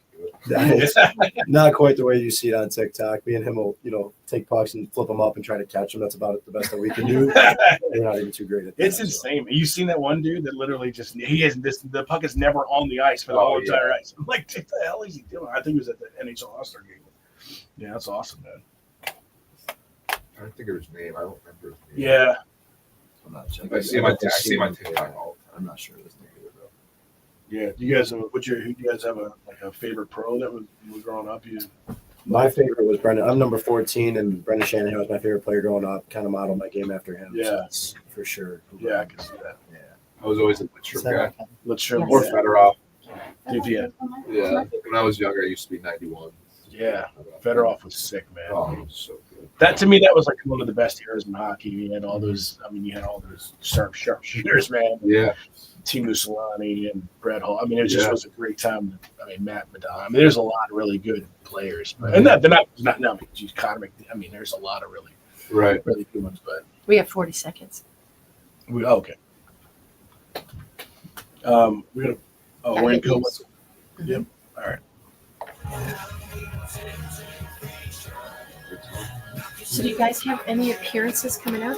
Not quite the way you see it on TikTok. Me and him will, take pucks and flip them up and try to catch them. That's about the best that we can do. We're not even too great at that. It's insane. You seen that one dude that literally the puck is never on the ice for the whole entire ice. I'm like, what the hell is he doing? I think he was at the NHL All-Star game. Yeah, that's awesome, man. I don't think of his name. I don't remember his name. Yeah. I'm not sure. I see him on TikTok all the time. I'm not sure of his name either, though. Yeah. Do you guys have a favorite pro that was growing up? My favorite was Brendan. I'm number 14, and Brendan Shanahan was my favorite player growing up. Kind of modeled my game after him. Yeah, so that's for sure. Yeah, I can see that. Yeah, I was always a Lidstrom guy. Lidstrom or Fedorov. Yeah. When I was younger, I used to be 91. Yeah, Fedorov was sick, man. Oh, he was so good. That to me, that was like one of the best eras in hockey. You had all those. I mean, you had all those sharp shooters, man. Yeah. Timo Solani and Brett Hall. I mean, it just was a great time. I mean, Matt Madonna. I mean, there's a lot of really good players, and they're not now because economic. I mean, there's a lot of really good ones. But We have 40 seconds. Okay. We're gonna go. Yep. All right. So do you guys have any appearances coming up?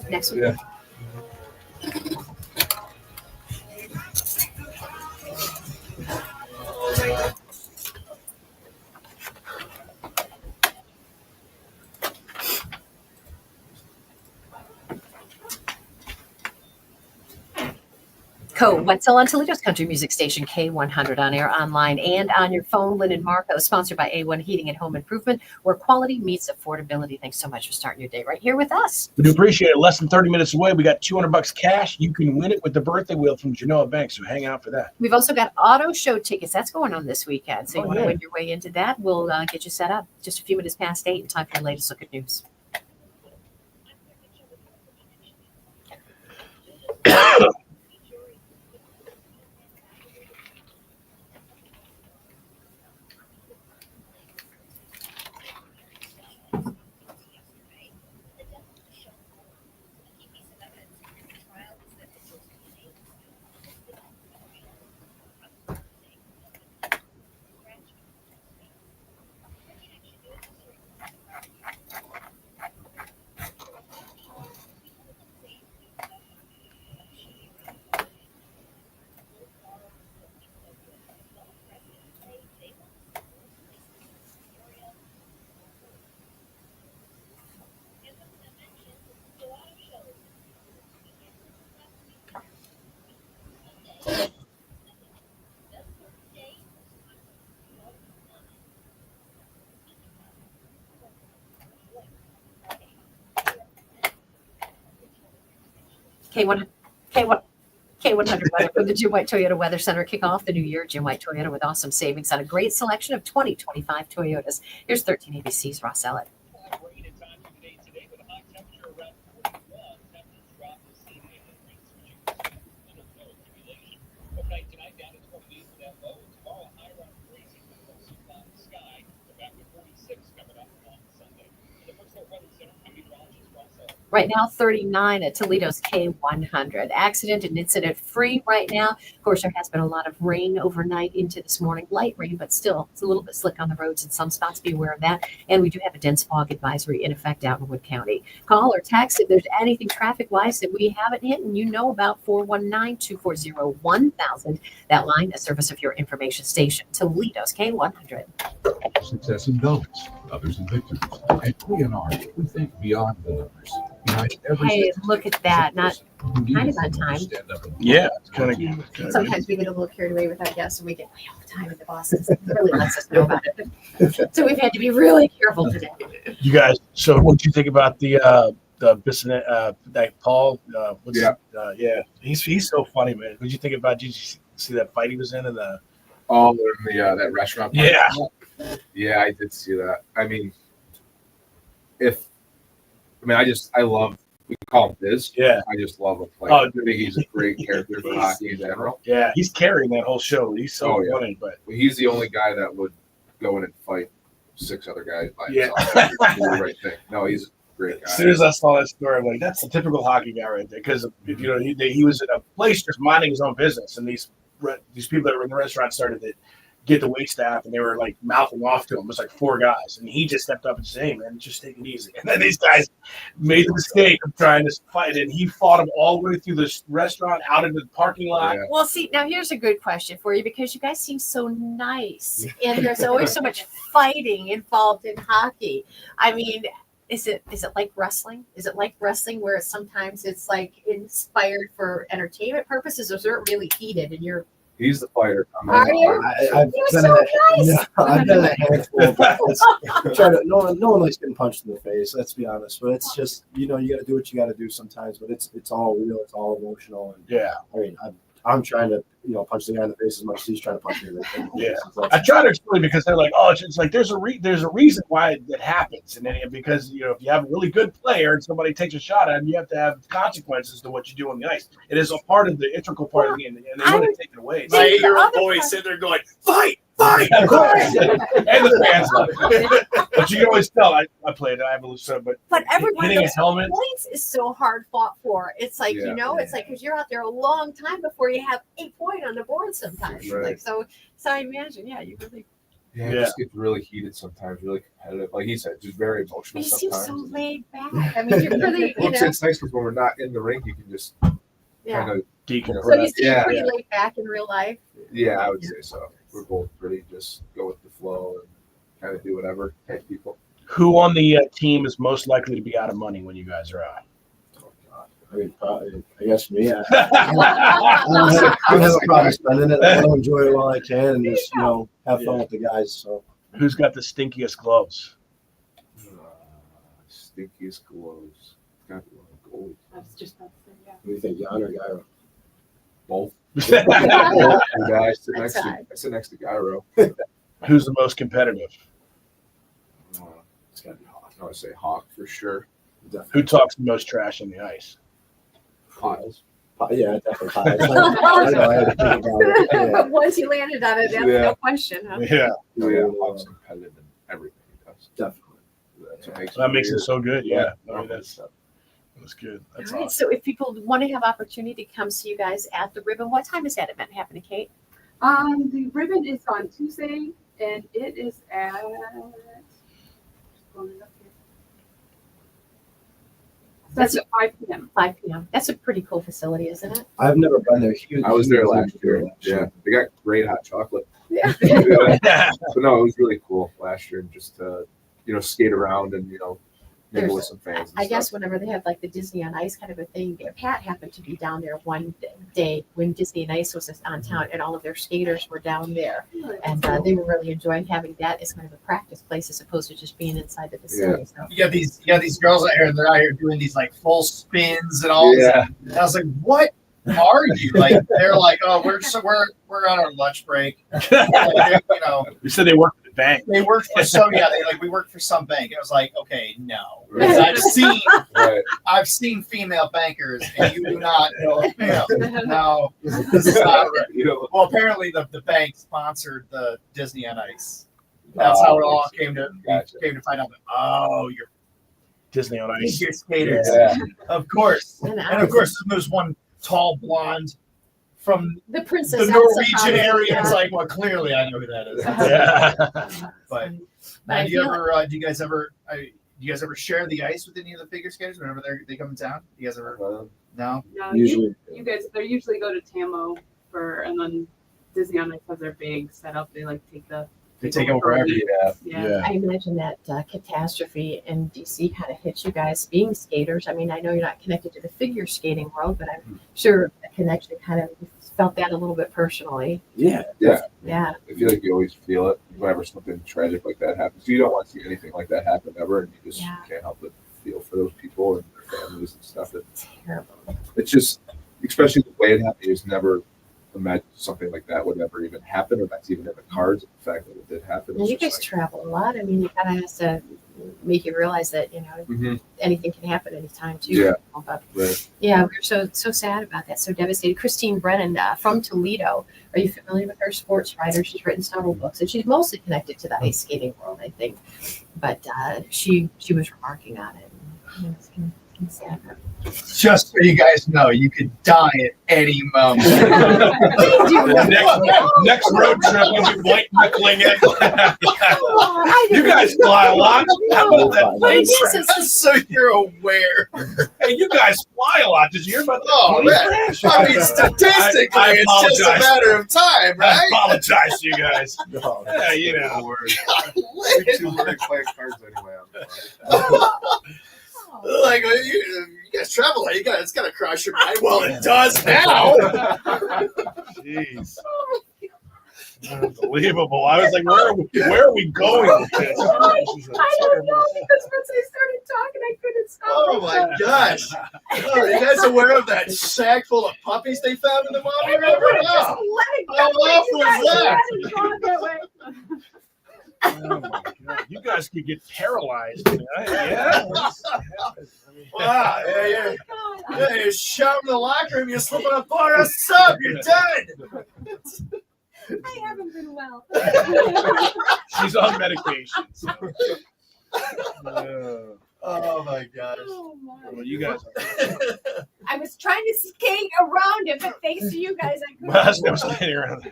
Next week? Yeah. Wetzel on Toledo's country music station, K100 on air, online, and on your phone. Lynn and Marco, sponsored by A1 Heating and Home Improvement, where quality meets affordability. Thanks so much for starting your day right here with us. We do appreciate it. Less than 30 minutes away. We got $200 cash. You can win it with the birthday wheel from Genoa Bank, so hang out for that. We've also got auto show tickets. That's going on this weekend. So you want to win your way into that, we'll get you set up. Just a few minutes past 8 and time for your latest look at news. K100 weather from the Jim White Toyota Weather Center. Kick off the new year. Jim White Toyota with awesome savings on a great selection of 2025 Toyotas. Here's 13 ABC's Ross Ellett. Right now, 39 at Toledo's K100. Accident and incident free right now. Of course, there has been a lot of rain overnight into this morning. Light rain, but still, it's a little bit slick on the roads in some spots. Be aware of that. And we do have a dense fog advisory in effect out in Wood County. Call or text if there's anything traffic-wise that we haven't hit and you know about, 419-240-1000. That line, a service of your information station. Toledo's K100. Success in donuts, others in victories. At P&R, we think beyond the numbers. Behind every Hey, look at that. Not kind of on time. Yeah, it's kind of good. Sometimes we get a little carried away with our guests and we get way over time with the bosses. It really lets us know about it. So we've had to be really careful today. You guys, so what do you think about the Bissonnette, that Paul? Yeah, he's so funny, man. What did you think about? Did you see that fight he was in the? Oh, that restaurant. Yeah. Yeah, I did see that. I mean, I love, we call him Biz. Yeah. I just love him. Like, Oh, I think he's a great character for hockey in general. Yeah, he's carrying that whole show. He's so funny, but he's the only guy that would go in and fight 6 other guys by Yeah. himself. Do the right thing. No, he's a great guy. as soon as I saw that story, I'm like, that's the typical hockey guy right there. Because he was in a place just minding his own business, and these people that were in the restaurant started to get the wait staff, and they were like mouthing off to him. It was like 4 guys, and he just stepped up and said, "Hey, man, just take it easy." And then these guys made the mistake of trying to fight, and he fought them all the way through this restaurant, out into the parking lot. Yeah. Well, see, now here's a good question for you because you guys seem so nice, and there's always so much fighting involved in hockey. I mean, is it like wrestling? Is it like wrestling where sometimes it's like inspired for entertainment purposes, or is it really heated and you're He's the fighter. Are you? I've You're been so in nice. Yeah, I've been in a handful of fights. No one likes getting punched in the face. Let's be honest. But it's just you got to do what you got to do sometimes. But it's all real. It's all emotional. And Yeah. I mean, I'm trying to punch the guy in the face as much as he's trying to punch me in the face. Yeah, I try to explain because they're like, oh, it's like there's a reason why it happens, and then because if you have a really good player and somebody takes a shot at him, you have to have consequences to what you do on the ice. It is a part of the integral part of the game, and they want to take it away. My 8-year-old boy sitting there going, fight. Of course. And the fans love it. But you can always tell. I played it. I have a little But every one of hitting a those helmet. points is so hard fought for. It's like, Yeah. it's like because you're out there a long time before you have a point on the board sometimes. Right. Like so I imagine, you really. Yeah, it just gets really heated sometimes, really competitive. Like he said, just very emotional You seem sometimes. so laid back. I mean, you're really, Well, it's nice because when we're not in the rink, you can just Yeah. kind of decompress. So you seem Yeah. pretty laid back in real life. Yeah, I would say so. We're both pretty just go with the flow and kind of do whatever type people. Who on the team is most likely to be out of money when you guys are out? I mean, probably, I guess me. I don't have a problem spending it. I want to enjoy it while I can and just have fun with the guys. So Who's got the stinkiest gloves? Stinkiest gloves. Got to be one of the goalies. I was just about to say, yeah. what do you think, Jan or Gyro? Both. I sit next to Gyro. Who's the most competitive? It's got to be Hawk. I would say Hawk for sure. Who talks the most trash on the ice? Piles. Yeah, definitely Piles. I know, I had to think about it. Yeah. But once you landed on it, that's no question, huh? Yeah. Hawk's competitive in everything he does. Definitely. That makes it so good. Yeah. Yeah. I mean, that's good. That's All right. awesome. So if people want to have opportunity to come see you guys at the Ribbon, what time is that event happening, Kate? The ribbon is on Tuesday, and it is at. That's at 5 p.m. 5 p.m. That's a pretty cool facility, isn't it? I've never been there. I was there last year. Yeah, they got great hot chocolate. Yeah. But no, it was really cool last year, just to skate around and mingle with some fans. I guess whenever they have like the Disney on Ice kind of a thing, Pat happened to be down there one day when Disney on Ice was on town, and all of their skaters were down there, and they were really enjoying having that as kind of a practice place as opposed to just being inside the facility. So. You got these girls out here, and they're out here doing these like full spins and all. Yeah. And I was like, what are you? Like they're like, oh, we're on our lunch break. Like, You said they work at the bank. They work for we work for some bank. I was like, okay, no. Because I've seen female bankers, and you do not know. No, this is not right. Well, apparently the bank sponsored the Disney on Ice. That's how it all came to find out. Oh, Disney on Ice. Figure skaters, Yeah. of course, And and of course there's one tall blonde from the Princess the Elsa Norwegian probably, area. yeah. It's like, well, clearly I know who that is. Yeah. But I do you feel ever? Do you guys ever share the ice with any of the figure skaters whenever they come in town? Do you guys ever? No. No, Usually. you guys, they usually go to Tamo and then Disney on Ice has their big setup. They like They take over every. Yeah. I imagine that catastrophe in DC kind of hit you guys being skaters. I mean, I know you're not connected to the figure skating world, but I'm sure the connection kind of felt that a little bit personally. Yeah. Yeah. I feel like you always feel it whenever something tragic like that happens. You don't want to see anything like that happen ever, and you just can't help but feel for those people and their families and stuff. Terrible. It's just, especially the way it happened, you just never imagine something like that would ever even happen, or that's even in the cards. The fact that it did happen. And you guys travel a lot. I mean, it kind of has to make you realize that, anything can happen anytime too. Yeah. But Right. yeah, we're so sad about that. So devastated. Christine Brennan from Toledo. Are you familiar with her? Sports writer. She's written several books, and she's mostly connected to the ice skating world, I think. But she was remarking on it. And it's kind of sad. Just so you guys know, you could die at any moment. next road trip will be white knuckling it. You guys fly a lot. How about that plane crash? Just so you're aware. Hey, you guys fly a lot. Did you hear about that? Oh, plane man. crash? I mean, statistically, I it's just a apologize. matter of time, right? I apologize to you guys. No, Yeah, you know. We're too worried playing cards anyway. Like, you guys travel, it's got to cross your mind. Well, it does now. Jeez. Unbelievable. I was like, where are we going with this? I don't know, because once I started talking, I couldn't stop. Oh my gosh! Oh, you guys aware of that sack full of puppies they found in the mommy And they river? would've just Oh, let it go. how Like, awful you guys is that? let it go that way. Oh my God. You guys could get paralyzed. Yeah. Wow! Yeah, you're shouting in the locker room. You're slipping a bar of sub. You're dead. I haven't been well. She's on medication. So. Oh my gosh! Well, you guys. I was trying to skate around it, but thanks to you guys, I couldn't. Well, that's no skating around.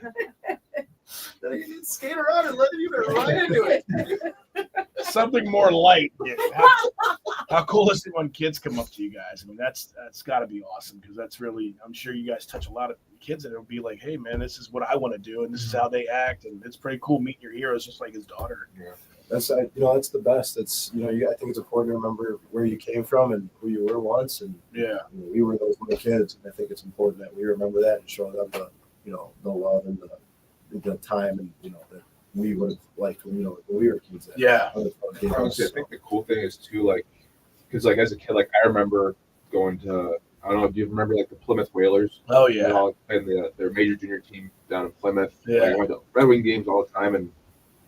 You didn't skate around and let it even run into it. Something more light. Yeah. How cool is it when kids come up to you guys? I mean, that's got to be awesome, because that's really, I'm sure you guys touch a lot of kids, and it'll be like, hey man, this is what I want to do, and this is how they act, and it's pretty cool meeting your heroes, just like his daughter. Yeah. That's that's the best. It's I think it's important to remember where you came from and who you were once, and we were those little kids, and I think it's important that we remember that and show them the love and the time and that we would have liked when we were kids. Yeah. Honestly, I think the cool thing is too, because as a kid, I remember going to, I don't know, do you remember the Plymouth Whalers? Oh yeah. Playing their major junior team down in Plymouth. Yeah. I went to Red Wing games all the time, and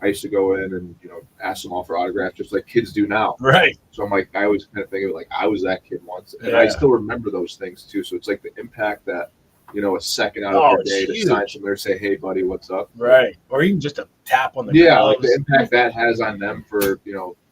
I used to go in and ask them all for autographs, just like kids do now. Right. So I'm I always kind of think of it I was that kid once, and Yeah. I still remember those things too. So it's the impact that a second out of your it's day to huge. sign somebody or say, "Hey, buddy, what's up?" Right. Or even just a tap on the the gloves. impact that has on them for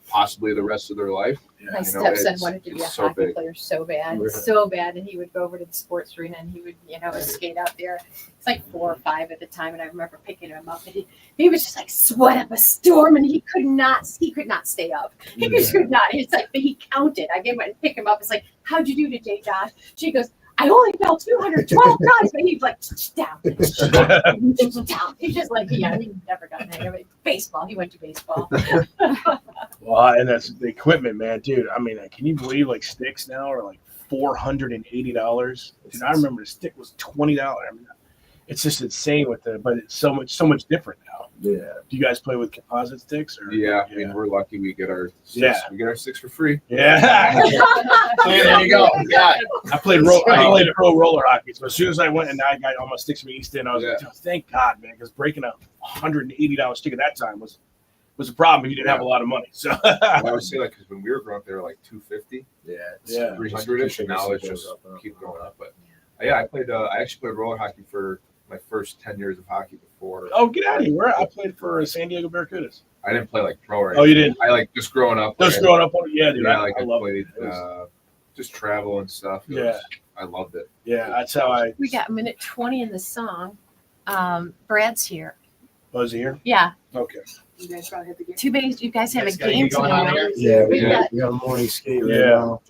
possibly the rest of their life. My stepson it's- wanted to be a it's so hockey big. player so bad, and he would go over to the sports arena and he would, skate out there. It's 4 or 5 at the time, and I remember picking him up, and he was just sweat up a storm, and he could not stay up. He just could not. It's he counted. I went and pick him up. It's how'd you do today, Josh? She goes, I only fell 212 times, but he's down. Down. He's just he never got that. Baseball. He went to baseball. Well, and that's the equipment, man, dude. I mean, can you believe sticks now are $480? Dude, I remember the stick was $20. I mean, it's just insane but it's so much different now. Yeah. Do you guys play with composite sticks? Or? Yeah, I mean, we're lucky we get our sticks. Yeah. We get our sticks for free. Yeah. There you go. Yeah. I played pro roller hockey. So as soon as I went and I got all my sticks from East End, I was like, oh, thank God, man, because breaking a $180 stick at that time was a problem if you didn't have a lot of money. So I would say because when we were growing up, they were $250. Yeah. 300-ish, and now it's just keep going up. But I played. I actually played roller hockey for my first 10 years of hockey before. Oh, get out of here! I played for San Diego Barracudas. I didn't play like pro or Oh, you didn't? I like just growing up. Just growing up, yeah, dude. Yeah, like I I love played it. just travel and stuff. I loved it. Yeah, that's how I. We got a minute 20 in the song. Brad's here. Was he here? Yeah. Okay. You guys probably have to get. Too bad you guys have a Guys gotta game get going on tomorrow. here. Yeah, we got a morning skate right now.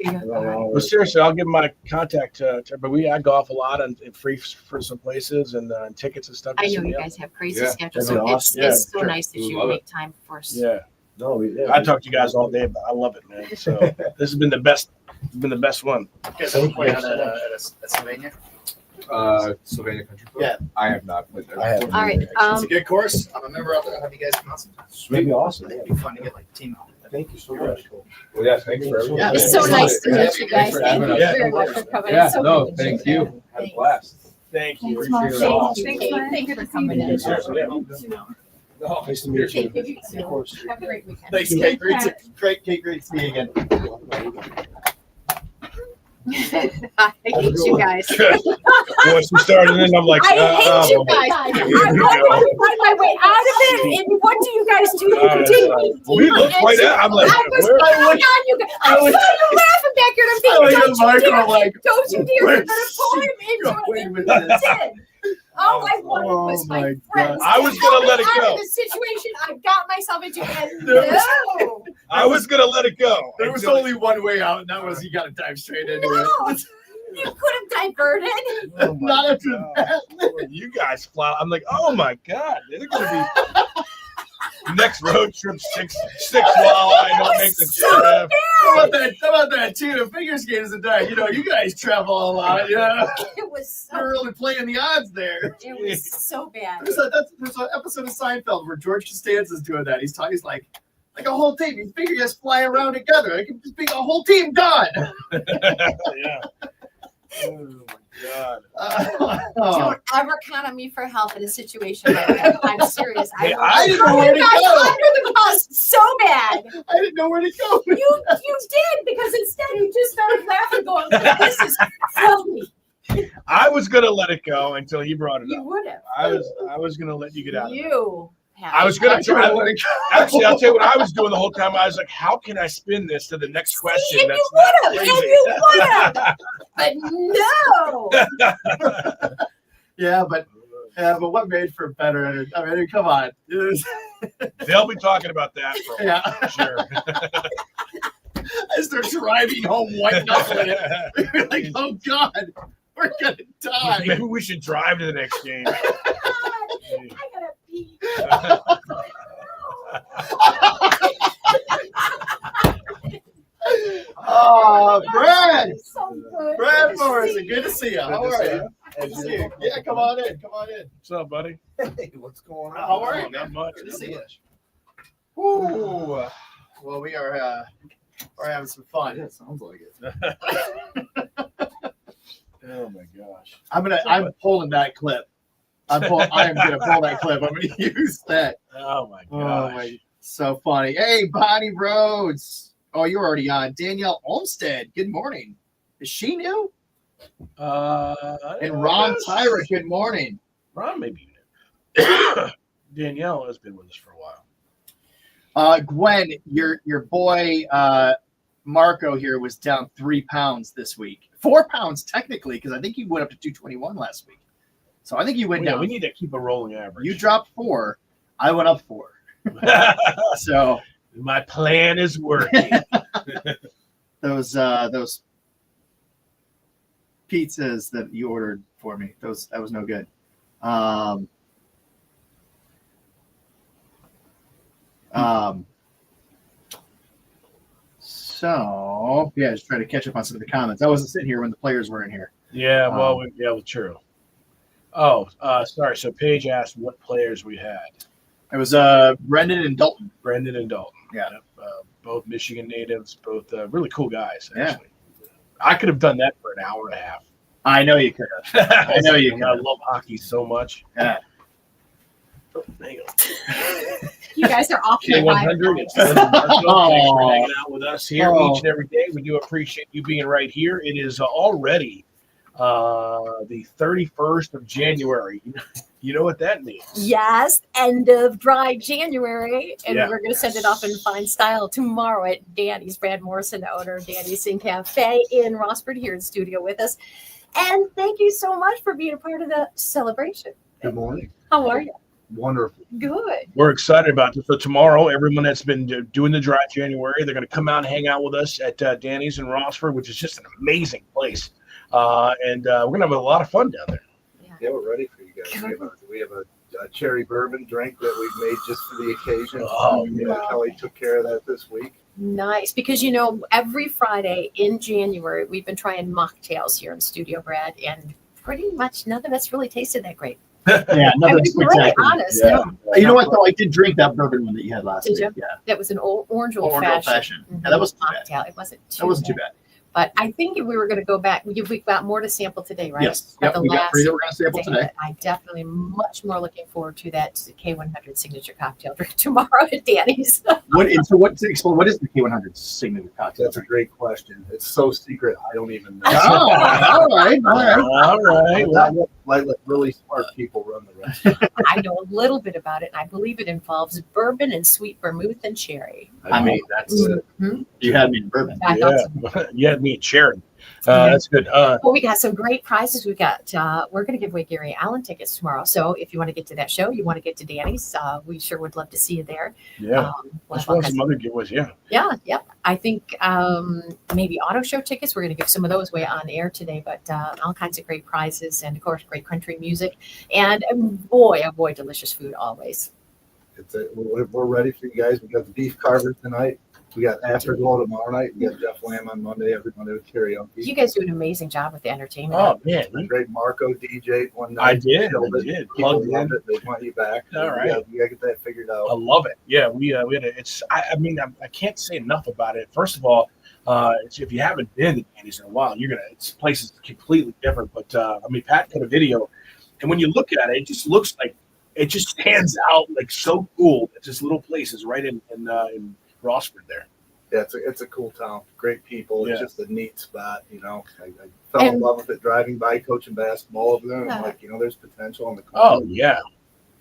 Well, seriously, I'll give my contact to but I golf a lot and free for some places and tickets and stuff. I know you guys have crazy Yeah, schedules, that'd so be it's, awesome. it's Yeah, so sure. nice that We you love make it. time for us. Yeah. No, I talk to you guys all day, but I love it, man. So this has been the best. It's been the best one. You guys ever played at Sylvania? Sylvania Country Club. Yeah. I have not played there. I have. All right. It's a good course. I'm a member out there. I'll have you guys come out sometime. That'd be awesome. I think it'd be fun to get like a team out. Thank you so much. Well, yeah, thanks for everything. Yeah, It's so nice to meet you guys. for Thank having you us. very much for coming. Yeah, It's so no, good. thank you. Had a blast. Thank you. Thanks, Mark. Thank you, Kate. Thank you for coming in. Nice to meet you. Thank you. Of course. Have a great weekend. Thanks, Kate. Great to see you again. I hate you guys. Once we started, and I'm like, I hate you guys. I'm here we going go. to find my way out of it. And what do you guys do? You continue. We look right at. I'm like, I was where? pulling on you guys. I saw you laughing back here, and I'm thinking, don't you dare! You're gonna pull him into it. And you did. All I wanted was my friends. I was gonna let it Out go. of the situation I got myself into, and no. I was gonna let it go. There was only one way out, and that was you got to dive straight into No. it. You could have diverted. Not after that. You guys fly. I'm like, oh my god, they're gonna be next road trip six walleye. Don't make the trip. How about that too? The figure skaters a day. You know, you guys travel a lot. Yeah, It was so. you're really playing the odds there. It was so bad. There's an episode of Seinfeld where George Costanza's doing that. He's like a whole team. You figure you guys fly around together. It could just be a whole team gone. Yeah. Oh my god. Don't ever count on me for help in a situation like that. I'm serious. Hey, I didn't know where to guys go. under the bus so bad. I didn't know where to go. You did, because instead you just started laughing, going, "This is filthy." I was gonna let it go until he brought it You up. would have. I was gonna let you get out of it. You. I was gonna try to let it go. Actually, I'll tell you what I was doing the whole time. I was like, how can I spin this to the next question? And you That's would have. not And you would have. But no. Yeah, but what made for better? I mean, come on. They'll be talking about that for a while, Yeah. sure. I start driving home white knuckling it. We're like, oh God, we're gonna die. Maybe we should drive to the next game. I gotta pee. Oh, Brad! So good. Brad Good to Morrison, see good to see you. How are you? Good to see you. Yeah, come on in. Come on in. What's up, buddy? Hey, what's going on? How are you? Not much. Good to see you. Ooh. Well, we're having some fun. Yeah, sounds like it. Oh my gosh. I'm pulling that clip. I am gonna pull that clip. I'm gonna use that. Oh my Oh gosh. my, so funny. Hey, Bonnie Rhodes. Oh, you're already on. Danielle Olmstead. Good morning. Is she new? And Ron Tyra. Good morning. Ron maybe new. Danielle has been with us for a while. Gwen, your boy Marco here was down 3 pounds this week. 4 pounds technically, because I think he went up to 221 last week. So I think you went Yeah, down. we need to keep a rolling average. You dropped 4. I went up 4. So my plan is working. those pizzas that you ordered for me, that was no good. So yeah, just trying to catch up on some of the comments. I wasn't sitting here when the players were in here. Yeah, well, true. Oh, sorry. So Paige asked what players we had. It was Brendan and Dalton. Brendan and Dalton. Yeah. Yep. Both Michigan natives, both really cool guys, Yeah. actually. I could have done that for an hour and a half. I know you could have. I know you could. I love hockey so much. Yeah. Oh, hang on. You guys are off the K100. It's Brendan Marco. Thanks for hanging out with us here Oh. each and every day. We do appreciate you being right here. It is already the 31st of January. You know what that means? Yes, end of dry January, and Yeah. we're going to send it off in fine style tomorrow at Danny's. Brad Morrison, owner of Danny's Inn Cafe in Rossford, here in studio with us. And thank you so much for being a part of the celebration. Good morning. How are you? Wonderful. Good. We're excited about this. So tomorrow, everyone that's been doing the dry January, they're going to come out and hang out with us at Danny's in Rossford, which is just an amazing place. And we're going to have a lot of fun down there. Yeah, we're ready for you guys. We have a cherry bourbon drink that we've made just for the occasion. Oh, yeah. Kelly took care of that this week. Nice, because every Friday in January we've been trying mocktails here in Studio, Brad, and pretty much none of us really tasted that great. Yeah, I nothing was really honest. Yeah. No. You know what though? I did drink that bourbon one that you had last Did week. you? Yeah, That was an orange Orange old-fashioned. old-fashioned. Yeah, that wasn't too bad. mocktail. It wasn't too that wasn't too bad. But I think if we were going to go back, we've got more to sample today, right? Yes. At Yep, the we got last 3 that we're going to sample day, today. but I definitely much more looking forward to that K100 signature cocktail drink tomorrow at Danny's. What is the K100 signature cocktail? That's a great question. It's so secret, I don't even know. Oh, all right. All right. Let really smart people run the rest. I know a little bit about it, and I believe it involves bourbon and sweet vermouth and cherry. I mean, that's you had me in bourbon. I thought so. You had me at Sharon. That's good. Well, we got some great prizes. We got we're going to give away Gary Allen tickets tomorrow. So if you want to get to that show, you want to get to Danny's, we sure would love to see you there. Yeah. We'll That's have all one of kinds some other giveaways. Yeah. Yeah, yep. I think maybe auto show tickets. We're going to give some of those away on air today, but all kinds of great prizes and, of course, great country music. And boy, oh boy, delicious food always. We're ready for you guys. We got the beef carver tonight. We got Afterglow tomorrow night. We got Jeff Lamb on Monday. Every Monday with karaoke. You guys do an amazing job with the entertainment. Oh, man. Great Marco DJ one night. I did. People Plugged loved in. it. They want you back. All right. We gotta get that figured out. I love it. Yeah, we had it's. I mean, I can't say enough about it. First of all, if you haven't been to Danny's in a while, this place is completely different. But I mean, Pat put a video, and when you look at it, it just looks like it just stands out like so cool. It's this little place is right in Rossford there. Yeah, it's a cool town. Great people. It's Yeah. just a neat spot. I fell in love with it driving by, coaching basketball over there. And I'm like, there's potential on the corner. Oh yeah.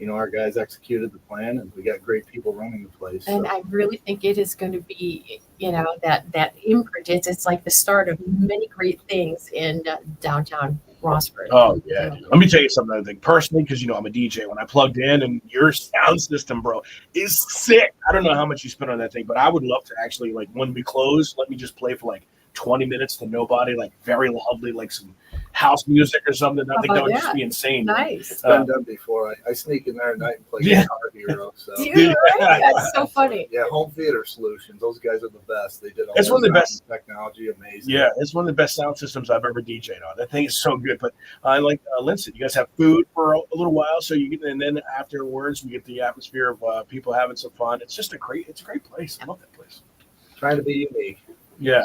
Our guys executed the plan, and we got great people running the place. And so. I really think it is going to be, that imprint. It's like the start of many great things in downtown Rossford. Oh yeah. Let me tell you something. I think personally, because I'm a DJ. When I plugged in, and your sound system, bro, is sick. I don't know how much you spent on that thing, but I would love to actually, like, when we close, let me just play for like 20 minutes to nobody, like very loudly, like some house music or something. I think that would just be insane. Nice. It's been done before. I sneak in there at night and play Yeah. Guitar Hero. So. Dude, right? That's so funny. Yeah, Home Theater Solutions. Those guys are the best. They did all It's one of the sound best. technology. Amazing. Yeah, it's one of the best sound systems I've ever DJ'd on. That thing is so good. But I like Linson. You guys have food for a little while, so you get, and then afterwards we get the atmosphere of people having some fun. It's just a great place. I love that place. Trying to be unique. Yeah.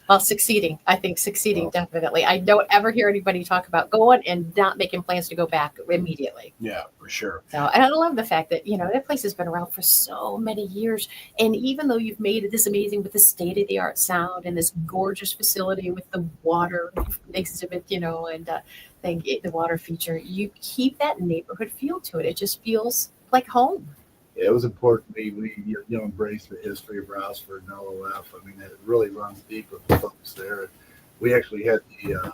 Well, succeeding. I think succeeding, definitely. I don't ever hear anybody talk about going and not making plans to go back immediately. Yeah, for sure. So, and I love the fact that, that place has been around for so many years. And even though you've made it this amazing with the state-of-the-art sound and this gorgeous facility with the water next to it, and the water feature, you keep that neighborhood feel to it. It just feels like home. It was important we embrace the history of Rossford and LOF. I mean, it really runs deep with the folks there. We actually had the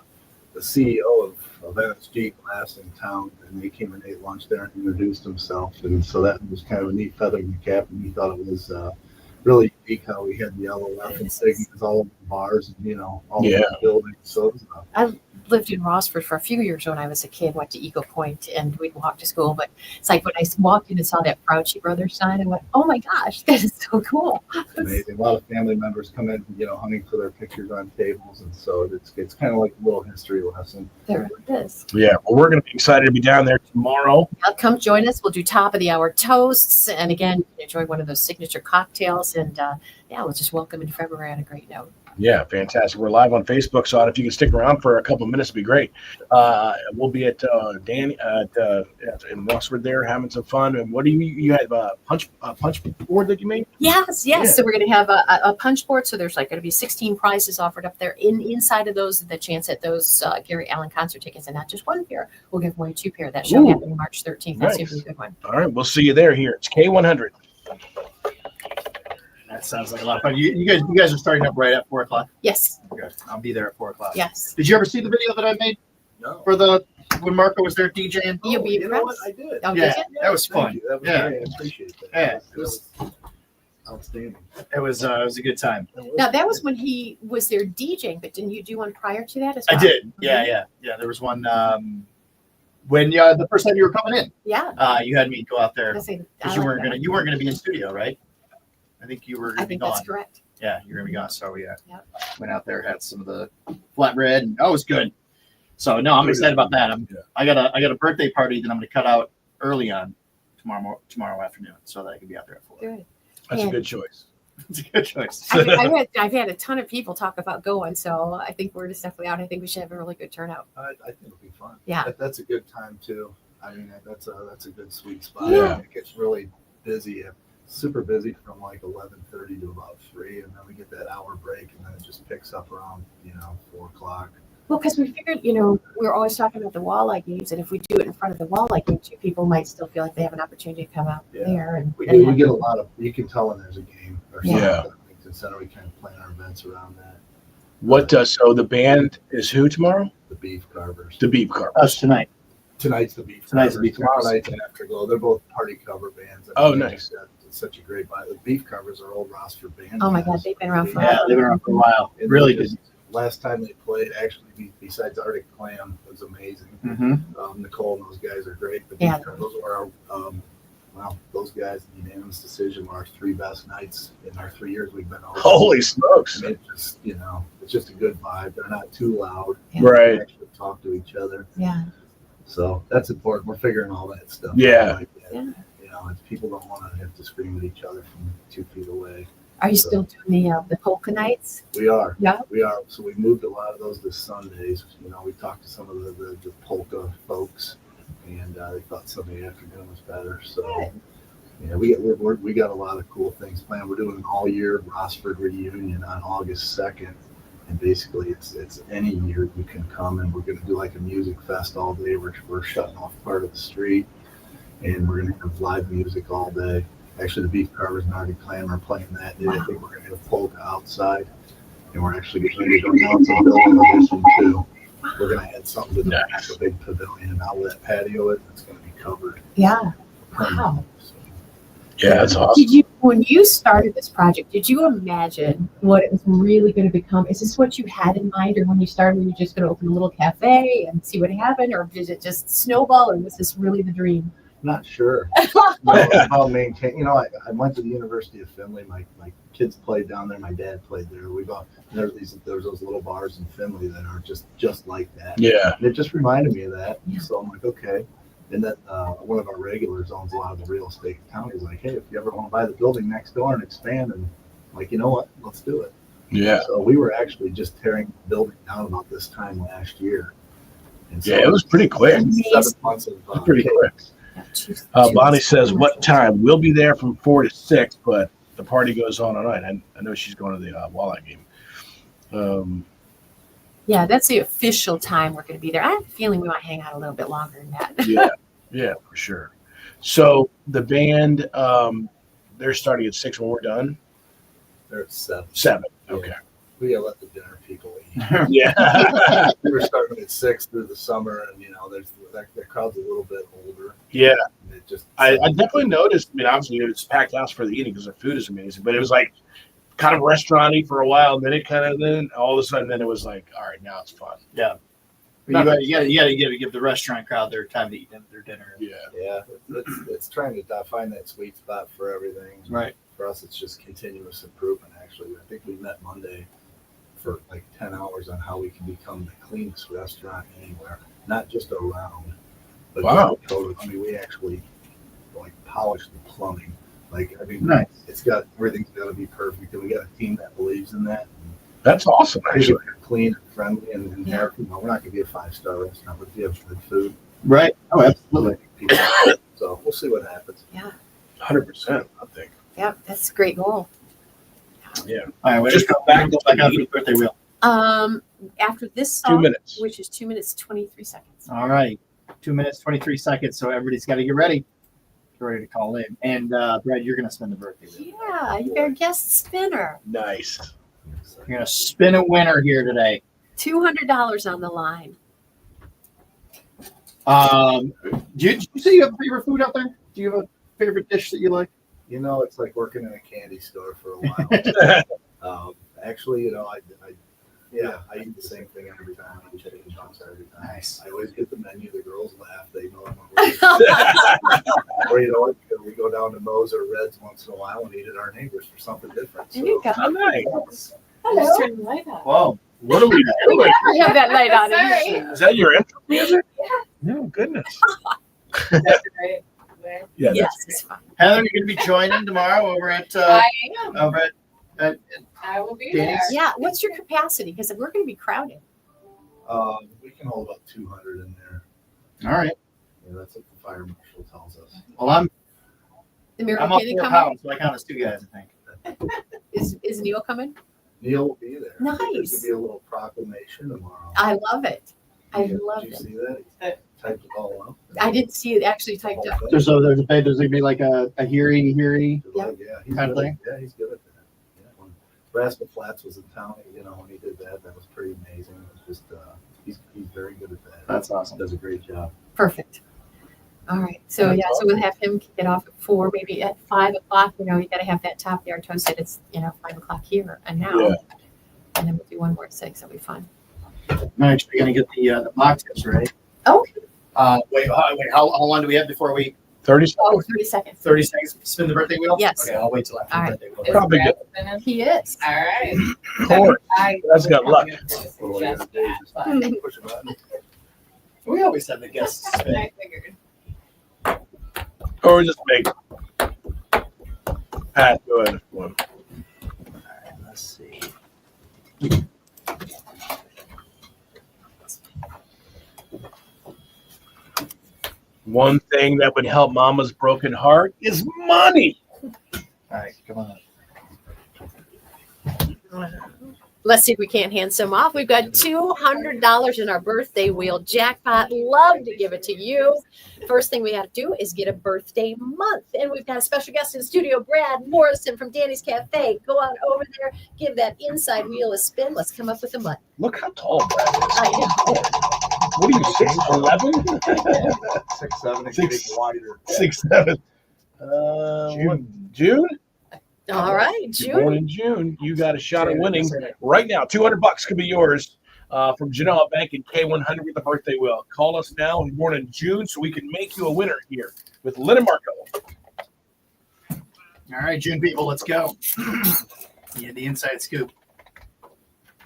CEO of NSG class in town, and he came and ate lunch there and introduced himself. And so that was kind of a neat feather in the cap. And he thought it was really unique how we had the LOF insignias all over the bars and, all over the buildings. So it was, I lived in Rossford for a few years when I was a kid, went to Eagle Point, and we'd walk to school. But it's like when I walked in and saw that Fauci Brothers sign, I went, oh my gosh, that is so cool. amazing. A lot of family members come in, hunting for their pictures on tables. And so it's kind of like a little history lesson. There it is. Yeah, well, we're going to be excited to be down there tomorrow. Come join us. We'll do top of the hour toasts. And again, enjoy one of those signature cocktails. And we'll just welcome in February on a great note. Yeah, fantastic. We're live on Facebook, so if you can stick around for a couple of minutes, it'd be great. We'll be at Danny in Westford there having some fun. And what do you have a punch board that you made? Yes. Yeah. So we're going to have a punch board. So there's like going to be 16 prizes offered up there. Inside of those, the chance at those Gary Allen concert tickets, and not just one pair. We'll give away 2 pair. That show Ooh. happening March 13th. That's going to be a good one. All right, we'll see you there. Here it's K100. That sounds like a lot of fun. You guys are starting up right at 4:00. Yes. Okay, I'll be there at 4:00. Yes. Did you ever see the video that I made? No. For when Marco was there DJing? You'll be You know what? I did. Oh, Yeah, did you? that was Thank fun. you. That was Yeah. great. I appreciate that. Yeah, That was outstanding. It was a good time. Now that was when he was there DJing, but didn't you do one prior to that as I well? did. Yeah. There was one when the first time you were coming in. Yeah. You had me go out there I say, because I you like weren't that. gonna be in studio, right? I think you were gonna I be think gone. that's correct. Yeah, you're gonna be gone. So we Yep. went out there, had some of the flatbread, and that was good. So no, I'm excited about that. I got a birthday party that I'm gonna cut out early on tomorrow afternoon, so that I can be out there at 4. Good. That's a And- good choice. It's a good choice. I've had a ton of people talk about going, so I think we're just definitely out. I think we should have a really good turnout. I think it'll be fun. Yeah. That's a good time too. I mean, that's a good sweet spot. Yeah. It gets really busy, super busy from like 11:30 to about 3, and then we get that hour break, and then it just picks up around 4:00. Well, because we figured, we're always talking about the Walleye games, and if we do it in front of the Walleye game, 2 people might still feel like they have an opportunity to come out there. And We get a lot of. You can tell when there's a game or something. Yeah. At Lincoln Center, we kind of plan our events around that. What so the band is who tomorrow? The Beef Carvers. The Beef Carvers. Us tonight. Tonight's the Beef. Tonight's the Beef Tomorrow Carvers. night's Afterglow. They're both party cover bands. Oh, they nice. just got such a great vibe. The Beef Carvers are old roster band. Oh my God, guys. they've been around for Yeah, they've been around for a while. And Really they good. just- Last time they played, actually, besides Arctic Clam, was amazing. Mhm. Nicole and those guys are great. But Yeah. those were our, those guys, the unanimous decision, were our 3 best nights in our 3 years we've been over. Holy smokes! And it just, it's just a good vibe. They're not too loud. Yeah. Right. They actually talk to each other. Yeah. So that's important. We're figuring all that stuff out Yeah. like that. Yeah. It's people don't want to have to scream at each other from 2 feet away. Are you still doing the polka nights? We are. Yeah. We are. So we moved a lot of those to Sundays. We talked to some of the polka folks, and they thought Sunday afternoon was better. So yeah, we got a lot of cool things planned. We're doing an all year Rossford reunion on August 2nd, and basically it's any year you can come, and we're going to do like a music fest all day. We're shutting off part of the street, and we're going to have live music all day. Actually, the Beef Carvers and Arctic Clam are playing that day. I think we're going to have polka outside, and we're actually getting ready to go out to the building edition too. We're going to add something to the back, a big pavilion, and out where that patio is, it's going to be covered. Yeah. Wow. Yeah, that's awesome. When you started this project, did you imagine what it was really going to become? Is this what you had in mind, or when you started, were you just going to open a little cafe and see what happened, or did it just snowball, or was this really the dream? Not sure. I'll maintain. I went to the University of Findlay. My kids played down there. My dad played there. There's those little bars in Findlay that are just like that. Yeah. And it just reminded me of that. Yeah. So I'm like, okay. And then one of our regulars owns a lot of the real estate in town. He's like, hey, if you ever want to buy the building next door and expand, and I'm like, you know what? Let's do it. Yeah. So we were actually just tearing the building down about this time last year. And so Yeah, it was pretty quick. 7 months of Pretty quick. Bonnie says, what time? We'll be there from 4 to 6, but the party goes on all night. I know she's going to the Walleye game. Yeah, that's the official time we're going to be there. I have a feeling we might hang out a little bit longer than that. Yeah, for sure. So the band, they're starting at 6 when we're done? They're at 7. 7, okay. We gotta let the dinner people eat. Yeah. We were starting at 6 through the summer, and that crowd's a little bit older. Yeah. And it just I definitely noticed, obviously it's packed house for the eating because the food is amazing, but it was like kind of restaurant-y for a while, and then all of a sudden it was like, all right, now it's fun. Yeah. You got to give the restaurant crowd their time to eat their dinner. Yeah. It's trying to find that sweet spot for everything. Right. For us, it's just continuous improvement. Actually, I think we met Monday for like 10 hours on how we can become the cleanest restaurant anywhere, not just around. But wow. We actually polished the plumbing. Nice. Everything's got to be perfect, and we got a team that believes in that. That's awesome, actually. Clean and friendly, and have, we're not going to be a 5-star restaurant, but we have good food. Right. Oh, absolutely. So we'll see what happens. Yeah. 100%, I think. Yeah, that's a great goal. Yeah. All right, Just go back out for the birthday wheel. After this 2 song, minutes. which is 2 minutes 23 seconds. All right. 2 minutes, 23 seconds. So everybody's got to get ready. Get ready to call in. And Brad, you're going to spin the birthday wheel. Yeah, you're our guest spinner. Nice. You're going to spin a winner here today. $200 on the line. Do you say you have a favorite food out there? Do you have a favorite dish that you like? You know, it's like working in a candy store for a while. Actually, I eat the same thing every time. I eat chicken chunks every time. Nice. I always get the menu. The girls laugh. They know I'm a Or we go down to Moe's or Red's once in a while and eat at our neighbors for something different. There you go. Oh, nice. Hello. Turn the light on. Whoa. What are we We doing? never have that light on. Sorry. Is that your intro music? No, goodness. Yeah, Yes, it's fine. Heather, you're going to be joining tomorrow over at I am. over at I will be Danny's? there. Yeah, what's your capacity? Because we're going to be crowded. We can hold about 200 in there. All right. Yeah, that's what the fire marshal tells us. Well, I'm The Miracle up Kitty 4 coming? pounds, so I count as 2 guys, I think. Is Neil coming? Neil will be there. Nice. There's going to be a little proclamation tomorrow. I love it. I love Did you it. see that? He typed it all up. I didn't see it actually typed up. There's going to be like a heary Yeah, he's kind of good thing. at, yeah, he's good at that. Yeah, when Rascal Flats was in town, when he did that, that was pretty amazing. It was just, he's very good at that. That's awesome. Does a great job. Perfect. All right. So That's so we'll have him kick it off at 4, maybe at 5 o'clock. You got to have that top yard toasted. It's 5 o'clock here and now, Yeah. and then we'll do one more at 6. That'll be fun. All right, we're going to get the mock tips ready. Okay. Wait, how long do we have before we? 30 seconds. Oh, 30 seconds. 30 seconds. Spin the birthday wheel. Yes. Okay, I'll wait till after All the right. birthday wheel. Probably good. He is. All right. Corey. That's got luck. What do I gotta do? Just push a button. We always have the guests spin. I figured. Or just make Pat go ahead. One. Let's see. One thing that would help Mama's broken heart is money. All right, come on. Let's see if we can't hand some off. We've got $200 in our birthday wheel jackpot. Love to give it to you. First thing we have to do is get a birthday month. And we've got a special guest in the studio, Brad Morrison from Danny's Cafe. Go on over there, give that inside wheel a spin. Let's come up with a month. Look how tall Brad is. I know. What are you, 6'11"? 6'7", it's Six- getting wider. 6'7". June? All right, You're born June. in June. You got a shot at winning right now. $200 could be yours from Genoa Bank and K100 with the birthday wheel. Call us now. You're born in June, so we can make you a winner here with Lynn and Marco. All right, June people, let's go. Yeah, the inside scoop.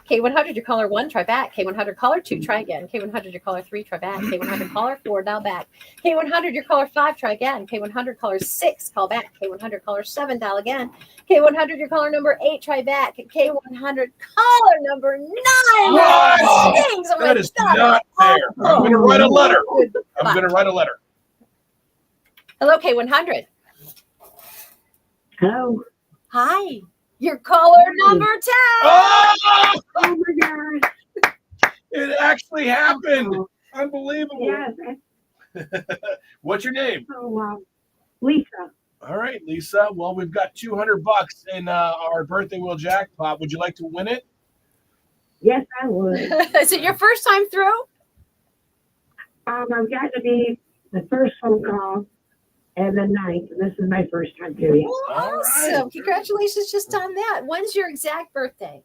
K100, your caller 1, try back. K100, caller 2, try again. K100, your caller 3, try back. K100, caller 4, dial back. K100, your caller 5, try again. K100, caller 6, call back. K100, caller 7, dial again. K100, your caller number 8, try back. K100, caller number 9. Wow. Stings. Oh my That is God. not fair. I'm going to write a letter. I'm going to write a letter. Hello, K100. Hello. Hi. Your caller number 10. Oh! Oh my God. It actually happened. Unbelievable. Yes. What's your name? Oh wow. Lisa. All right, Lisa. Well, we've got $200 in our birthday wheel jackpot. Would you like to win it? Yes, I would. Is it your first time through? I've got to be the first phone call and the ninth. And this is my first time doing it. Awesome. Congratulations just on that. When's your exact birthday?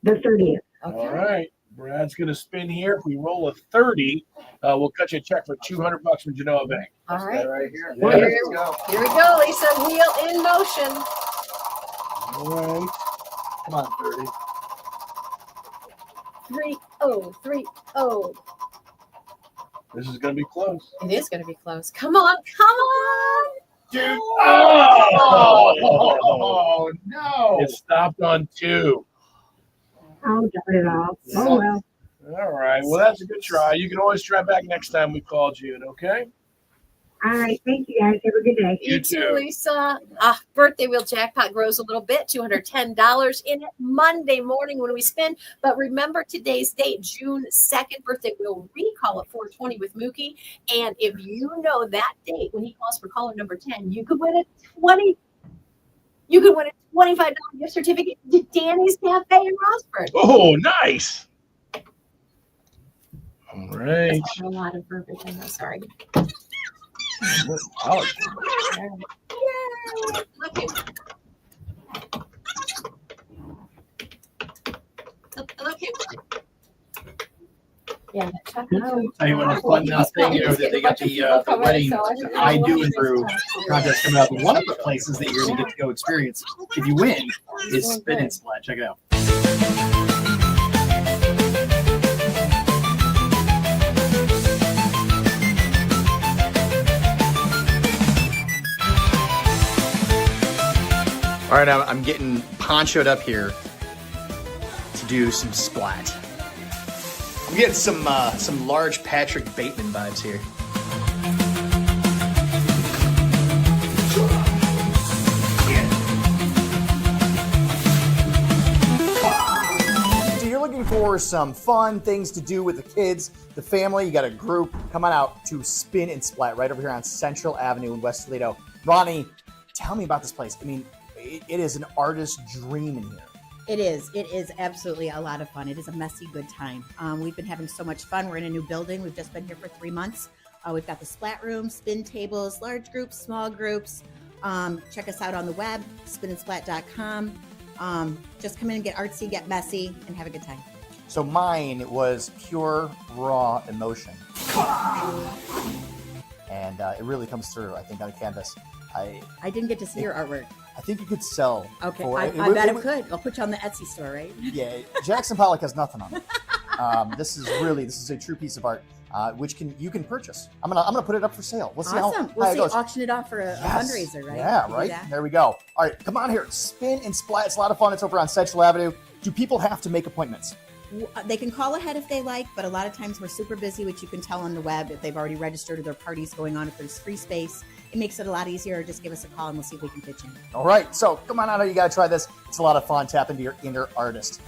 The 30th. Okay. All right. Brad's going to spin here. If we roll a 30, we'll cut you a check for $200 from Genoa Bank. All right. Right here. Yeah. Here we go, Lisa. Wheel in motion. All right. Come on, 30. 3030. This is going to be close. It is going to be close. Come on, come on. Dude. Oh! Oh, no. It stopped on 2. Oh, darn it all. Oh, well. All right. Well, that's a good try. You can always try back next time we called you. Okay. All right. Thank you, guys. Have a good day. You too, Lisa. Birthday wheel jackpot grows a little bit, $210 in it Monday morning when we spin. But remember today's date, June 2nd, birthday wheel recall at 420 with Mookie. And if you know that date when he calls for caller number 10, you could win a $25 gift certificate to Danny's Cafe in Rossford. Oh, nice. All right. That's a lot of verbiage. I'm sorry. Oh. Yay! Look yeah. Tell you what a fun thing, they got the wedding I do and brew contest coming up. One of the places that you're going to get to go experience if you win is Spin and Splat. Check it out. All right, I'm getting ponchoed up here to do some splat. I'm getting some large Patrick Bateman vibes here. So you're looking for some fun things to do with the kids, the family, you got a group, come on out to Spin and Splat right over here on Central Avenue in West Toledo. Ronnie, tell me about this place. I mean, it is an artist's dream in here. It is. It is absolutely a lot of fun. It is a messy good time. We've been having so much fun. We're in a new building. We've just been here for 3 months. We've got the splat room, spin tables, large groups, small groups. Check us out on the web, spinandsplat.com. Just come in and get artsy, get messy, and have a good time. So mine was pure, raw emotion. And it really comes through, I think, on a canvas. I didn't get to see your artwork. I think you could sell. Okay, for I bet it could. I'll put you on the Etsy store, right? Yeah, Jackson Pollock has nothing on it. This is a true piece of art, which you can purchase. I'm gonna put it up for sale. We'll see awesome. how We'll it goes. auction it off for a fundraiser, right? Yeah, You do right. that? There we go. All right, come on here. Spin and Splat. It's a lot of fun. It's over on Central Avenue. Do people have to make appointments? They can call ahead if they like, but a lot of times we're super busy, which you can tell on the web if they've already registered or their party's going on. If there's free space, it makes it a lot easier. Just give us a call and we'll see if we can pitch in. All right, so come on out. You got to try this. It's a lot of fun. Tap into your inner artist.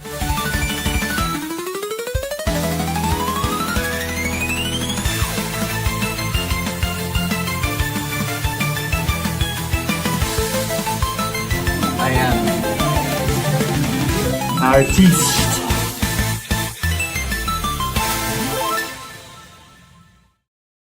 I am artiste.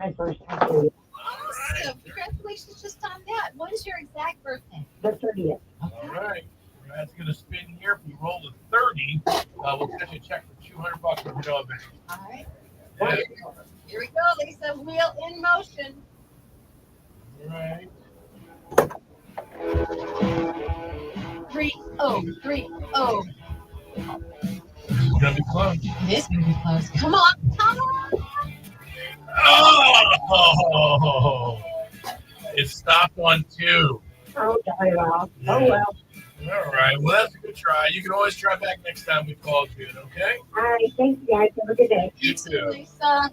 My first time here. Awesome. Congratulations just on that. What is your exact birthday? The 30th. All right. That's going to spin here. If you roll a 30, we'll send you a check for $200 if you know about it. All right. Yeah. Here we go, Lisa. Wheel in motion. All right. 3-0. This is going to be close. This is going to be close. Come on. Come on. Oh! It stopped on 2. Oh, darn it all. Oh, well. All right. Well, that's a good try. You can always try back next time we called you, okay? All right. Thank you, guys. Have a good day. You too. Lisa.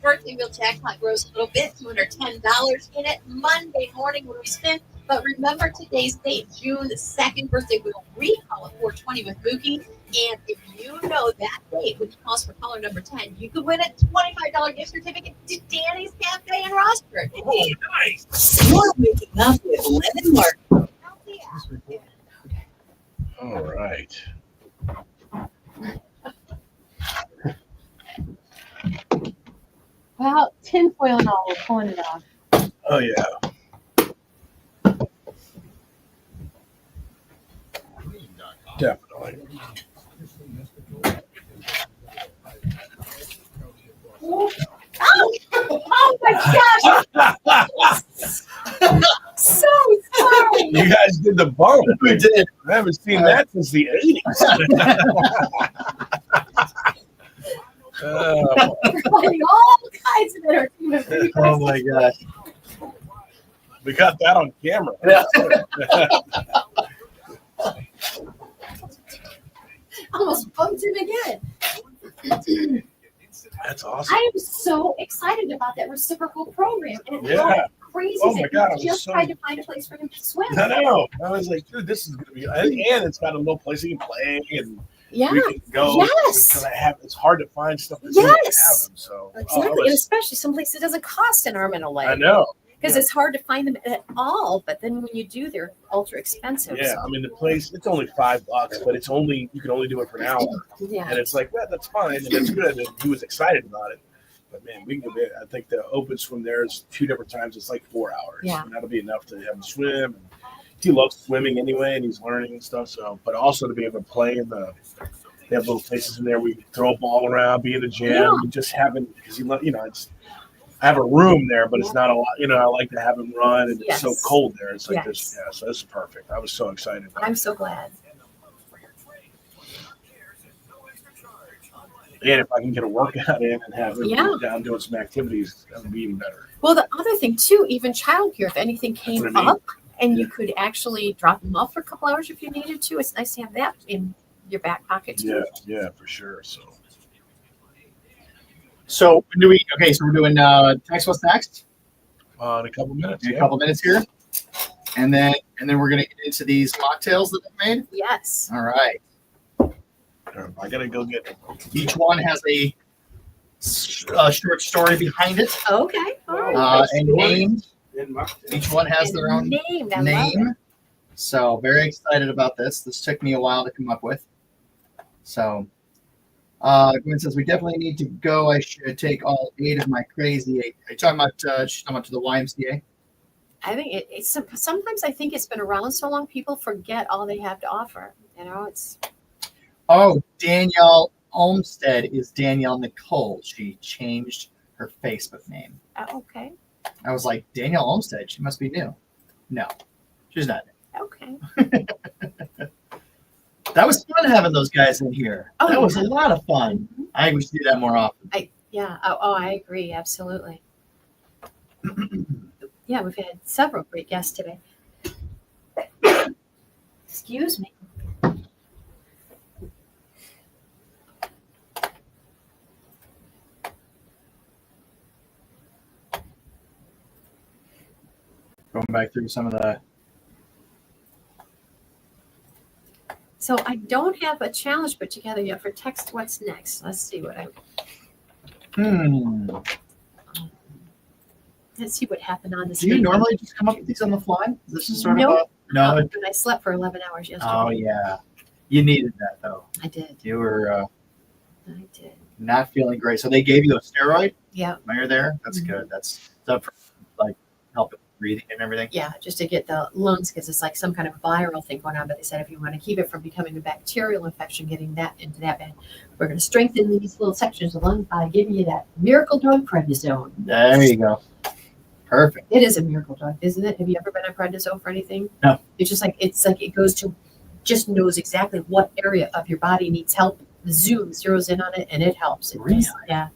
Birthday wheel jackpot grows a little bit, $210 in it Monday morning when we spin. But remember today's date, June 2nd, birthday wheel recall at 420 with Mookie. And if you know that date when he calls for caller number 10, you could win a $25 gift certificate to Danny's Cafe in Rossford. Oh, nice. You're waking up with Lemon Mark. All right. Well, tinfoil and all, we're pulling it off. Oh, yeah. Definitely. Oh my gosh! So sorry. You guys did the bump. We did. I haven't seen that since the 80s. Finding all kinds of entertainment. Oh my gosh. We got that on camera. Yeah. Almost bumped him again. That's awesome. I am so excited about that reciprocal program. And Yeah. how crazy Oh is my it? God, I You was just so- tried to find a place for him to swim. I know. I was like, dude, this is gonna be. And it's got a little place he can play, and Yeah. we can go. Yes. Because it's hard to find stuff that's have Yes. them. So Exactly. And especially someplace that doesn't cost an arm and a leg. I know. Because it's hard to find them at all. But then when you do, they're ultra expensive. Yeah, So. I mean the place. It's only $5, but it's only you can only do it for an hour. Yeah. And it's like, well, that's fine, and it's good. And he was excited about it. But man, we can I think the opens from there is 2 different times. It's like 4 hours. Yeah. And that'll be enough to have him swim. And he loves swimming anyway, and he's learning and stuff. So, but also to be able to play in the. They have little places in there where you can throw a ball around, be in the gym, and just having because it's. I have a room there, but it's not a lot. I like to have him run, and it's so cold there. It's like this. Yeah, so this is perfect. I was so excited. I'm so glad. And if I can get a workout in and have him down doing some activities, that would be even better. Well, the other thing too, even childcare, if anything came That's what I mean. up and you could actually drop them off for a couple hours if you needed to, it's nice to have that in your back pocket too. Yeah, for sure. So do we? Okay, so we're doing text. What's next? In a couple minutes. In a couple minutes here, and then we're gonna get into these mocktails that I made. Yes. All right. I gotta go get them. Each one has a short story behind it. Okay. All right. And named. Each one has their own name. I love name. it. So very excited about this. This took me a while to come up with. So. Gwen says we definitely need to go. I should take all 8 of my crazy 8. Are you talking about she's talking about to the YMCA? I think it's sometimes I think it's been around so long, people forget all they have to offer. It's. Oh, Danielle Olmstead is Danielle Nicole. She changed her Facebook name. Okay. I was like, Danielle Olmstead, she must be new. No, she's not new. Okay. That was fun having those guys in here. Oh, that was yeah. a lot of fun. I think we should do that more often. I agree. Absolutely. Yeah, we've had several great guests today. Excuse me. Going back through some of the. So I don't have a challenge put together yet for text. What's next? Let's see what Let's see what happened on this. Do you normally just come up with these on the fly? This is sort of no. But I slept for 11 hours yesterday. Oh yeah, you needed that though. I did. You were. I did. Not feeling great. So they gave you a steroid. Yeah. While you're there, that's good. That's up for like helping breathing and everything. Yeah, just to get the lungs, because it's like some kind of viral thing going on. But they said if you want to keep it from becoming a bacterial infection, getting that into that bad, we're going to strengthen these little sections of lungs by giving you that miracle drug prednisone. There you go. Perfect. It is a miracle drug, isn't it? Have you ever been on prednisone for anything? No. It's like it goes to, just knows exactly what area of your body needs help. Zeroes in on it, and it helps. Really? Yeah.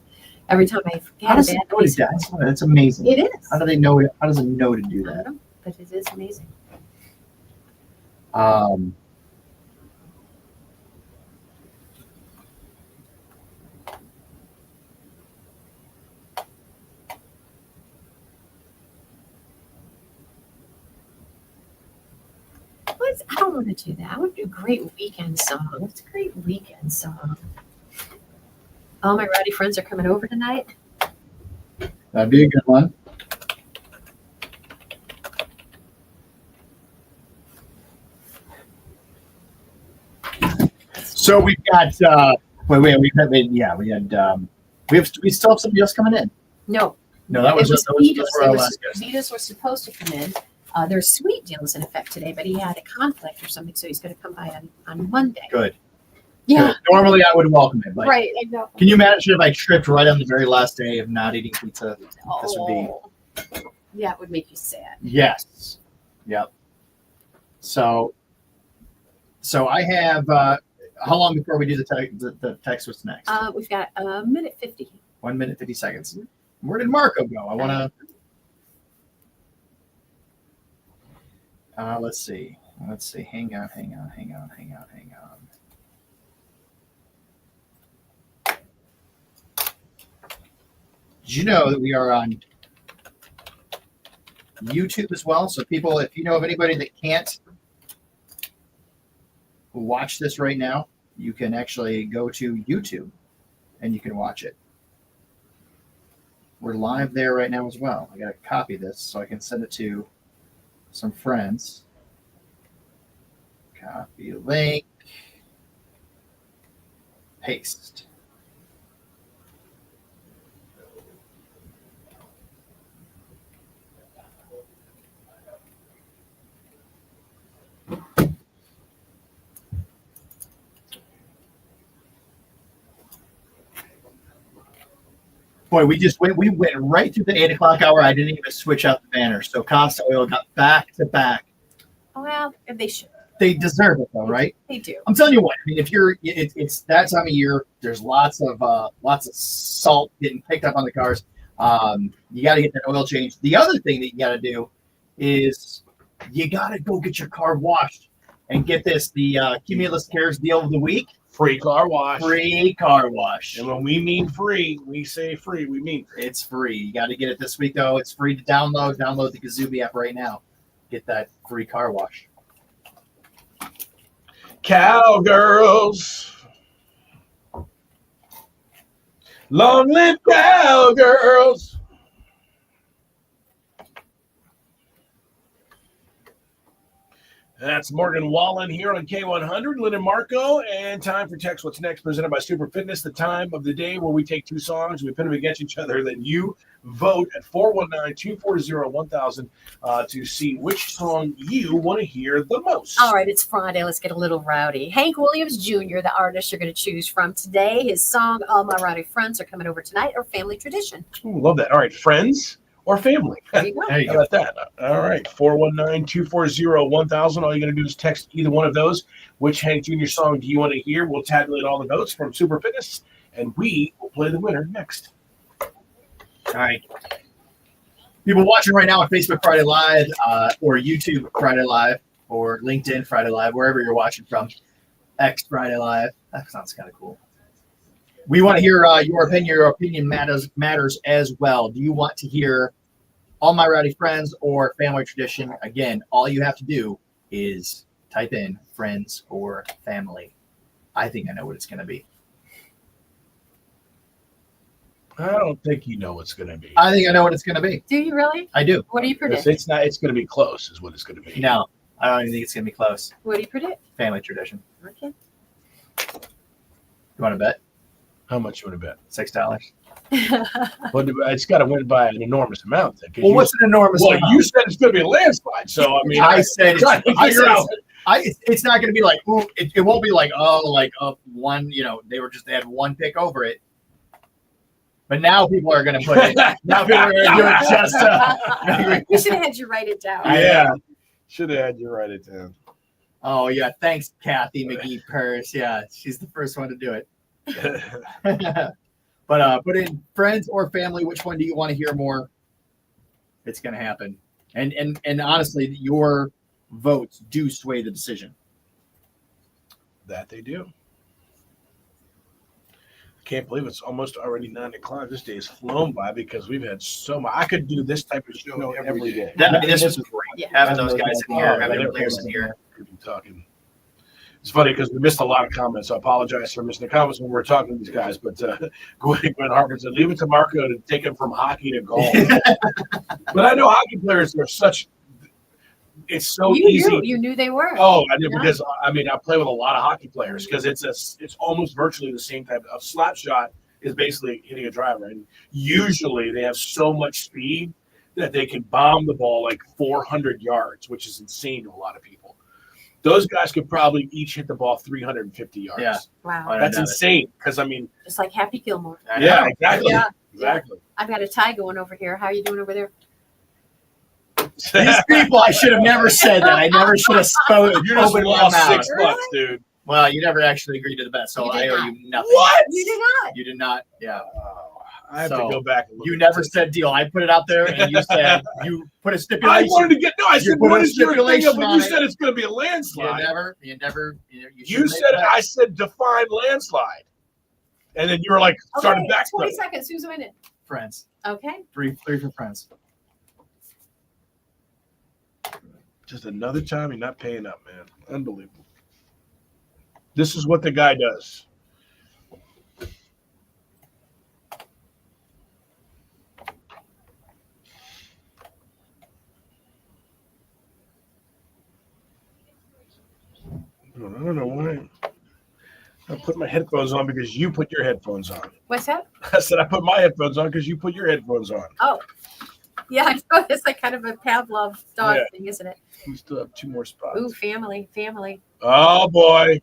Every time I How does it know to do that? That's amazing. It is. How do they know? How does it know to do I that? don't know, but it is amazing. I don't want to do that. I want to do a great weekend song. What's a great weekend song? All my rowdy friends are coming over tonight. That'd be a good one. So we've got we still have somebody else coming in. No, that was just before our last guest. Vitas was supposed to come in. There's sweet deals in effect today, but he had a conflict or something, so he's going to come by on Monday. Good. Yeah. Good. Normally I would welcome it. But Right. I know. Can you imagine if I tripped right on the very last day of not eating pizza? This would be. Yeah, it would make you sad. Yes. Yep. So I have. How long before we do the text? What's next? We've got a minute 50. 1 minute 50 seconds. Where did Marco go? I want to. Let's see. Hang on. Did you know that we are on YouTube as well? So people, if you know of anybody that can't watch this right now, you can actually go to YouTube and you can watch it. We're live there right now as well. I got to copy this so I can send it to some friends. Copy link. Paste. Boy, we went right through the 8 o'clock hour. I didn't even switch out the banner. So Costa Oil got back to back. Well, they should. They deserve it though, right? They do. I'm telling you what. I mean, if you're, it's that time of year. There's lots of salt getting picked up on the cars. You got to get that oil change. The other thing that you got to do is you got to go get your car washed and get this the Cumulus Cares deal of the week. Free car wash. Free car wash. And when we mean free, we say free. We mean free. It's free. You got to get it this week though. It's free to download. Download the Gazubi app right now. Get that free car wash. Cowgirls. Long live cowgirls. That's Morgan Wallen here on K100, Lynn and Marco, and time for Text What's Next, presented by Super Fitness, the time of the day where we take two songs, we pin them against each other, then you vote at 419-240-1000 to see which song you want to hear the most. All right, it's Friday. Let's get a little rowdy. Hank Williams Jr., the artist you're going to choose from today. His song, All My Rowdy Friends Are Coming Over Tonight, or Family Tradition. Ooh, love that. All right, friends or family? There you go. How about that? All right, 419-240-1000. All you got to do is text either one of those. Which Hank Jr. song do you want to hear? We'll tabulate all the votes from Super Fitness, and we will play the winner next. All right. People watching right now on Facebook Friday Live, or YouTube Friday Live, or LinkedIn Friday Live, wherever you're watching from, X Friday Live. That sounds kind of cool. We want to hear your opinion. Your opinion matters as well. Do you want to hear All My Rowdy Friends or Family Tradition? Again, all you have to do is type in friends or family. I think I know what it's going to be. I don't think you know what's going to be. I think I know what it's going to be. Do you really? I do. What do you predict? It's not. It's going to be close, is what it's going to be. No, I don't even think it's going to be close. What do you predict? Family Tradition. Okay. You want to bet? How much you want to bet? $6. But it's got to win by an enormous amount. Then, Well, what's an enormous amount? Well, you said it's going to be a landslide. So, I mean, it's not going to be like, ooh, it won't be like, one, they had one pick over it. But now people are going to put it. Now people are going to do it just. You should have had you write it down. Yeah. Should have had you write it down. Oh, yeah. Thanks, Kathy McGee Purse. Yeah. She's the first one to do it. But put in friends or family. Which one do you want to hear more? It's going to happen. And honestly, your votes do sway the decision. That they do. Can't believe it's almost already 9 o'clock. This day has flown by because we've had so much. I could do this type of show every day. This was great. Yeah. Having those guys in here, having the players in here. Talking. It's funny because we missed a lot of comments. So I apologize for missing the comments when we were talking to these guys. But Gwen Harper said, leave it to Marco to take him from hockey to golf. But I know hockey players are such. It's so easy. You knew they were. Oh, I did because I play with a lot of hockey players because it's almost virtually the same type of slap shot is basically hitting a driver, and usually they have so much speed that they can bomb the ball like 400 yards, which is insane to a lot of people. Those guys could probably each hit the ball 350 yards. Yeah, wow, that's insane. Because just like Happy Gilmore. Yeah, exactly. Yeah. Exactly. I've got a tie going over here. How are you doing over there? These people, I should have never said that. I never should have spoken. You just lost $6, dude. Well, you never actually agreed to the bet, so I owe you nothing. What? You did not. You did not. Yeah. I have to go back and look. You never said deal. I put it out there, and you said you put a stipulation. I wanted to get I said what is your thing? But you said it. it's going to be a landslide. You said I said define landslide, and then you were like started back. 20 seconds. Who's winning? Friends. Okay. Three for Friends. Just another time you're not paying up, man. Unbelievable. This is what the guy does. I don't know why. I put my headphones on because you put your headphones on. What's that? I said I put my headphones on because you put your headphones on. Oh. Yeah, I know. It's like kind of a Pavlov dog Yeah. thing, isn't it? We still have 2 more spots. Ooh, family. Oh boy.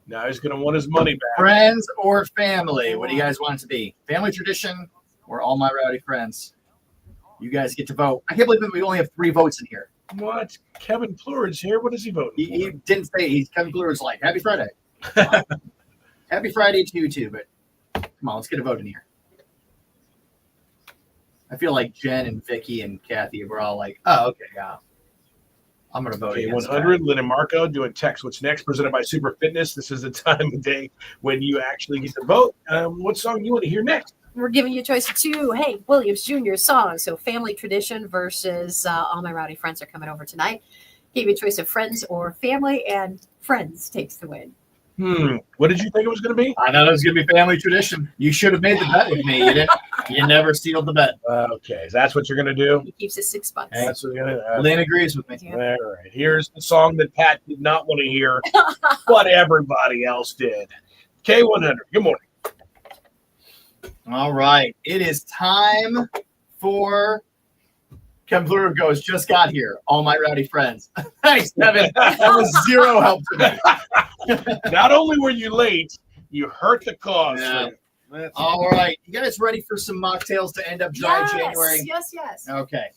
Now he's gonna want his money back. Friends or family? What do you guys want it to be? Family tradition or all my rowdy friends? You guys get to vote. I can't believe that we only have 3 votes in here. What? Kevin Plurid's here. What is he voting? He didn't say. Kevin Plurid's like, Happy Friday. Happy Friday to you too, but come on, let's get a vote in here. I feel like Jen and Vicky and Kathy were all like, oh, okay, yeah. I'm going to vote against 100, Lynn and Marco doing text. What's next? Presented by Super Fitness. This is the time of day when you actually get to vote. What song you want to hear next? We're giving you a choice of 2 Hank Williams Jr. songs. So family tradition versus All My Rowdy Friends are coming over tonight. Gave you a choice of friends or family, and friends takes the win. What did you think it was going to be? I thought it was going to be family tradition. You should have made the bet with me. You didn't. You never sealed the bet. Okay, that's what you're going to do? He keeps it $6. That's what you're going to do. Lynn agrees with me. All right. Here's the song that Pat did not want to hear, but everybody else did. K100, good morning. All right. It is time for Kevin Plurid goes, just got here. All my rowdy friends. Thanks, Kevin. That was zero help to me. Not only were you late, you hurt the cause. Yeah. All right. You guys ready for some mocktails to end up dry January? Yes. Okay.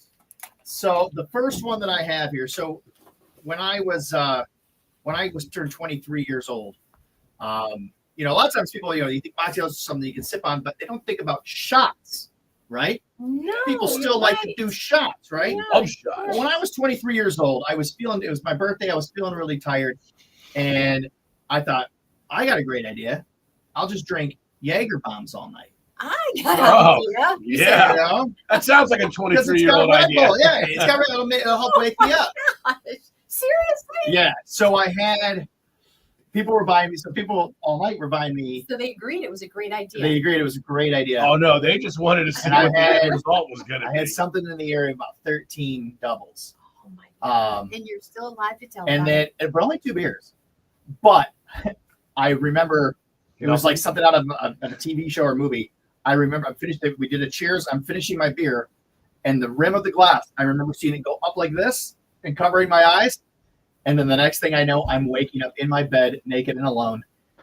So the first one that I have here. So when I was turned 23 years old, a lot of times people, you think mocktails is something you can sip on, but they don't think about shots, right? No. People still like to do shots, right? Yeah. Love shots. Well, when I was 23 years old, it was my birthday. I was feeling really tired. And I thought, I got a great idea. I'll just drink Jaeger bombs all night. I got an idea. Yeah. That sounds like a 23-year-old idea. Yeah, it's got it'll help wake me up. Seriously? Yeah. So I had people were buying me. So people all night were buying me. So they agreed it was a great idea. They agreed it was a great idea. Oh no, they just wanted to see And what the result was going to be. I had something in the area about 13 doubles. Oh my God. And you're still alive to tell And about then it were only 2 beers, but I remember it was like something out of a TV show or movie. I remember we did a cheers. I'm finishing my beer, and the rim of the glass, I remember seeing it go up like this and covering my eyes. And then the next thing I know, I'm waking up in my bed, naked and alone.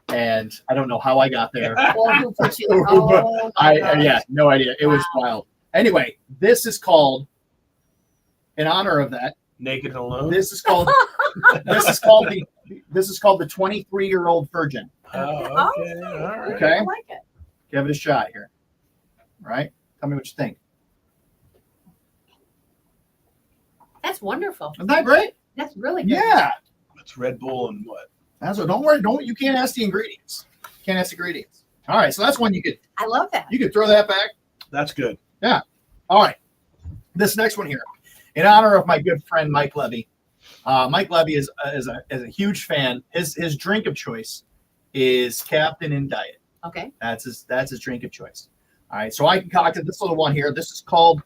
And I don't know how I got there. Well, who put you? Oh, Yeah, no idea. It was wild. Anyway, this is called, in honor of that, Naked and alone. This is called the 23-year-old virgin. Oh, okay. All right. Okay. I like it. Give it a shot here. All right. Tell me what you think. That's wonderful. Isn't that great? That's really good. Yeah. It's Red Bull and what? That's what. Don't worry. You can't ask the ingredients. All right. So that's one you could. I love that. You could throw that back. That's good. Yeah. All right. This next one here, in honor of my good friend Mike Levy. Mike Levy is a huge fan. His drink of choice is Captain in Diet. Okay. That's his drink of choice. All right. So I concocted this little one here. This is called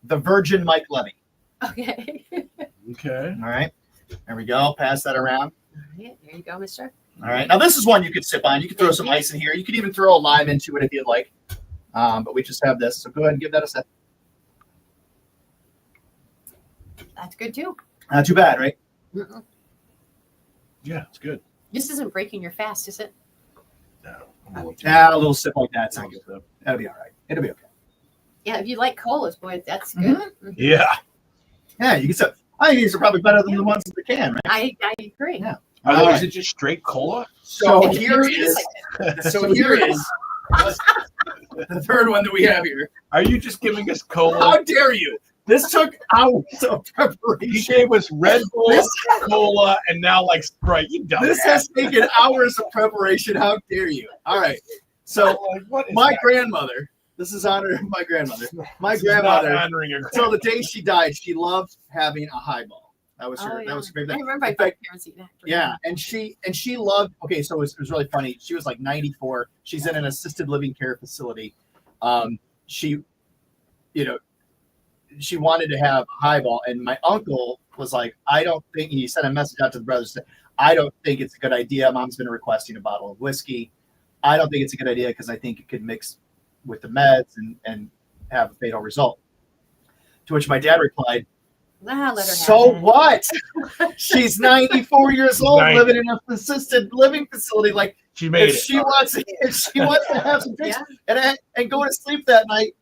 the Virgin Mike Levy. Okay. Okay. All right. There we go. Pass that around. All right. There you go, mister. All right. Now this is one you could sip on. You could throw some ice in here. You could even throw a lime into it if you'd like. But we just have this. So go ahead and give that a sip. That's good too. Not too bad, right? Mm-mm. Yeah, it's good. This isn't breaking your fast, is it? No. Yeah, a little sip like that's not good. That'll be all right. It'll be okay. Yeah, if you like colas, boy, that's good. Mm-hmm. Yeah. Yeah, you can sip. I think these are probably better than the ones in the can, right? I agree. Yeah. Is it just straight cola? So here is the third one that we have here. Are you just giving us cola? How dare you? This took hours of preparation. He gave us Red Bull, cola, and now like Sprite. You dumbass. This has taken hours of preparation. How dare you? All right. So my grandmother This is honor of my grandmother. My This is not grandmother, honoring your until the day she died, she loved having a highball. That was her. Oh, That was her favorite I thing. remember In fact, parents eating that. yeah, and she loved. Okay, so it was really funny. She was like 94. She's in an assisted living care facility. She, you know, she wanted to have a highball, and my uncle was like, I don't think. He sent a message out to the brothers. Said, I don't think it's a good idea. Mom's been requesting a bottle of whiskey. I don't think it's a good idea because I think it could mix with the meds and have a fatal result. To which my dad replied, Let her so have it. what? She's 94 years old, 90. living in an assisted living facility. Like She made if it. she wants to have some drinks and go to sleep that night,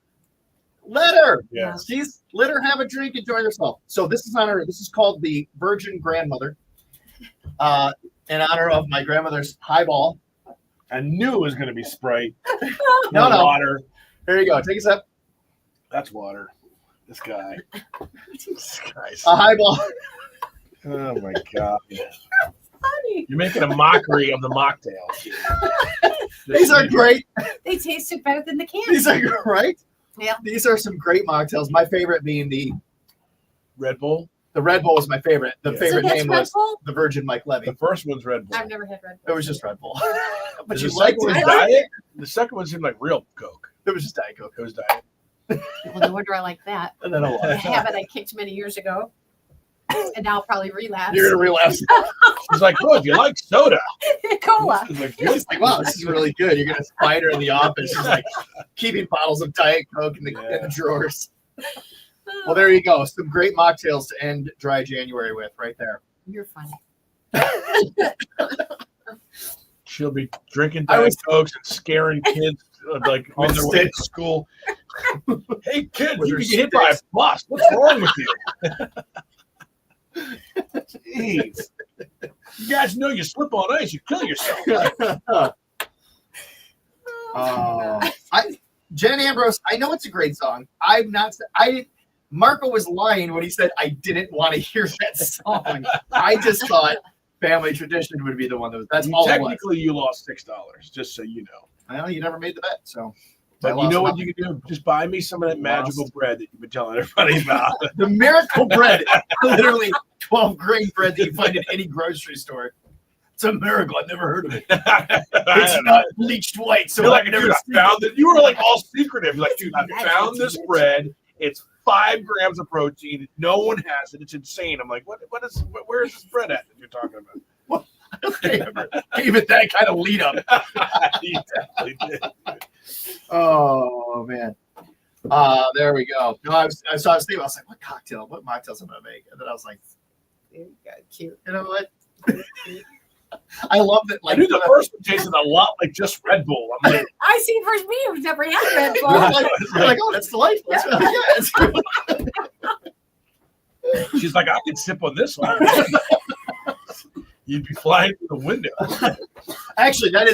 let her. Yeah. Let her have a drink, enjoy herself. So this is called the Virgin Grandmother, in honor of my grandmother's highball. I knew it was going to be Sprite. No. Water. Here you go. Take a sip. That's water. This guy. This guy's. A highball. Oh my god. Funny. You're making a mockery of the mocktails. These are great. They tasted better than the candy. These are right. Yeah. These are some great mocktails. My favorite being the Red Bull. The Red Bull was my favorite. The Yeah. favorite So that's name Red was Bull? the Virgin Mike Levy. The first one's Red Bull. I've never had Red Bull. It was just Red Bull. But The you second liked one was it. Diet. The second one seemed like real Coke. It was just Diet Coke. It was Diet. Well, no wonder I like that. And then a The lot. habit I kicked many years ago. And now I'll probably relapse. You're gonna relapse. She's like, "Oh, if you like soda." Cola. She's like, She's like, wow, this is really good. You're gonna find her in the office. She's like keeping bottles of Diet Coke in the drawers. Well, there you go. Some great mocktails to end dry January with, right there. You're funny. She'll be drinking Diet Cokes and scaring kids like on their way to school. Hey, kids, With you her can get hit by a sticks. bus. What's wrong with you? Jeez. You guys know you slip on ice, you kill yourself. Jen Ambrose, I know it's a great song. Marco was lying when he said I didn't want to hear that song. I just thought Family Tradition would be the one that was. That's all it was. Technically, you lost $6, just so you know. Well, you never made the bet, so. But you know what you can do? Just buy me some of that magical bread that you've been telling everybody about. The miracle bread, literally 12 grain bread that you find in any grocery store. It's a miracle. I've never heard of it. It's not bleached white, so You're I've like, never dude, seen I found it. it. You were like all secretive. You're like, dude, I found this bread. It's 5 grams of protein. No one has it. It's insane. I'm like, where is this bread at that you're talking about? What? Gave it that kind of lead up. He definitely did. Oh man. There we go. No, I was thinking, I was like, what mocktails am I gonna make? And then I was like, cute. You know what? I love that. I knew the first one tasted a lot like just Red Bull. I'm like, I see first me who's never had Red Bull. You're like, oh, that's delightful. That's she's like, I could sip on this one. You'd be flying through the window. Actually, that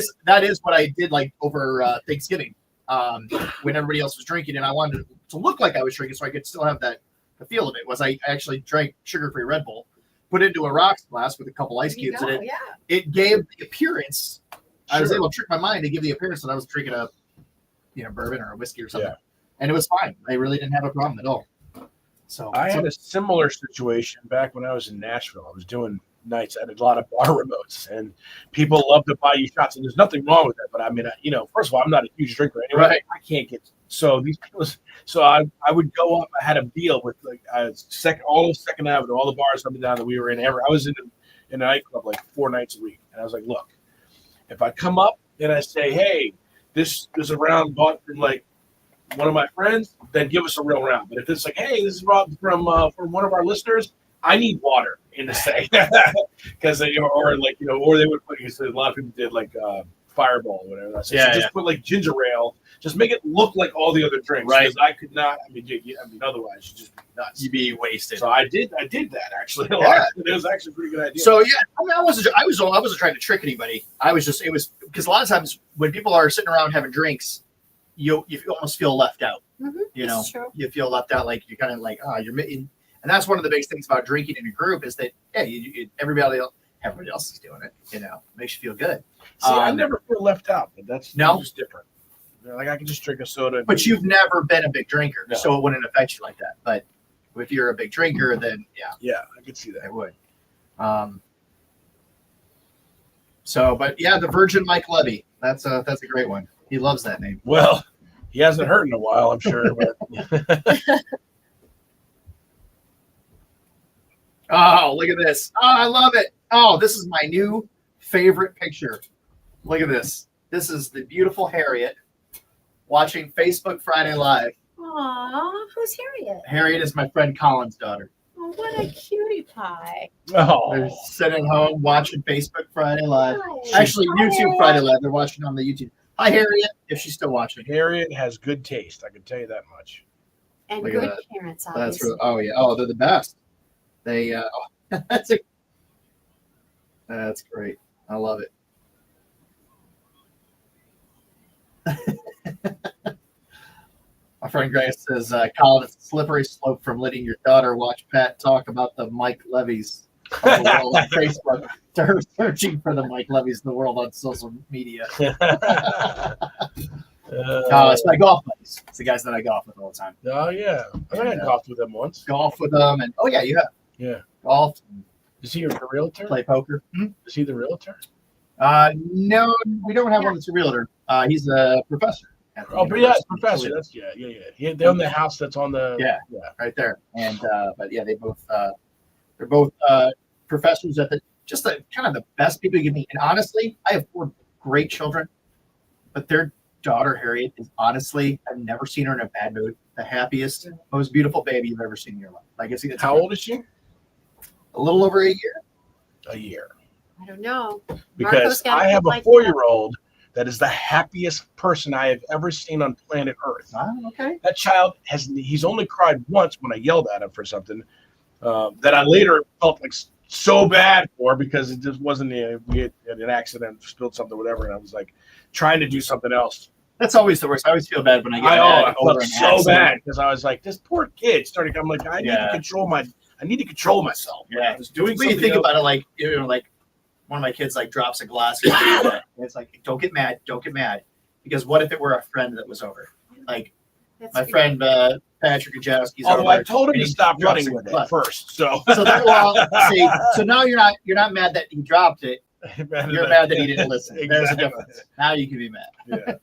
is what I did like over Thanksgiving, when everybody else was drinking, and I wanted to look like I was drinking, so I could still have the feel of it. Was I actually drank sugar-free Red Bull, put it into a rocks glass with a couple ice cubes in it. Yeah. It gave the appearance. I was Sure. able to trick my mind to give the appearance that I was drinking a, bourbon or a whiskey or something, Yeah. and it was fine. I really didn't have a problem at all. So I had a similar situation back when I was in Nashville. I was doing nights at a lot of bar remotes, and people love to buy you shots, and there's nothing wrong with that. But I mean, first of all, I'm not a huge drinker anyway. Right. I can't get so these people. So I would go up. I had a deal with like all of Second Avenue, all the bars up and down that we were in. I was in a nightclub like 4 nights a week, and I was like, look, if I come up and I say, hey, this is a round bought from like one of my friends, then give us a real round. But if it's like, hey, this is brought from one of our listeners, I need water in this thing, because or they would put. A lot of people did like Fireball or whatever. So just put like ginger ale. Just make it look like all the other drinks. Right. Because I could not. I mean, otherwise you'd just be nuts. You'd be wasted. So I did that actually. Yeah. It was actually a pretty good idea. So yeah, I mean, I wasn't trying to trick anybody. It was because a lot of times when people are sitting around having drinks, you almost feel left out. It's true. You feel left out, like you're kind of like, you're in. And that's one of the biggest things about drinking in a group is that everybody else is doing it. Makes you feel good. See, I never feel left out, but that's just different. Like I could just drink a soda. But you've never been a big drinker, so it wouldn't affect you like that. But if you're a big drinker, then yeah, I could see that. It would. But yeah, the Virgin Mike Levy. That's a great one. He loves that name. Well, he hasn't hurt in a while, I'm sure. But Oh, look at this. Oh, I love it. Oh, this is my new favorite picture. Look at this. This is the beautiful Harriet watching Facebook Friday Live. Aw, who's Harriet? Harriet is my friend Colin's daughter. Oh, what a cutie pie. Oh. They're sitting home watching Facebook Friday Live. Hi. Actually, Hi, YouTube Harriet. Friday Live. They're watching on the YouTube. Hi, Harriet, if she's still watching. Harriet has good taste. I can tell you that much. And Look at good that. parents, That's obviously. really, oh yeah. Oh, they're the best. They that's great. I love it. My friend Grace says, Colin, it's a slippery slope from letting your daughter watch Pat talk about the Mike Levies of the world on Facebook to her searching for the Mike Levies of the world on social media. It's my golf buddies. It's the guys that I golf with all the time. Oh yeah, I had golfed with them once. Golf with them, and oh yeah, you have. Yeah. Golf. Is he a realtor? Play poker. Is he the realtor? No, we don't have one that's a realtor. He's a professor. At the Oh, but yeah, University of professor. Toledo. That's They own the house that's on the right there. And but yeah, they both they're both professors at the kind of the best people you can meet. And honestly, I have 4 great children, but their daughter Harriet is honestly, I've never seen her in a bad mood. The happiest, most beautiful baby you've ever seen in your life. Like it's How old is she? A little over a year. A year. I don't know. Because Marco's got I have a like 4-year-old that is the happiest person I have ever seen on planet Earth. Okay. That child he's only cried once when I yelled at him for something that I later felt like so bad for because it just wasn't we had an accident, spilled something, whatever, and I was like trying to do something else. That's always the worst. I always feel bad when I get I mad over felt an so accident. bad because I was like, this poor kid started. I'm like, I need to control myself. Yeah, I was doing when you something think else. about it, like like one of my kids like drops a glass. And it's like, don't get mad, because what if it were a friend that was over? Like my friend Patrick Ajowski's Although over. I told him and to he stop drops running a with it glass. first. So See, so now you're not mad that he dropped it. You're mad that he didn't listen. There's a Exactly. difference. Now you can be mad. Yeah.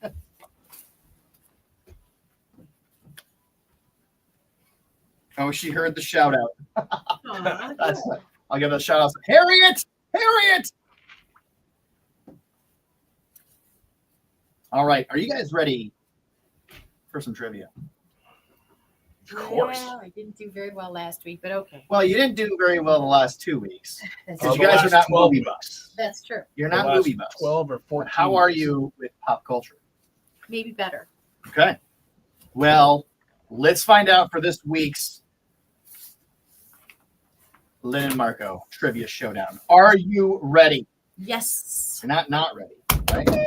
Oh, she heard the shout out. I'll give it a shout out. Harriet! Harriet! All right. Are you guys ready for some trivia? Of course. Well, I didn't do very well last week, but okay. Well, you didn't do very well the last 2 weeks. That's Because true. you guys are not 12 movie weeks. buffs. That's true. You're The not last movie buffs. 12 or 14 But how are weeks. you with pop culture? Maybe better. Okay. Well, let's find out for this week's Lynn and Marco Trivia Showdown. Are you ready? Yes. You're not ready, right?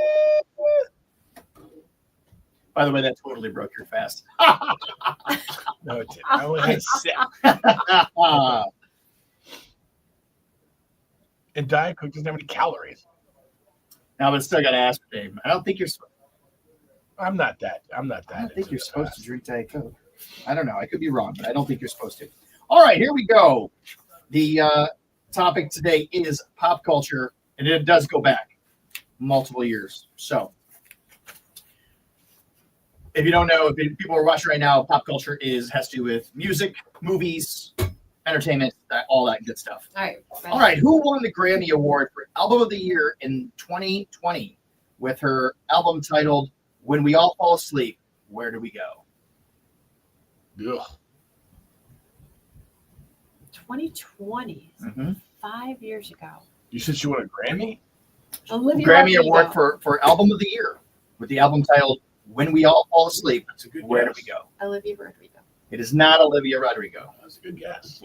By the way, that totally broke your fast. No, it didn't. I only had 6. And Diet Coke doesn't have any calories. Now, but still got to ask, Dave. I don't think you're. I'm not that. I don't think you're supposed to drink Diet Coke. I don't know. I could be wrong, but I don't think you're supposed to. All right, here we go. The topic today is pop culture, and it does go back multiple years. So, if you don't know, if people are watching right now, pop culture has to do with music, movies, entertainment, all that good stuff. All right. All right, who won the Grammy Award for Album of the Year in 2020 with her album titled "When We All Fall Asleep, Where Do We Go"? Ugh. 2020. Mhm. 5 years ago. You said she won a Grammy? Olivia Grammy Rodrigo. Award for Album of the Year with the album titled "When We All Fall Asleep, Where Do We Go"? Olivia Rodrigo. It is not Olivia Rodrigo. That's a good guess.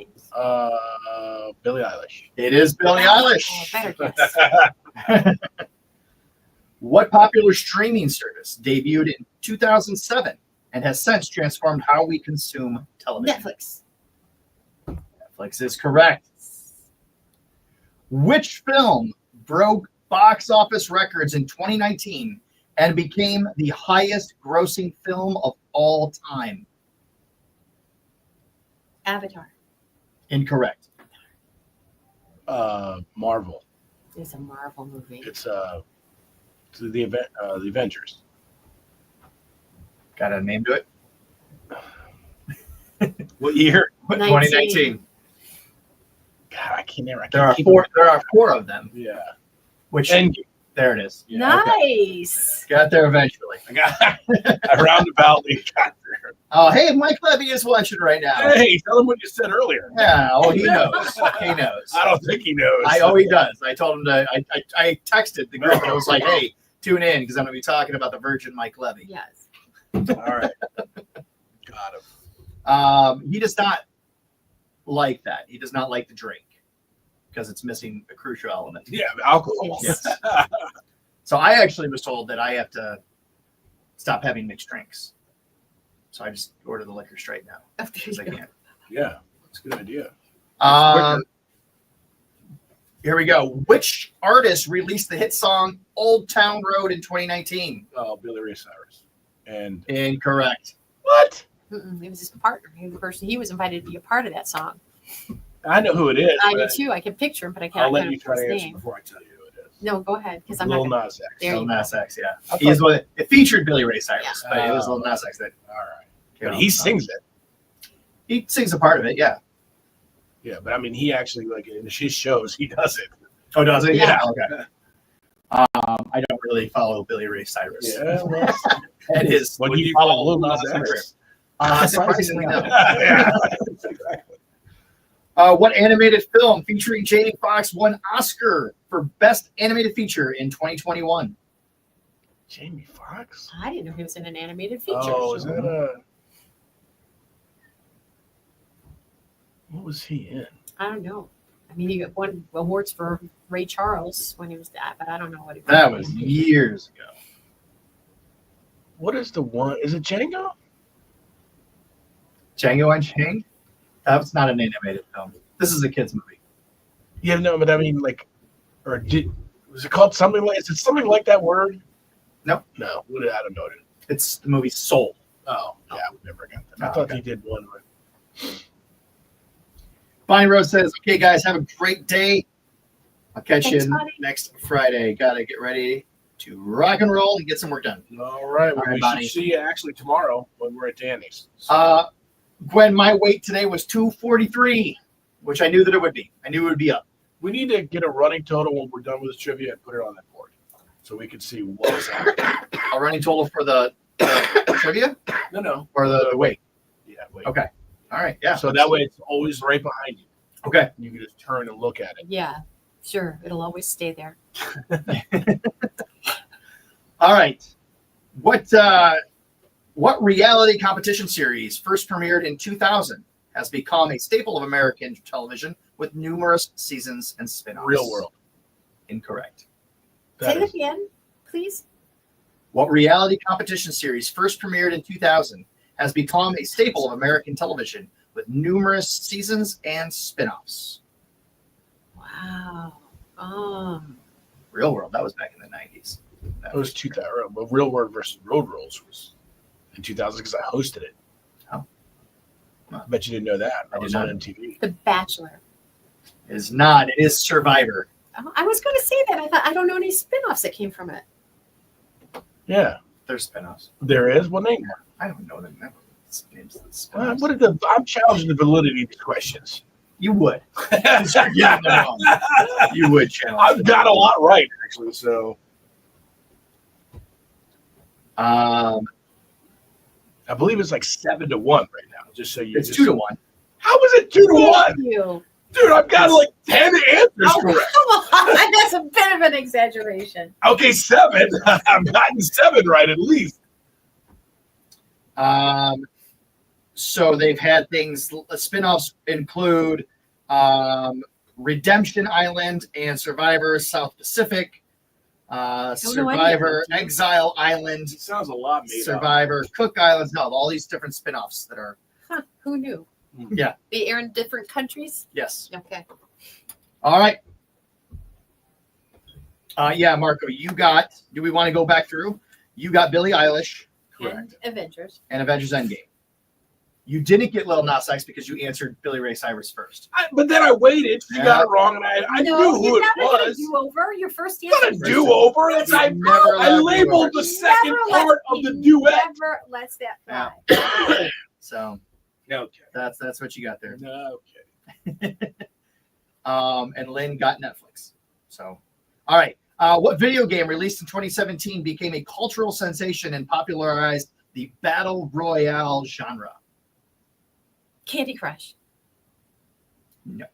Billie Eilish. It is Billie Eilish. Oh, better guess. What popular streaming service debuted in 2007 and has since transformed how we consume television? Netflix. Netflix is correct. Which film broke box office records in 2019 and became the highest grossing film of all time? Avatar. Incorrect. Marvel. It's a Marvel movie. It's the Avengers. Got a name to it? What year? 2019. God, I can't remember. There are four of them. Yeah. Which Endgame. there it is. Nice. Got there eventually. I roundaboutly got there. Oh, hey, Mike Levy is watching right now. Hey, tell him what you said earlier. Yeah, oh, he knows. He knows. I don't think he knows. He does. I told him to. I texted the group and I was like, "Hey, tune in because I'm going to be talking about the Virgin Mike Levy." Yes. All right. Got him. He does not like that. He does not like the drink because it's missing a crucial element. Yeah, alcohol. Yes. So I actually was told that I have to stop having mixed drinks. So I just order the liquor straight now because I can't. Yeah, that's a good idea. Here we go. Which artist released the hit song "Old Town Road" in 2019? Oh, Billy Ray Cyrus. And incorrect. What? It was his partner. He was the person. He was invited to be a part of that song. I know who it is. I do too. I can picture him, but I can't. I'll let remember you try his to answer name. before I tell you who it is. No, go ahead, because I'm Lil not. Nas X. There Lil you Nas go. X, yeah. He's what it featured Billy Ray Cyrus, but it was Lil Nas X that. All right. But he sings it. He sings a part of it, yeah. Yeah, but I mean, he actually, like, in his shows, he does it. Oh, does he? Yeah. Okay. I don't really follow Billy Ray Cyrus. Yeah, well, that is. When you follow Lil Nas X. Surprisingly, no. Yeah. What animated film featuring Jamie Foxx won Oscar for Best Animated Feature in 2021? Jamie Foxx? I didn't know he was in an animated feature. Oh, is that a... What was he in? I don't know. I mean, he won awards for Ray Charles when he was that, but I don't know what it was. That was years ago. What is the one? Is it Django? Django Unchained? That's not an animated film. This is a kid's movie. Yeah, no, but I mean, like, was it called something like? Is it something like that word? Nope. No, I don't know. It's the movie Soul. Oh, yeah, we never got that. I thought he did one with. Bonnie Rose says, "Okay, guys, have a great day. I'll catch Thanks, you Bonnie. next Friday. Got to get ready to rock and roll and get some work done." All right, well, All right, we Bonnie. should see you actually tomorrow when we're at Danny's. Gwen, my weight today was 243, which I knew that it would be. I knew it would be up. We need to get a running total when we're done with this trivia and put it on that board so we can see what's happening. A running total for the trivia? No. Or the weight? Yeah, wait. Okay. All right. Yeah. So that way it's always right behind you. Okay. You can just turn and look at it. Yeah, sure. It'll always stay there. All right. What reality competition series first premiered in 2000 has become a staple of American television with numerous seasons and spin-offs? Real World. Incorrect. Say it again, please. What reality competition series first premiered in 2000 has become a staple of American television with numerous seasons and spin-offs? Wow. Real World. That was back in the 90s. That was 2000. But Real World versus Road Rules was in 2000 because I hosted it. Oh. I bet you didn't know that. I did was not. on MTV. The Bachelor. It is not. It is Survivor. Oh, I was going to say that. I thought I don't know any spin-offs that came from it. Yeah. There's spin-offs. There is? What name? I don't know the names of the spin-offs. I'm challenging the validity of these questions. You would. You would challenge. I've got a lot right, actually, so. I believe it's like 7-1 right now. Just so you. It's 2-1. How was it 2-1? Thank you. Dude, I've got like 10 answers correct. Come on, that's a bit of an exaggeration. Okay, 7. I've gotten 7 right at least. So they've had things. Spin-offs include Redemption Island and Survivor South Pacific. Survivor Exile Island. It sounds a lot made Survivor Cook Islands. No, all these different spin-offs that are. Huh, who knew? Yeah. They air in different countries? Yes. Okay. All right. Yeah, Marco, you got. Do we want to go back through? You got Billie Eilish And Avengers. and Avengers Endgame. You didn't get Lil Nas X because you answered Billy Ray Cyrus first. But then I waited. She got it wrong, and I No, knew who you it never get a was. do-over. Your first Not a answer. do-over. That's I labeled the second Never part lets- of the he duet. Never lets that fly. So okay, that's what you got there. Okay. And Lynn got Netflix. So, all right. What video game released in 2017 became a cultural sensation and popularized the battle royale genre? Candy Crush. No.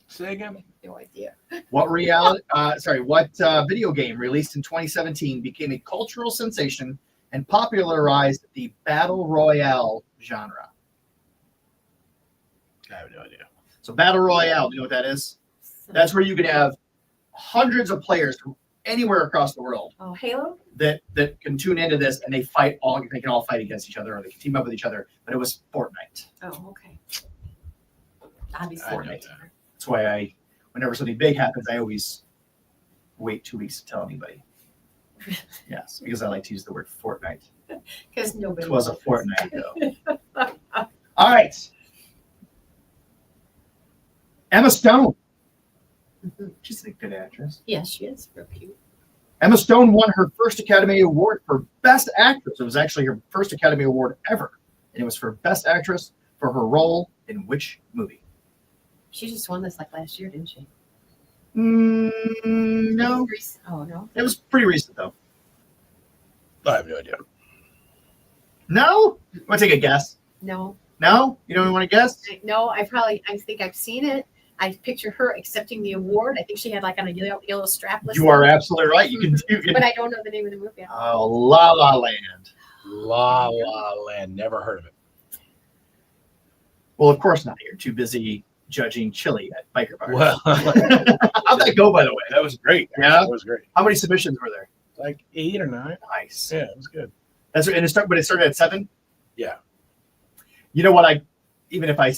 Say again. No idea. What video game released in 2017 became a cultural sensation and popularized the battle royale genre? I have no idea. So battle royale, do you know what that is? That's where you can have hundreds of players from anywhere across the world Oh, Halo? that can tune into this, and they can all fight against each other, or they can team up with each other. But it was Fortnite. Oh, okay. Obviously. Fortnite. That's why whenever something big happens, I always wait 2 weeks to tell anybody. Yes, because I like to use the word Fortnite. Because nobody. It was a fortnight ago. All right. Emma Stone. She's a good actress. Yes, she is. Real cute. Emma Stone won her first Academy Award for Best Actress. It was actually her first Academy Award ever. And it was for Best Actress for her role in which movie? She just won this like last year, didn't she? No. Oh, no. It was pretty recent, though. I have no idea. No? Want to take a guess? No. No? You don't even want to guess? No, I think I've seen it. I picture her accepting the award. I think she had like on a yellow strap list. You are absolutely right. You can. But I don't know the name of the movie. Oh, La La Land. La La Land. Never heard of it. Well, of course not. You're too busy judging chili at biker bars. Well, how'd that go, by the way? That was great. Yeah, that was great. How many submissions were there? Like 8 or 9. Nice. Yeah, it was good. That's and it started at 7. Yeah. You know what? Even if I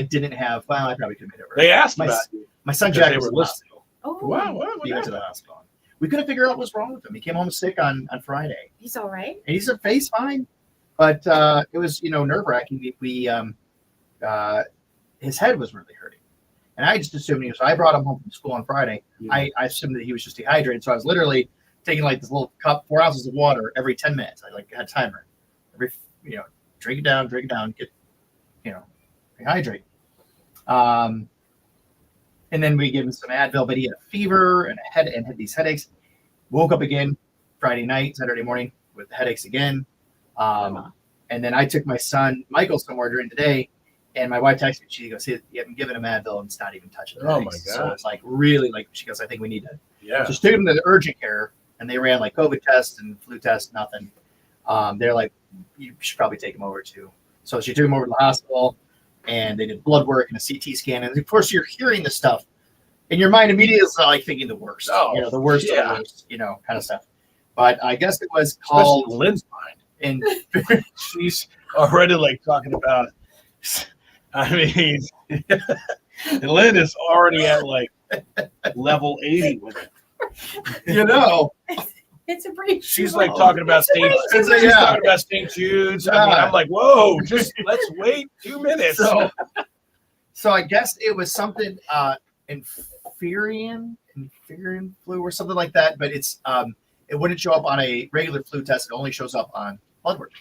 didn't have, well, I probably could have made it over. They asked about you. My son Because Jack they was were in the listening. hospital. Oh, Wow. What He went to the happened? hospital. We couldn't figure out what's wrong with him. He came home sick on Friday. He's all right. And he's fine, but it was nerve wracking. His head was really hurting, and I just assumed he was. I brought him home from school on Friday. Yeah. I assumed that he was just dehydrated, so I was literally taking like this little cup, 4 ounces of water every 10 minutes. I had a timer. Drink it down, get rehydrate. And then we gave him some Advil, but he had a fever and had these headaches. Woke up again Friday night, Saturday morning with the headaches again. And then I took my son Michael somewhere during the day, and my wife texted me. She goes, "You haven't given him Advil, and it's not even touching the Oh, headaches." my So God. it's like really she goes, "I think we need to." Yeah. Just took him to the urgent care, and they ran like COVID tests and flu tests, nothing. They're like, "You should probably take him over too." So she took him over to the hospital, and they did blood work and a CT scan. And of course, you're hearing this stuff, and your mind immediately is like thinking the worst. Oh, the worst of yeah. the worst, kind of stuff. But I guess it was called Especially Lynn's mind. And she's already like talking about. I mean, Lynn is already at like level 80 with it. It's a pretty. She's like talking about St. She's talking about St. Jude's. I mean, I'm like, whoa, just let's wait 2 minutes. So I guess it was something inferior flu or something like that. But it's it wouldn't show up on a regular flu test. It only shows up on blood work.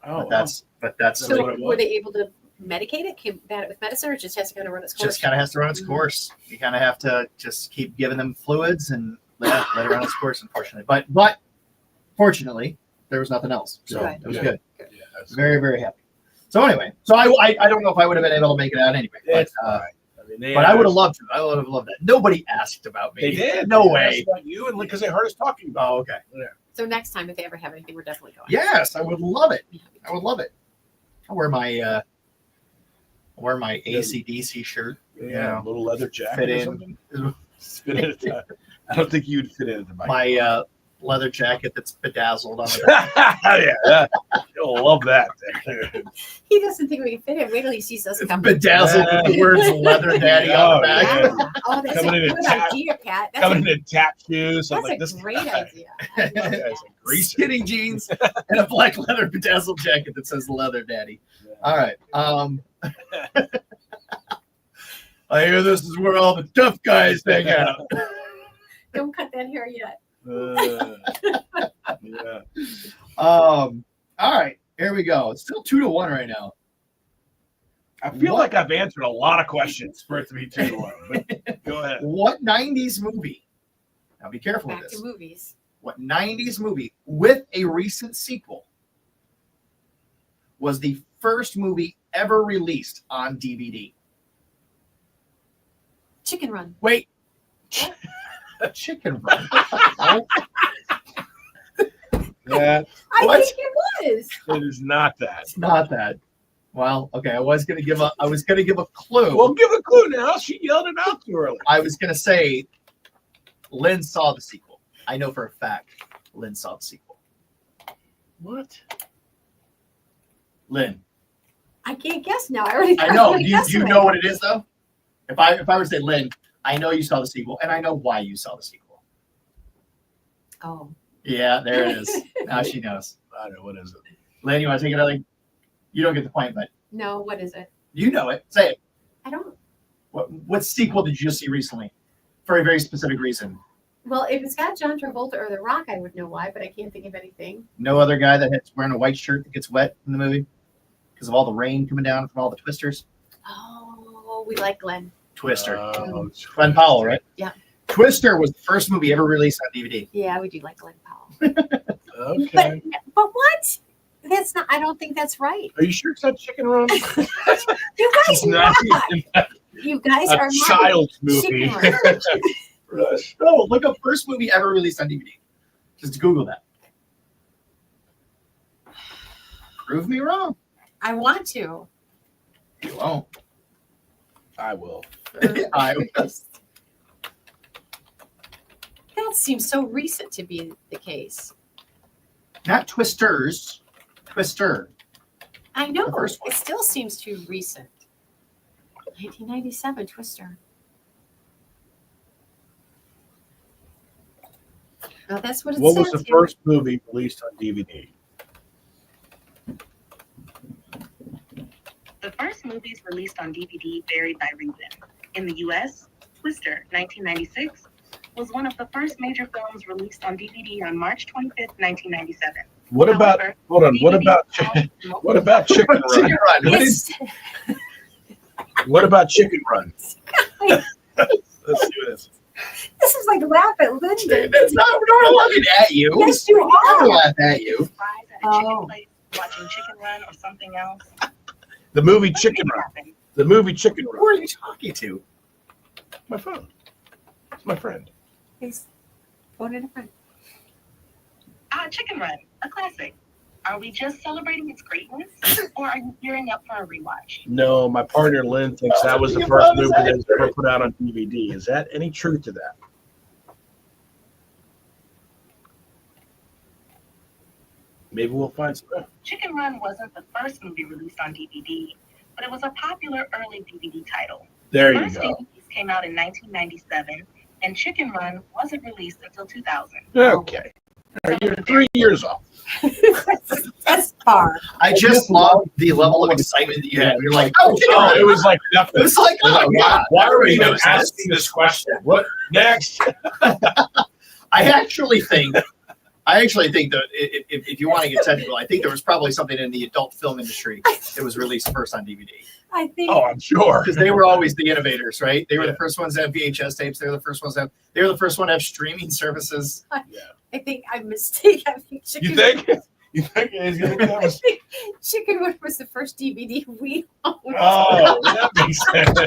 Oh, but that's So what it were was. they able to medicate it? Combat it with medicine, or it just has to kind of run its course? Just kind of has to run its course. You kind of have to just keep giving them fluids and let it run its course, unfortunately. But fortunately, there was nothing else. So Good. it was Yeah. good. Yeah, that's Very, very happy. So anyway, I don't know if I would have been able to make it out anyway. But, It's fine. I mean, but I would have loved to. I would have loved that. Nobody asked about me. They did. No They way. asked about you and because they heard us talking about. Oh, okay. Yeah. So next time, if they ever have anything, we're definitely going. Yes, I would love it. I would love it. I'll wear my AC/DC shirt. Yeah, a little leather jacket fit or in. something. Fit in at the, I don't think you'd fit in at the bike. My leather jacket that's bedazzled on it. Yeah. You'll love that. He doesn't think we can fit it. Wait till he sees us coming. Bedazzled with the words "leather daddy" on the back. Yeah. Oh, that's Coming a in good tap- idea, Pat. That's Coming a, in tap shoes. I'm that's like, a this great guy. idea. I love Guy's that. a greaser. Skinny jeans and a black leather bedazzled jacket that says "leather daddy." All right. I hear this is where all the tough guys hang out. Don't cut that hair yet. Yeah. All right, here we go. It's still 2-1 right now. I feel like I've answered a lot of questions for it to be 2-1. But go ahead. What 90s movie? Now be careful Back with to this. movies. What 90s movie with a recent sequel was the first movie ever released on DVD? Chicken Run. Wait. Chicken Run. That I What? think it was. it is not that. It's not that. Well, okay. I was gonna give a clue. Well, give a clue now. She yelled it out too early. I was gonna say Lynn saw the sequel. I know for a fact Lynn saw the sequel. What? Lynn. I can't guess now. I already. I know. already Do guessed you it. know what it is though? If I were to say Lynn, I know you saw the sequel, and I know why you saw the sequel. Oh. Yeah, there it is. Now she knows. I don't know. What is it? Lynn, you want to take another? You don't get the point, but No. What is it? you know it. Say it. I don't. What sequel did you just see recently? For a very specific reason. Well, if it's got John Travolta or The Rock, I would know why, but I can't think of anything. No other guy that's wearing a white shirt that gets wet in the movie because of all the rain coming down from all the twisters. Oh, we like Glenn. Twister. Oh, Glenn Powell, right? Yeah. Twister was the first movie ever released on DVD. Yeah, we do like Glenn Powell. okay. But what? That's not. I don't think that's right. Are you sure it's not Chicken Run? You guys It's are not not. You guys a are not. child's movie. Chicken Run. No, look up first movie ever released on DVD. Just Google that. Prove me wrong. I want to. You won't. I will. I That seems so recent to be the case. Not Twisters. Twister. I know. The first one. It still seems too recent. 1997 Twister. Oh, that's what it What says was the here. first movie released on DVD? The first movies released on DVD varied by region. In the U.S., Twister, 1996, was one of the first major films released on DVD on March 25th, 1997. What about? However, Hold on. What about? What about Chicken Run? Chicken Run. What is- What about Chicken Run? Let's do this. This is like laugh at Lyndon. That's not. We're not laughing at you. Yes, you We never are. laugh at you. Fries at a chicken place, watching Chicken Run or something else. The movie Chicken Run. The movie Chicken Who Run. are you talking to? My phone. It's my friend. He's phoning a friend. Chicken Run, a classic. Are we just celebrating its greatness, or are you gearing up for a rewatch? No, my partner Lynn thinks that was the first movie that was ever put out on DVD. Is that any truth to that? Maybe we'll find some. Chicken Run wasn't the first movie released on DVD, but it was a popular early DVD title. There The you first go. DVDs came out in 1997, and Chicken Run wasn't released until 2000. Okay. All right, you're 3 years off. That's far. I just love the level of excitement that you had. You're like, oh, Chicken Oh, Run. it was like nothing. It's like, oh, Why- yeah. Why are we even Everybody knows asking this question? What next? I actually think that if you want to get technical, I think there was probably something in the adult film industry that was released first on DVD. I think. Oh, I'm sure. Because they were always the innovators, right? They were the first ones to have VHS tapes. They were the first one to have streaming services. I think I'm mistaken. I think Chicken You think? You think that was? Chicken Run was the first DVD we owned. Oh, that makes sense.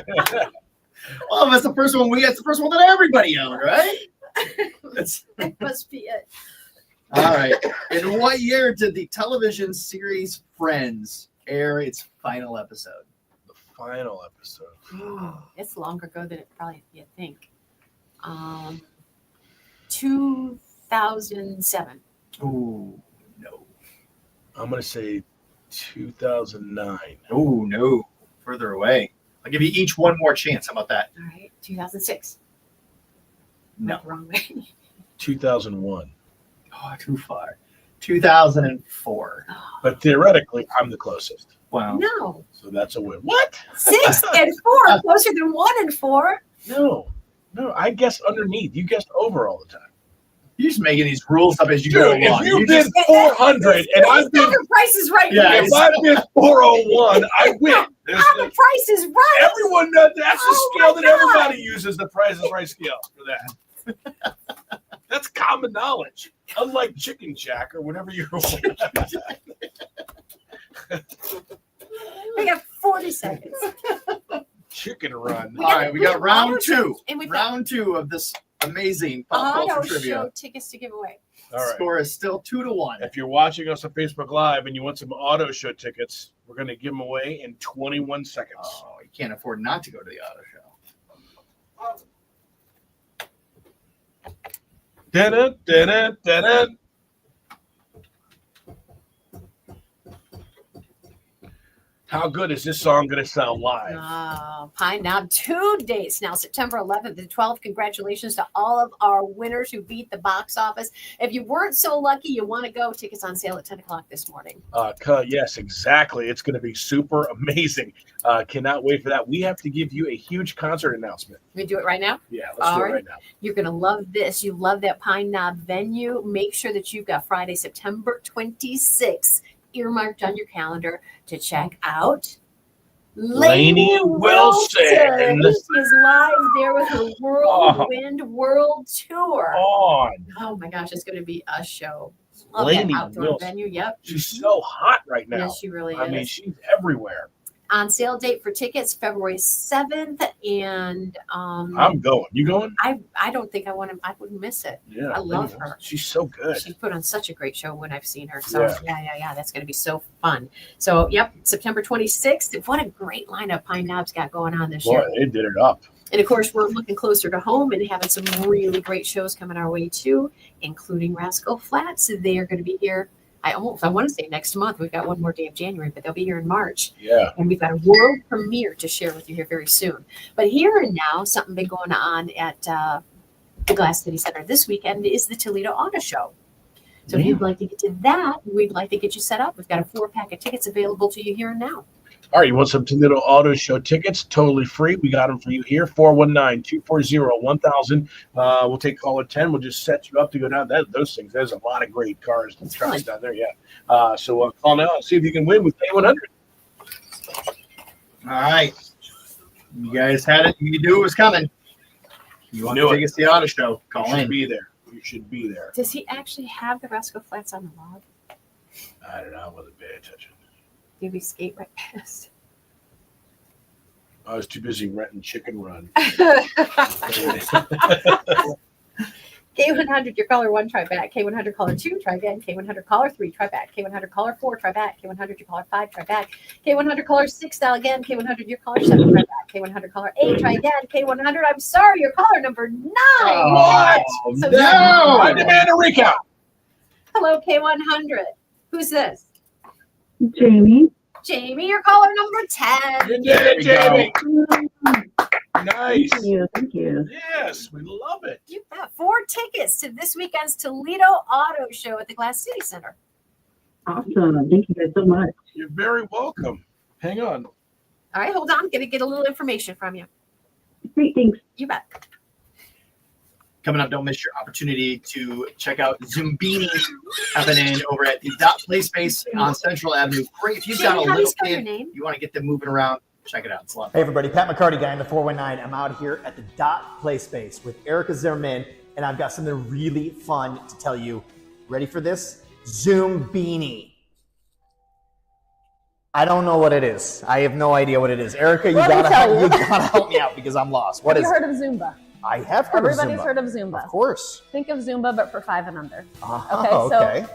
Well, that's the first one that's the first one that everybody owned, right? That must be it. All right. In what year did the television series Friends air its final episode? The final episode. It's longer ago than it probably you think. 2007. Ooh, no. I'm going to say 2009. Oh, no. Further away. I'll give you each one more chance. How about that? All right, 2006. No. Wrong way. 2001. Oh, too far. 2004. But theoretically, I'm the closest. Wow. No. So that's a win. What? 6 and 4, closer than 1 and 4. No, I guess underneath. You guessed over all the time. You're just making these rules up as you Dude, go along. if you did 400 and I did, The Price is Right. Yeah, if I did 401, I win. The Price is Right. Everyone knows that's the Oh scale my that everybody uses. The Price is Right scale for that. That's common knowledge. Unlike Chicken Shack or whatever you're. We got 40 seconds. Chicken Run. All right, we got round two. And we've got Round two of this amazing pop auto culture trivia. show tickets to give away. All right. Score is still 2-1. If you're watching us on Facebook Live and you want some auto show tickets, we're going to give them away in 21 seconds. Oh, you can't afford not to go to the auto show. Dun-dun, dun-dun, dun-dun. How good is this song going to sound live? Pine Knob, 2 dates now, September 11th and 12th. Congratulations to all of our winners who beat the box office. If you weren't so lucky, you want to go, tickets on sale at 10 o'clock this morning. Yes, exactly. It's going to be super amazing. Cannot wait for that. We have to give you a huge concert announcement. We do it right now? Yeah, let's do it right now. You're going to love this. You love that Pine Knob venue. Make sure that you've got Friday, September 26th earmarked on your calendar to check out Lainey Wilson. Is live there with her Whirlwind World Tour. Oh my gosh, it's going to be a show. Love Lainey that outdoor Wilson. venue. Yep. She's so hot right now. Yes, she really I is. mean, she's everywhere. On sale date for tickets February 7th, and I'm going. You going? I don't think I wouldn't miss it. Yeah, I love her. She's so good. She put on such a great show when I've seen her. So Yeah. that's going to be so fun. So September 26th. What a great lineup Pine Knob's got going on this Boy, year. they did it up. And of course, we're looking closer to home and having some really great shows coming our way too, including Rascal Flatts. They are going to be here. I want to say next month. We've got one more day of January, but they'll be here in March. Yeah. And we've got a world premiere to share with you here very soon. But here and now, something big going on at the Glass City Center this weekend is the Toledo Auto Show. So if you'd like to get to that, we'd like to get you set up. We've got a 4-pack of tickets available to you here and now. All right, you want some Toledo Auto Show tickets? Totally free. We got them for you here. 419-240-1000. We'll take caller 10. We'll just set you up to go down those things. There's a lot of great cars and trucks down there. Yeah. So call now and see if you can win with K100. All right. You guys had it. You knew it was coming. You want to take us to the auto show? Call You should in. be there. You should be there. Does he actually have the Rascal Flats on the log? I don't know. I wasn't paying attention. Did we skate right past? I was too busy renting Chicken Run. K100, your caller 1, try back. K100, caller 2, try again. K100, caller 3, try back. K100, caller 4, try back. K100, your caller 5, try back. K100, caller 6, dial again. K100, your caller 7, try back. K100, caller 8, try again. K100, I'm sorry, your caller number 9. What? So No! I demand a recount. Hello, K100. Who's this? Jamie. Jamie, your caller number 10. You did it, Jamie. Nice. Thank you. Yes, we love it. You've got 4 tickets to this weekend's Toledo Auto Show at the Glass City Center. Awesome. Thank you guys so much. You're very welcome. Hang on. All right, hold on. I'm going to get a little information from you. Great, thanks. You bet. Coming up, don't miss your opportunity to check out Zumbini happening over at the Dot Play Space on Central Avenue. Great. If you've got a Jamie, how do you little spell your kid, name? you want to get them moving around, check it out. It's a lot. Hey everybody, Pat McCarty guy in the 419. I'm out here at the Dot Play Space with Erica Zimmerman, and I've got something really fun to tell you. Ready for this? Zumbini. I don't know what it is. I have no idea what it is. Erica, you gotta help me out because I'm lost. What Have is you it? heard of Zumba? I have heard Everybody's of Zumba. heard of Zumba. Of course. Think of Zumba, but for 5 and under. Oh, okay.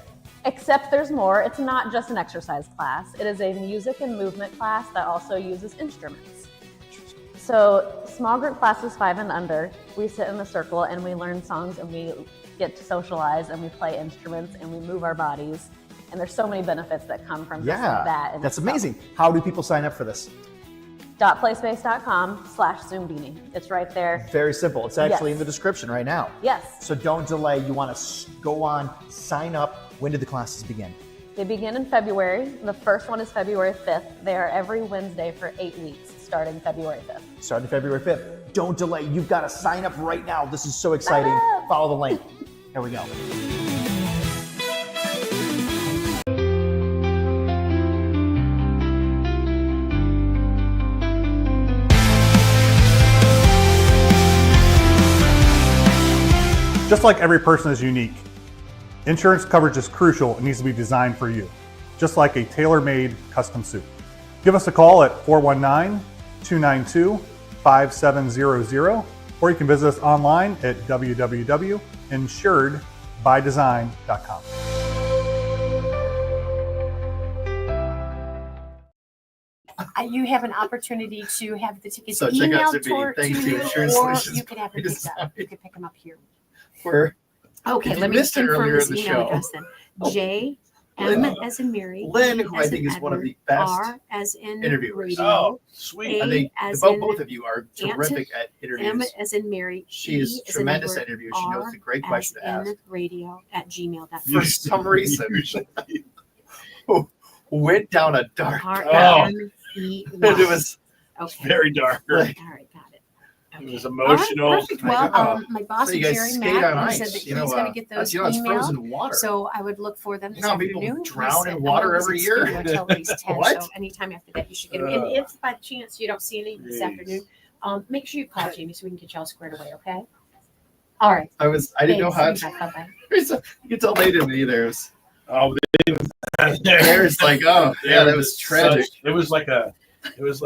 Except there's more. It's not just an exercise class. It is a music and movement class that also uses instruments. So small group classes 5 and under, we sit in a circle and we learn songs and we get to socialize and we play instruments and we move our bodies. And there's so many benefits that come from just like that. And that's so- amazing. How do people sign up for this? .playspace.com/Zoom Beanie. It's right there. Very simple. It's actually Yes. in the description right now. Yes. So don't delay. You want to go on, sign up. When did the classes begin? They begin in February. The first one is February 5th. They are every Wednesday for 8 weeks, starting February 5th. Starting February 5th. Don't delay. You've got to sign up right now. This is so exciting. Follow the link. Here we go. Just like every person is unique, insurance coverage is crucial and needs to be designed for you, just like a tailor-made custom suit. Give us a call at 419-292-5700, or you can visit us online at www.insuredbydesign.com. You have an opportunity to have the tickets So check out emailed Zoom Beanie. Thanks to you, Insurance or Solutions. you could have them picked up. You could pick them up here. Where? Okay, If you let me missed it confirm earlier this in the email show. address then. Oh. J Lynn. M as in Mary. Lynn, E who I as think in is one of the Edward, best R as in interviewers. radio. Oh, sweet. A I think as both, in both of you are terrific at interviews. M as in Mary. She is E as in tremendous Edward, at interviews. She knows R the great question to as ask. in radio@gmail.com. For some reason, went down a dark. R-M-E-Y. And it was Okay. very dark. All right, got it. It was emotional. All right, perfect. Well, my boss, So you guys Jerry skate Mack, on he said ice. that You he's know, going to get that's, those it's emailed. frozen water. So I would look for them this You know how people afternoon. drown in water every year? Until at least 10, What? so anytime after that, you should get them. And if by chance you don't see any this Jeez. afternoon, make sure you call Jamie so we can get you all squared away, okay? All right. I didn't know how Thanks. to. Bye-bye. You could tell they didn't either. It was, Oh, There's like, oh, yeah, that was tragic. It was like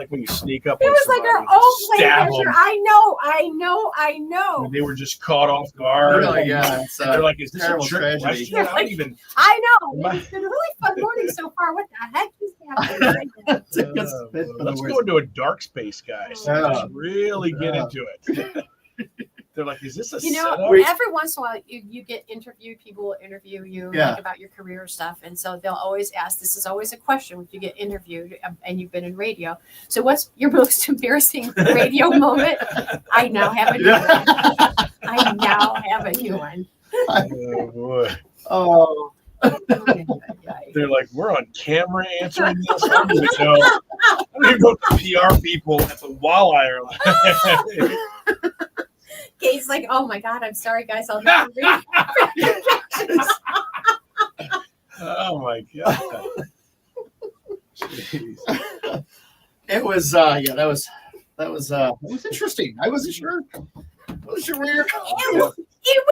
when you sneak up. It on was like our somebody, own play stab picture. them, I know. and they were just caught off guard. Oh, yeah, it's, they're like, "Is this a terrible trick tragedy." question?" I don't even. I know. My- It's been a really fun morning so far. What the heck is happening? Let's go into a dark space, guys. Yeah. Let's really get into it. They're like, "Is this a You know, setup?" every once in a while you get interviewed, people will interview you Yeah. like about your career stuff. And so they'll always ask, this is always a question when you get interviewed and you've been in radio. So what's your most embarrassing radio moment? I now have a new one. I now have a new one. Oh boy. Oh. They're like, "We're on camera answering this." I don't even know. I don't even know what the PR people at the Walleye are like. Kate's like, oh my God, I'm sorry, guys. I'll never read. Oh my god. Jeez. It was that was interesting. I wasn't sure. I wasn't sure where you're going. You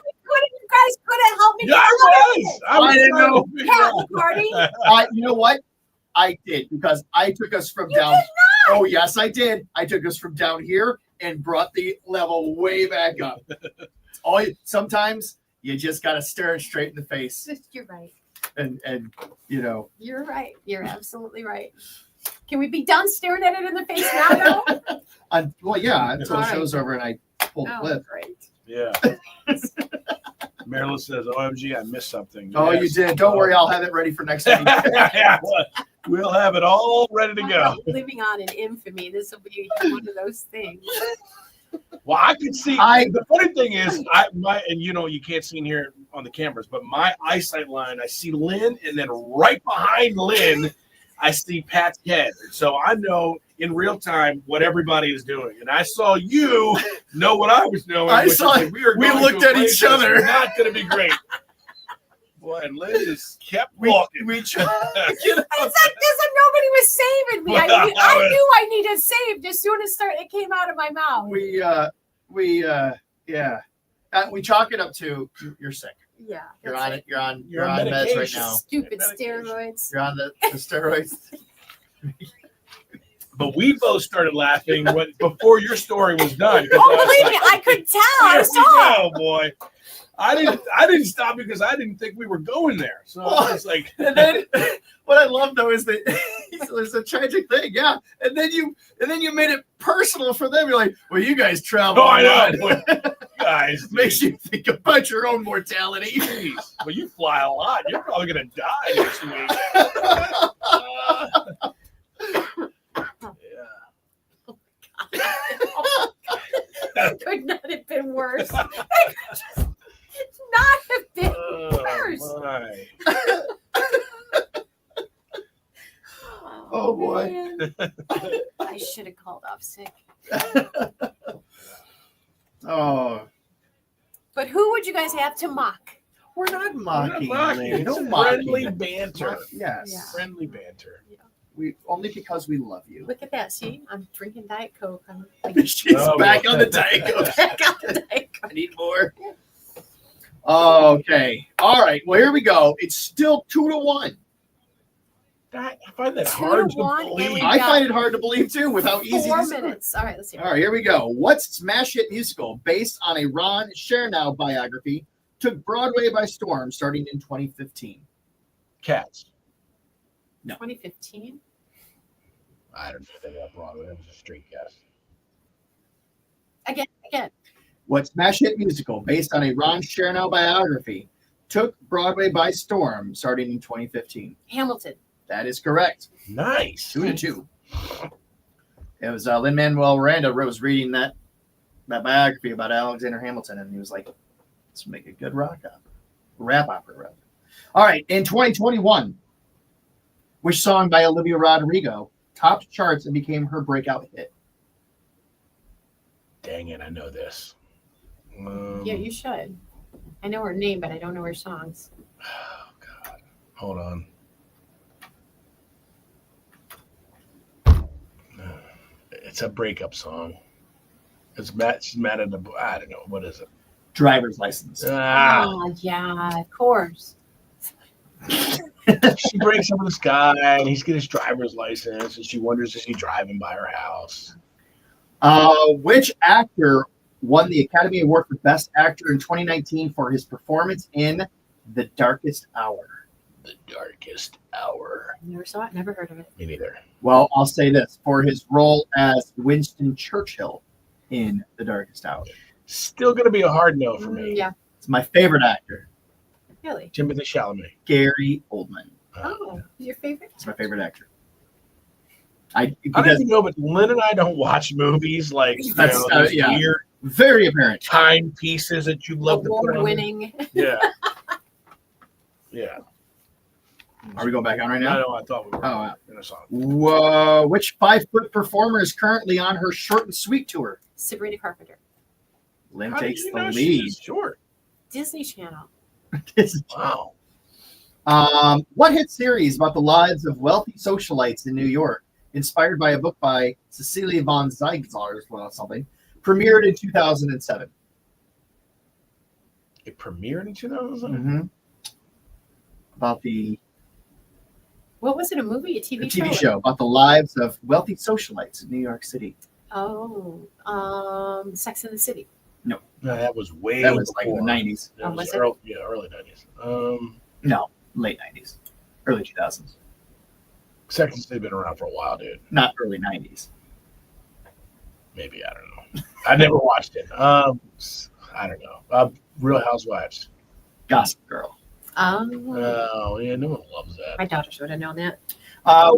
guys could have helped me. Yeah, I was. I didn't know. Hat party. You know what? I did, because I took us from down. Oh yes, I did. I took us from down here and brought the level way back up. Sometimes you just gotta stare it straight in the face, You're right. and you know. You're right. You're absolutely right. Can we be done staring at it in the face now? Well, yeah, until All the right. show's over and I pulled the Oh, clip. great. Yeah. Marilyn says, "OMG, I missed something." Oh, Yes. you did. Don't worry, I'll have it ready for next week. Yeah, we'll have it all ready to go. Living on in infamy. This will be one of those things. Well, I could see. The funny thing is, and you know, you can't see in here on the cameras, but my eyesight line, I see Lynn, and then right behind Lynn, I see Pat's head. So I know in real time what everybody is doing, and I saw you know what I was doing. I which is saw that we going looked to a at place each that's other. Not going to be great. Boy, and Lynn just kept walking. We It's like this, and nobody was saving me. I knew I needed saved as soon as it came out of my mouth. We chalk it up to you're sick. Yeah. You're that's on it. it. You're on meds right medication. now. Stupid steroids. You're on the steroids. But we both started laughing before your story was done. Oh, believe me, I could tell. I saw. Oh boy, I didn't stop because I didn't think we were going there. So I was like, And then what I love though is that it's a tragic thing, yeah. And then you made it personal for them. You're like, well, you guys travel. "Oh, I a lot." know." guys. Makes you think about your own mortality. Jeez. Well, you fly a lot. You're probably gonna die next week. Could not have been worse. It could just not have been worse. My. Oh boy. Man. I should have called off sick. Oh, But who would you guys have to mock? we're not mocking. Lynn. It's No mocking. friendly banter. Yes. Yeah. Friendly banter. We only because we love you. Look at that. See, I'm drinking Diet Coke. I'm She's Oh, back boy. on the Diet Coke. back on the Diet Coke. I need more. Okay. All right. Well, here we go. It's still 2-1. I find that 2-1, hard to and we believe. I got find it hard to believe too with how easy 4 this is. minutes. All right, let's hear All right, here we go. What smash hit musical based on a Ron Chernow biography took Broadway by storm starting in 2015? Cats. No. 2015. I don't know if they got Broadway. That was a straight guess. Again. What smash hit musical based on a Ron Chernow biography took Broadway by storm starting in 2015? Hamilton. That is correct. Nice. 2-2. It was Lin-Manuel Miranda was reading that biography about Alexander Hamilton, and he was like, let's make a good rap opera. Rather. All right, in 2021, which song by Olivia Rodrigo topped charts and became her breakout hit? Dang it, I know this. Yeah, you should. I know her name, but I don't know her songs. Oh, God. Hold on. It's a breakup song. She's mad at the. I don't know. What is it? Driver's license. Oh, yeah, of course. She breaks up with this guy, and he's getting his driver's license, and she wonders is he driving by her house. Which actor won the Academy Award for Best Actor in 2019 for his performance in The Darkest Hour? The Darkest Hour. Never saw it. Never heard of it. Me neither. Well, I'll say this. For his role as Winston Churchill in The Darkest Hour. Still going to be a hard no for me. Yeah. It's my favorite actor, Really? Timothy Chalamet. Gary Oldman. Oh, who's your favorite? It's my favorite actor. I don't even know, but Lynn and I don't watch movies like That's, those yeah. weird Very apparent. timepieces that you love to put on. Award-winning. Yeah. Yeah. Are we going back on right now? No, I thought we were Oh, in a song. Whoa, which 5-foot performer is currently on her short and sweet tour? Sabrina Carpenter. Lynn How did takes you the know lead. she's short? Disney Channel. Wow. What hit series about the lives of wealthy socialites in New York, inspired by a book by Cecilia von Ziegler or something, premiered in 2007? It premiered in 2007? Mm-hmm. About the What was it? A movie? A TV show? TV show about the lives of wealthy socialites in New York City. Oh, Sex and the City. No, that was way that was like in the before. 90s. That was was it? early 90s. No, late 90s, early 2000s. Sex and the City been around for a while, dude. Not early 90s. Maybe, I don't know. I never watched it. I don't know. Real Housewives. Gossip Girl. Oh, yeah, no one loves that. My daughters would have known that.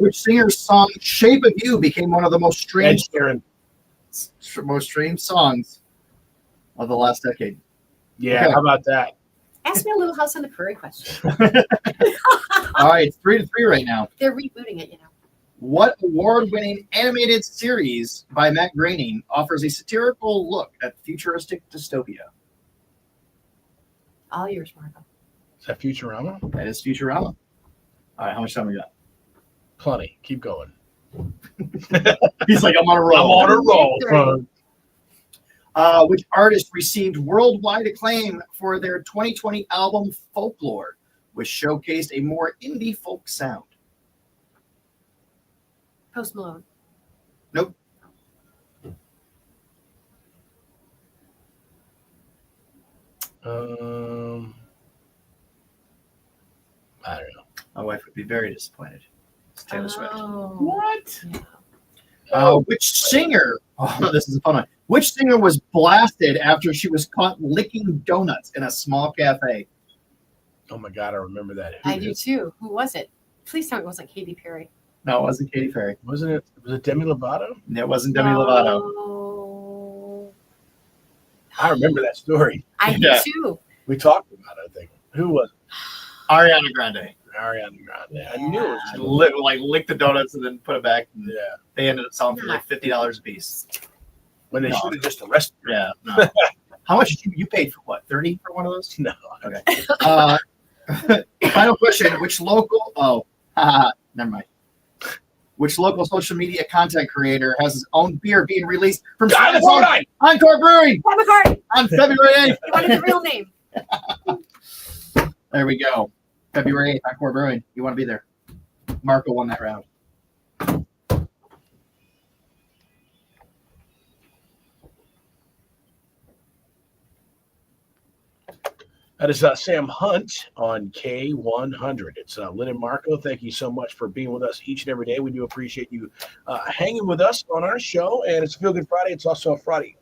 Which singer's song "Shape of You" became one of the most Ed streamed Sheeran. songs of the last decade? Yeah, Okay. how about that? Ask me a Little House on the Prairie question. All right, it's 3-3 right now. They're rebooting it, you know. What award-winning animated series by Matt Groening offers a satirical look at futuristic dystopia? All yours, Marco. Is that Futurama? That is Futurama. All right, how much time we got? Plenty. Keep going. He's like, I'm on a roll. I'm on a roll, bro. Which artist received worldwide acclaim for their 2020 album Folklore, which showcased a more indie folk sound? Post Malone. Nope. I don't know. My wife would be very disappointed. It's Taylor Swift. Oh. What? Which singer? Oh, this is a fun one. Which singer was blasted after she was caught licking donuts in a small cafe? Oh my God, I remember that. I do too. Who was it? Please tell me it wasn't Katy Perry. No, it wasn't Katy Perry. Wasn't it? Was it Demi Lovato? It wasn't Demi Lovato. Oh, I remember that story. I do too. We talked about it, I think. Who was it? Ariana Grande. Ariana Grande. I knew it She was licked the donuts and then put it back. And yeah. They ended up selling for like $50 a piece. When they should have just arrested her. Yeah. No. How much did you paid for what? 30 for one of those? No. Okay. Final question. Which local? Oh, never mind. Which local social media content creator has his own beer being released from Encore Brewing Paul McCartney on February 8th? You wanted the real name. There we go. February 8th, Encore Brewing. You want to be there. Marco won that round. That is Sam Hunt on K100. It's Lynn and Marco. Thank you so much for being with us each and every day. We do appreciate you hanging with us on our show. And it's Feel Good Friday. It's also a Friday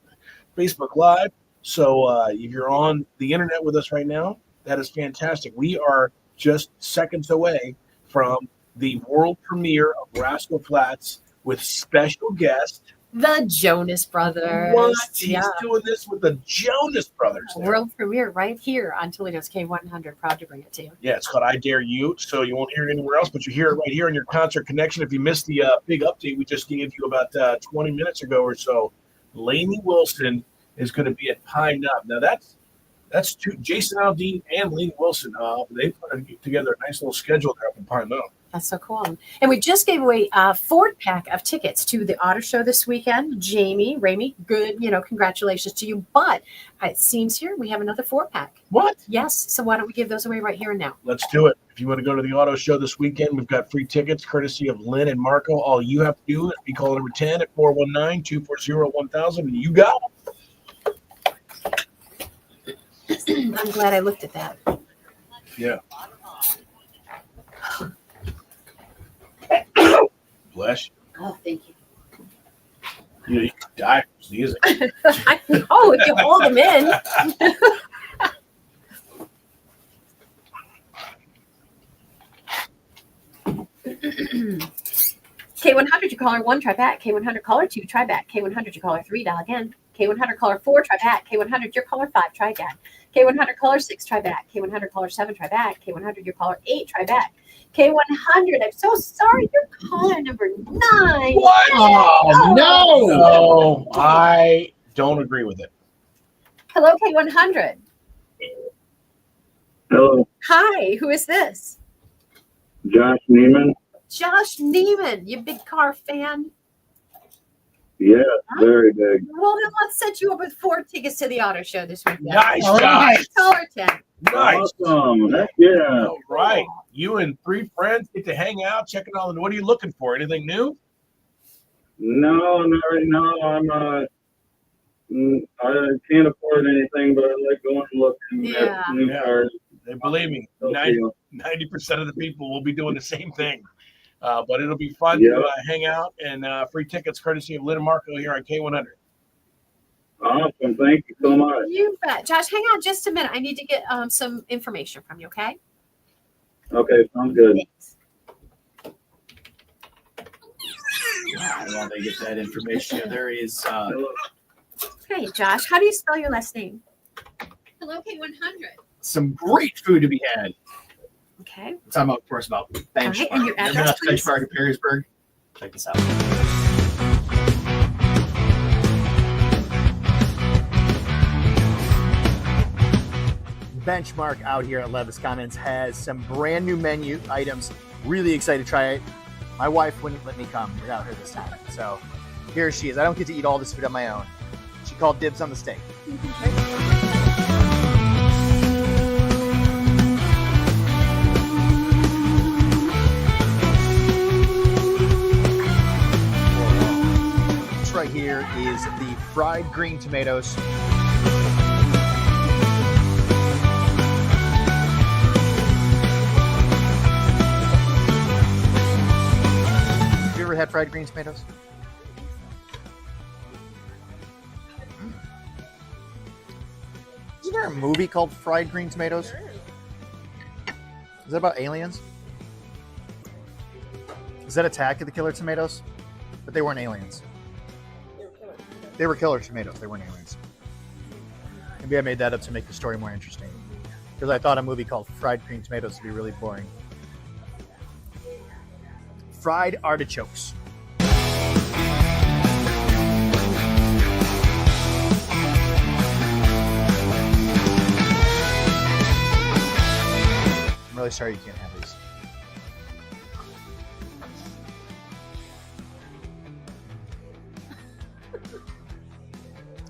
Facebook Live. So if you're on the internet with us right now, that is fantastic. We are just seconds away from the world premiere of Rascal Flatts with special guest. The Jonas Brothers. What? He's doing this with the Jonas Brothers. there. World premiere right here on Toledo's K100. Proud to bring it to you. Yeah, it's called I Dare You, so you won't hear it anywhere else, but you hear it right here in your Concert Connection. If you missed the big update we just gave you about 20 minutes ago or so, Lainey Wilson is going to be at Pine Knob. Now, that's two, Jason Aldean and Lainey Wilson. They put together a nice little schedule there up in Pine Knob. That's so cool. And we just gave away a 4-pack of tickets to the auto show this weekend. Jamie, Ramey, good, congratulations to you. But it seems here we have another 4-pack. What? Yes. So why don't we give those away right here and now? Let's do it. If you want to go to the auto show this weekend, we've got free tickets courtesy of Lynn and Marco. All you have to do is be caller number 10 at 419-240-1000, and you got I'm glad I looked at that. Yeah. Bless you. Oh, thank you. You could die from sneezing. If you hold them in. K100, you caller 1, try back. K100, caller 2, try back. K100, you caller 3, dial again. K100, caller 4, try back. K100, your caller 5, try again. K100, caller 6, try back. K100, caller 7, try back. K100, your caller 8, try back. K100, I'm so sorry, you're caller number 9. What? Oh, no. No, I don't agree with it. Hello, K100. Hello, Hi, who is this? Josh Neiman. Josh Neiman, you big car fan? Yeah, very big. Well, then let's set you up with 4 tickets to the auto show this weekend. Nice, All right. Josh. Caller 10. Nice. Awesome. Heck yeah. All right. You and 3 friends get to hang out, checking all the. What are you looking for? Anything new? No, not right now. I can't afford anything, but I like going and looking at new cars. They believe me. 90% of the people will be doing the same thing. But it'll be fun to hang out, and free tickets courtesy of Lynn and Marco here on K100. Awesome. Thank you so much. You bet. Josh, hang on just a minute. I need to get some information from you, okay? Okay, sounds good. While they get that information, there is. Hey, Josh, how do you spell your last name? Hello, K100. Some great food to be had. Okay. We're talking about, of course, about benchmark. All right, and your address, please? Benchmark in Perrysburg. Check this out. Benchmark out here at Levis Commons has some brand new menu items. Really excited to try it. My wife wouldn't let me come without her this time. So here she is. I don't get to eat all this food on my own. She called dibs on the steak. This right here is the fried green tomatoes. Have you ever had fried green tomatoes? there a movie called Fried Green Tomatoes? Is that about aliens? Is that Attack of the Killer Tomatoes? But they weren't aliens. They were killer tomatoes. They weren't aliens. Maybe I made that up to make the story more interesting. Because I thought a movie called Fried Green Tomatoes would be really boring. Fried artichokes. I'm really sorry you can't have these.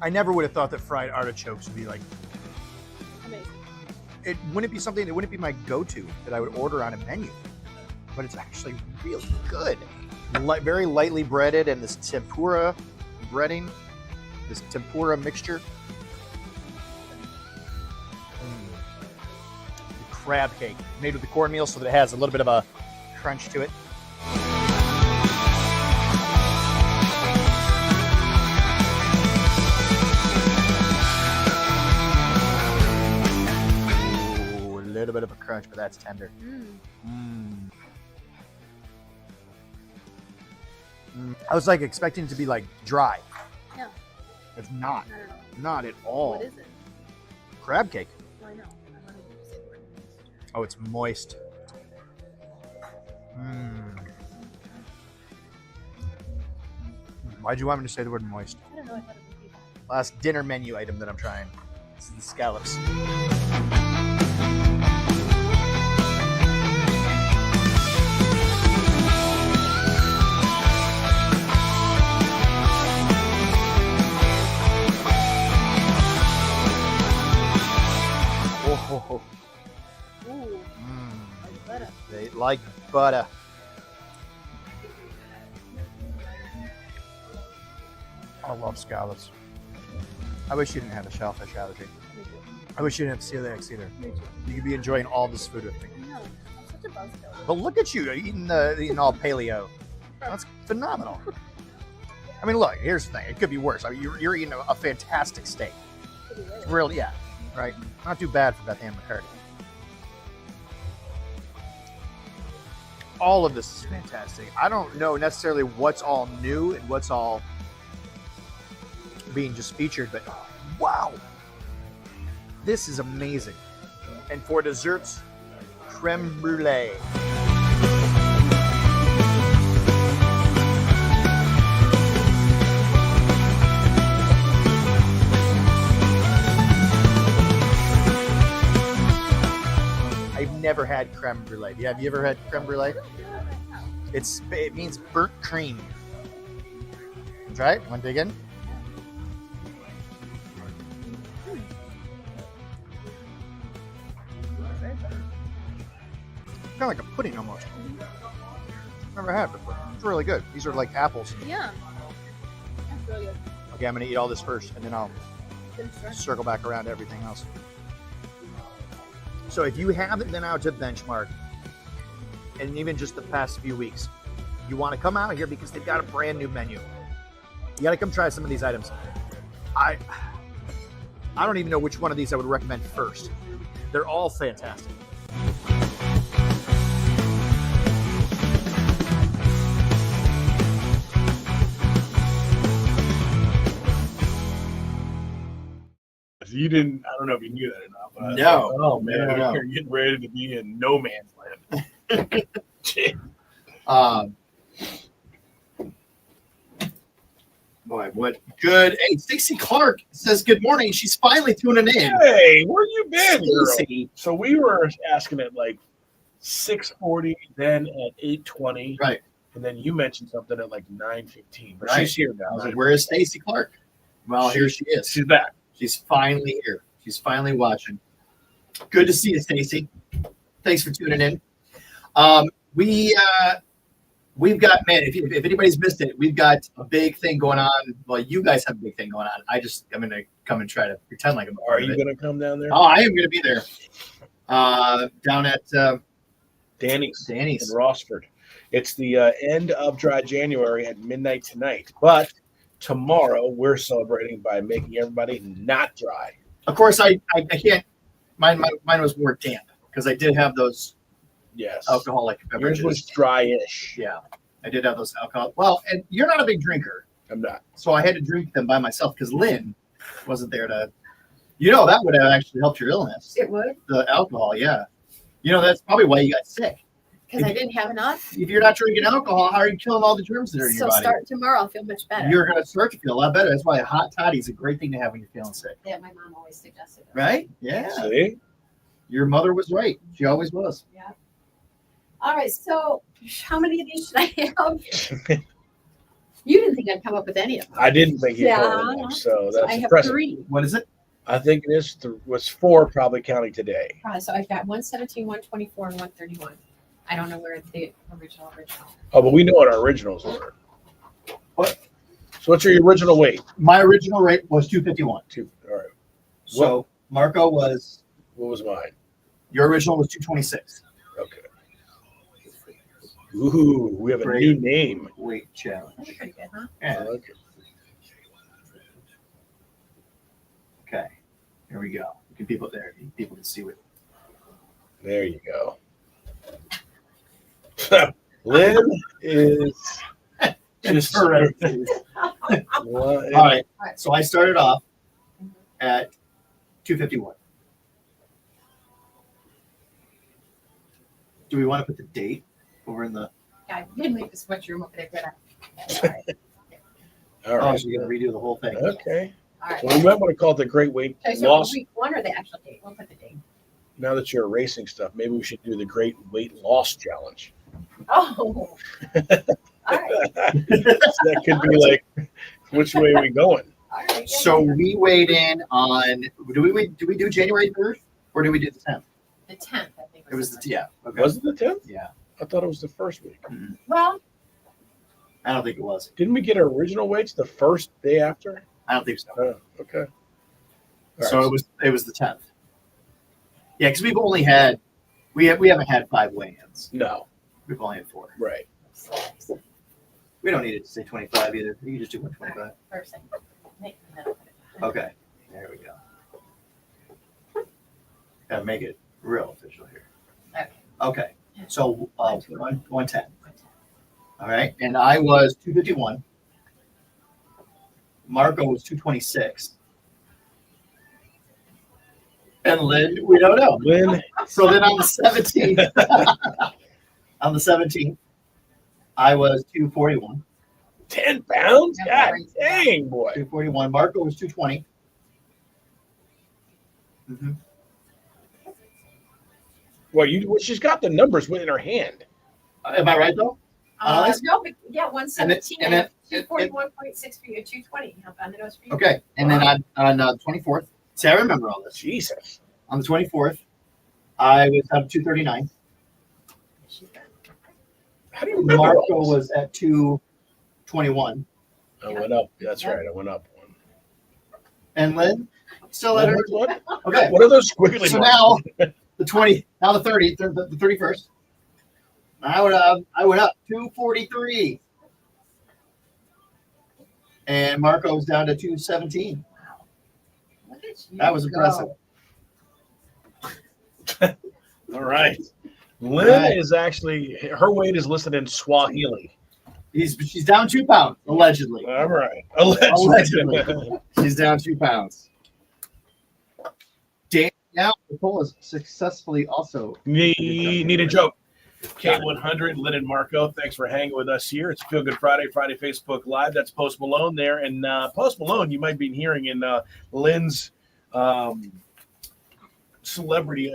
I never would have thought that fried artichokes would be like. Amazing. It wouldn't be something. It wouldn't be my go-to that I would order on a menu, but it's actually really good. Very lightly breaded, and this tempura breading, this tempura mixture. Crab cake made with the cornmeal, so that it has a little bit of a crunch to it. A little bit of a crunch, but that's tender. I was like expecting it to be like dry. Yeah. It's not. Not at all. Not at all. What is it? Crab cake. Well, I know. I wanted to say what it is. Oh, it's moist. Why'd you want me to say the word moist? I don't know. I thought it would be that. Last dinner menu item that I'm trying. This is the scallops. Oh. Ooh. Like butter. They like butter. I love scallops. I wish you didn't have a shellfish allergy. Me too. I wish you didn't have celiac either. Me too. You could be enjoying all this food with me. I know. I'm such a buzzkill. But look at you eating all paleo. That's phenomenal. I mean, look. Here's the thing. It could be worse. I mean, you're eating a fantastic steak. It's really, yeah, right. Not too bad for Beth Ann McCarty. All of this is fantastic. I don't know necessarily what's all new and what's all being just featured, but wow, this is amazing. And for desserts, creme brulee. I've never had creme brulee. Have you ever had creme brulee? It means burnt cream. Try it. Want to dig in? Kind of like a pudding almost. Never had it before. It's really good. These are like apples. Yeah. That's really good. Okay, I'm gonna eat all this first, and then I'll Finish that. circle back around to everything else. So if you haven't been out to Benchmark, and even just the past few weeks, you want to come out here because they've got a brand new menu. You got to come try some of these items. I don't even know which one of these I would recommend first. They're all fantastic. You didn't. I don't know if you knew that or not. But No. Oh man, No. you're getting ready to be in no man's land. Boy, what good. Hey, Stacey Clark says good morning. She's finally tuning in. Hey, where you been, girl? Stacey. So we were asking at like 6:40, then at 8:20, Right. And then you mentioned something at like 9:15. But Right. she's here now. I was like, where is Stacey Clark? Well, here she is. She's back. She's finally here. She's finally watching. Good to see you, Stacey. Thanks for tuning in. We've got, man, if anybody's missed it, we've got a big thing going on. Well, you guys have a big thing going on. I'm going to come and try to pretend like I'm a Are part of you it. going to come down there? Oh, I am going to be there. Down at Danny's in Danny's. Rossford. It's the end of dry January at midnight tonight. But tomorrow we're celebrating by making everybody not dry. Of course, I can't. Mine was more damp because I did have those Yes. alcoholic beverages. Yours was dry-ish. Yeah, I did have those alcohol. Well, and you're not a big drinker. I'm not. So I had to drink them by myself because Lynn wasn't there to. That would have actually helped your illness. It would. The alcohol, yeah. That's probably why you got sick. Because I didn't have enough. If you're not drinking alcohol, how are you killing all the germs that are in your So body? start tomorrow, I'll feel much better. You're going to start to feel a lot better. That's why a hot toddy is a great thing to have when you're feeling sick. Yeah, my mom always suggested it. Right? Yeah. See? Your mother was right. She always was. Yeah. All right. So how many of these should I have? You didn't think I'd come up with any of them. I didn't think you'd Yeah. call them, so that's I have impressive. 3. What is it? I think it is was 4, probably counting today. So I've got 117, 124, and 131. I don't know where the original. Oh, but we know what our originals were. What? So what's your original weight? My original rate was 251. All right. So Marco was. What was mine? Your original was 226. Okay. Ooh, we have a new name. Weight challenge. That's pretty good, huh? Yeah. Okay. Okay. Here we go. People can see what. There you go. Lynn is just correct. All right. So I started off at 251. Do we want to put the date over in the? Yeah, I did make the switch room over there. Good. All right. All right. Oh, so you're gonna redo the whole thing. Okay. All right. Well, we might want to call it the Great Weight Okay, so Loss. week 1 or the actual date? We'll put the date. Now that you're erasing stuff, maybe we should do the Great Weight Loss Challenge. Oh. All right. That could be like, which way are we going? All right. So we weighed in on. Do we do January 3rd or do we do the 10th? The 10th, I think. It was the yeah. Okay. Was it the 10th? Yeah. I thought it was the first week. Well, I don't think it was. Didn't we get our original weights the first day after? I don't think so. Oh, okay. So it was the 10th. Yeah, because we've only had we haven't had 5 weigh-ins. No. We've only had 4. Right. We don't need it to say 25 either. You can just do 125. First thing. Okay. There we go. Gotta make it real official here. Okay. So 110. All right. And I was 251. Marco was 226. And Lynn, we don't know. Lynn. So then on the 17th, I was 241. 10 pounds? God dang, boy. 241. Marco was 220. Mm-hmm. Well, she's got the numbers in her hand. Am I right though? No, but yeah, 117. and then- 241.6 for you, 220. How about the nose for you? Okay. And then on the 24th, see, I remember all this. Jesus. On the 24th, I was up 239. How do you remember Marco all this? was at 221. I went up. That's right. I went up one. And Lynn still at her. What? Okay. What are those squiggly So marks? now the 30th, the 31st. I went up 243. And Marco was down to 217. Look at you That was impressive. All right. Lynn Right. is actually, her weight is listed in Swahili. She's down 2 pounds, allegedly. All right. Allegedly. She's down 2 pounds. Danielle Nicole is successfully also. Need a joke. K100, Lynn and Marco, thanks for hanging with us here. It's Feel Good Friday Facebook Live. That's Post Malone there. And Post Malone, you might be hearing in Lynn's celebrity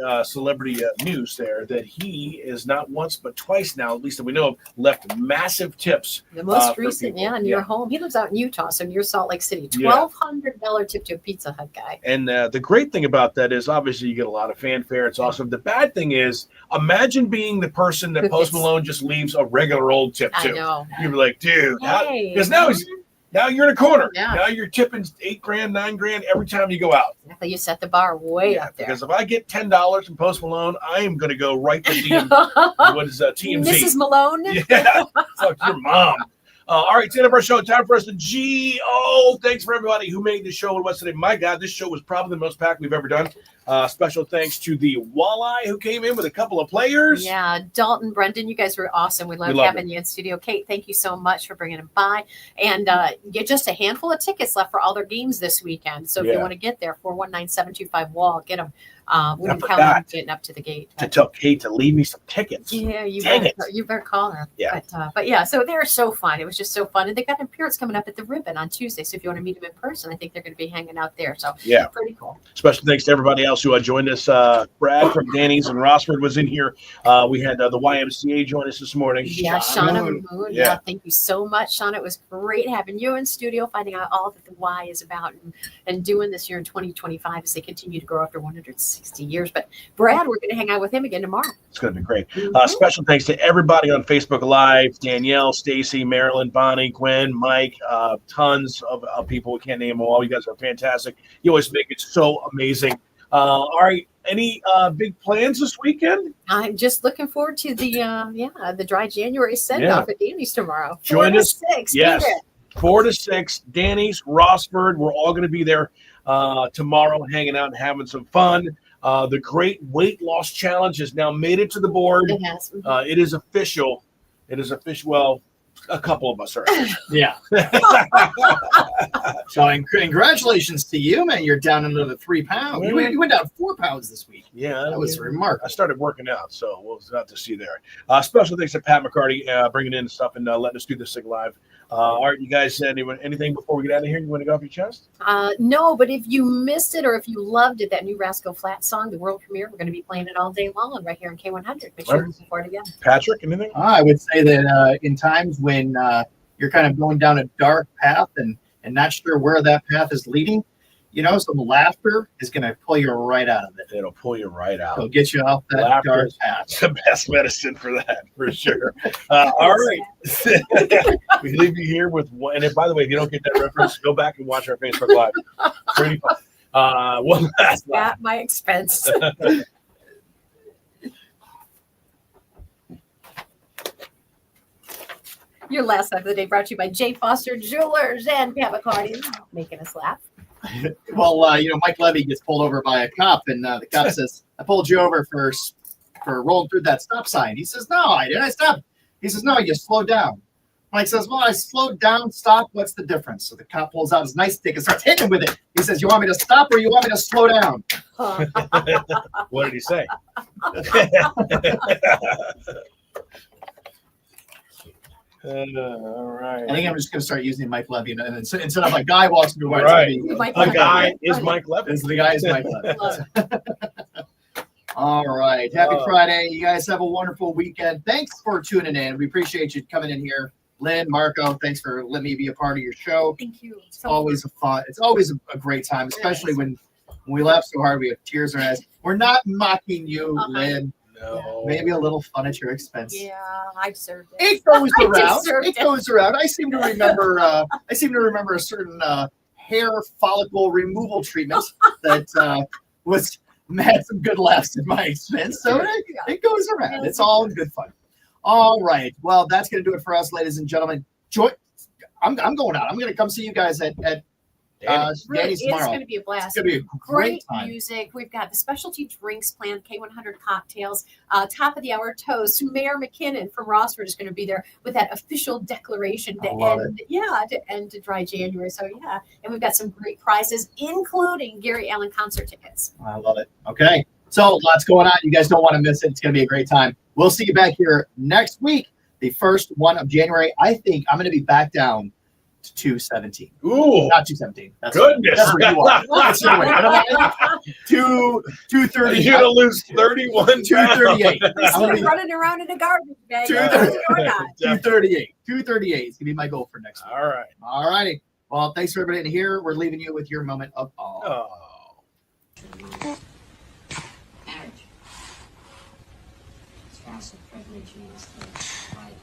news there that he is not once but twice now, at least that we know of, left massive tips. The most for recent, people. near home. He lives out in Utah, so near Salt Lake City. Yeah. $1,200 tip to a Pizza Hut guy. And the great thing about that is obviously you get a lot of fanfare. It's awesome. The bad thing is, imagine being the person that Post Malone just leaves a regular old tip I to. know. You'd be like, dude, Hey. because now you're in a corner. Yeah. Now you're tipping $8,000, $9,000 every time you go out. Exactly. You set the bar way up there. Because if I get $10 from Post Malone, I am going to go right to TMZ. Mrs. Malone? Yeah, fuck your mom. All right, it's the end of our show. Time for us to G.O. Thanks for everybody who made the show and what's today. My God, this show was probably the most packed we've ever done. Special thanks to the Walleye who came in with a couple of players. Yeah, Dalton, Brendan, you guys were awesome. We loved having you in studio. Kate, thank you so much for bringing them by. And get just a handful of tickets left for all their games this weekend. So if you want to get there, 419-725-WALL, get them. We didn't count on getting up to the gate. To tell Kate to leave me some tickets. Yeah, you better call her. Yeah. But yeah, so they're so fun. It was just so fun. And they got an appearance coming up at the Ribbon on Tuesday. So if you want to meet them in person, I think they're going to be hanging out there. So yeah, pretty cool. Special thanks to everybody else who joined us. Brad from Danny's and Rossford was in here. We had the YMCA join us this morning. Yeah, Shonna Moon. Yeah. Yeah, thank you so much, Shonna. It was great having you in studio, finding out all that the Y is about and doing this year in 2025 as they continue to grow after 160 years. But Brad, we're going to hang out with him again tomorrow. It's going to be great. Special thanks to everybody on Facebook Live, Danielle, Stacy, Marilyn, Bonnie, Gwen, Mike, tons of people. We can't name them all. You guys are fantastic. You always make it so amazing. All right. Any big plans this weekend? I'm just looking forward to the Dry January send-off at Danny's tomorrow. Join us. 4 to 6. Yes. 4 to 6. Danny's, Rossford. We're all going to be there tomorrow, hanging out and having some fun. The Great Weight Loss Challenge has now made it to the board. It has. It is official. It is official. Well, a couple of us are. Yeah. So congratulations to you, man. You're down another 3 pounds. You went down 4 pounds this week. Yeah. That was remarkable. I started working out, so we'll have to see there. Special thanks to Pat McCarty bringing in stuff and letting us do this thing live. All right, you guys, anything before we get out of here? You want to go off your chest? No, but if you missed it or if you loved it, that new Rascal Flatts song, the world premiere, we're going to be playing it all day long right here in K100. Make sure you support it again. Patrick, anything? I would say that in times when you're kind of going down a dark path and not sure where that path is leading, some laughter is going to pull you right out of it. It'll pull you right out. It'll get you off that Laughter dark is path. the best medicine for that, for sure. All right. We leave you here with one. And by the way, if you don't get that reference, go back and watch our Facebook Live. Pretty fun. One last laugh. At my expense. Your last laugh of the day brought to you by J. Foster Jewelers and Pat McCarty, making us laugh. Well, Mike Levy gets pulled over by a cop, and the cop says, "I pulled you over for rolling through that stop sign." He says, "No, I didn't. I stopped." He says, "No, you slowed down." Mike says, "Well, I slowed down, stop. What's the difference?" So the cop pulls out his nightstick and starts hitting him with it. He says, "You want me to stop or you want me to slow down?" What did he say? All right. I think I'm just going to start using Mike Levy, and instead of a guy walks through, right. The guy is Mike Levy. The guy is Mike Levy. All right. Happy Friday. You guys have a wonderful weekend. Thanks for tuning in. We appreciate you coming in here. Lynn, Marco, thanks for letting me be a part of your show. Thank you. It's always a great time, especially when we laugh so hard we have tears in our eyes. We're not mocking you, Lynn. No. Maybe a little fun at your expense. Yeah, I deserved it. It goes around. deserved It goes around. I seem to remember. A certain hair follicle removal treatment that had some good laughs at my expense. So it goes around. It's all good fun. All right. Well, that's going to do it for us, ladies and gentlemen. I'm going out. I'm going to come see you guys at Danny's tomorrow. It's going to be a blast. It's going to be a great time. Music. We've got the specialty drinks planned, K100 cocktails, top of the hour toast. Mayor McKinnon from Rossford is going to be there with that official declaration to end to Dry January. So yeah, and we've got some great prizes, including Gary Allen concert tickets. I love it. Okay, so lots going on. You guys don't want to miss it. It's going to be a great time. We'll see you back here next week, the first one of January. I think I'm going to be back down to 217. Ooh, not 217. That's goodness. That's where you are. That's where you are. 230. You're gonna lose 31. 238. I'm running around in a garbage bag. 238. 238 is gonna be my goal for next week. All right. All righty. Well, thanks for everybody in here. We're leaving you with your moment of awe. Marriage. Spouse of privilege means the right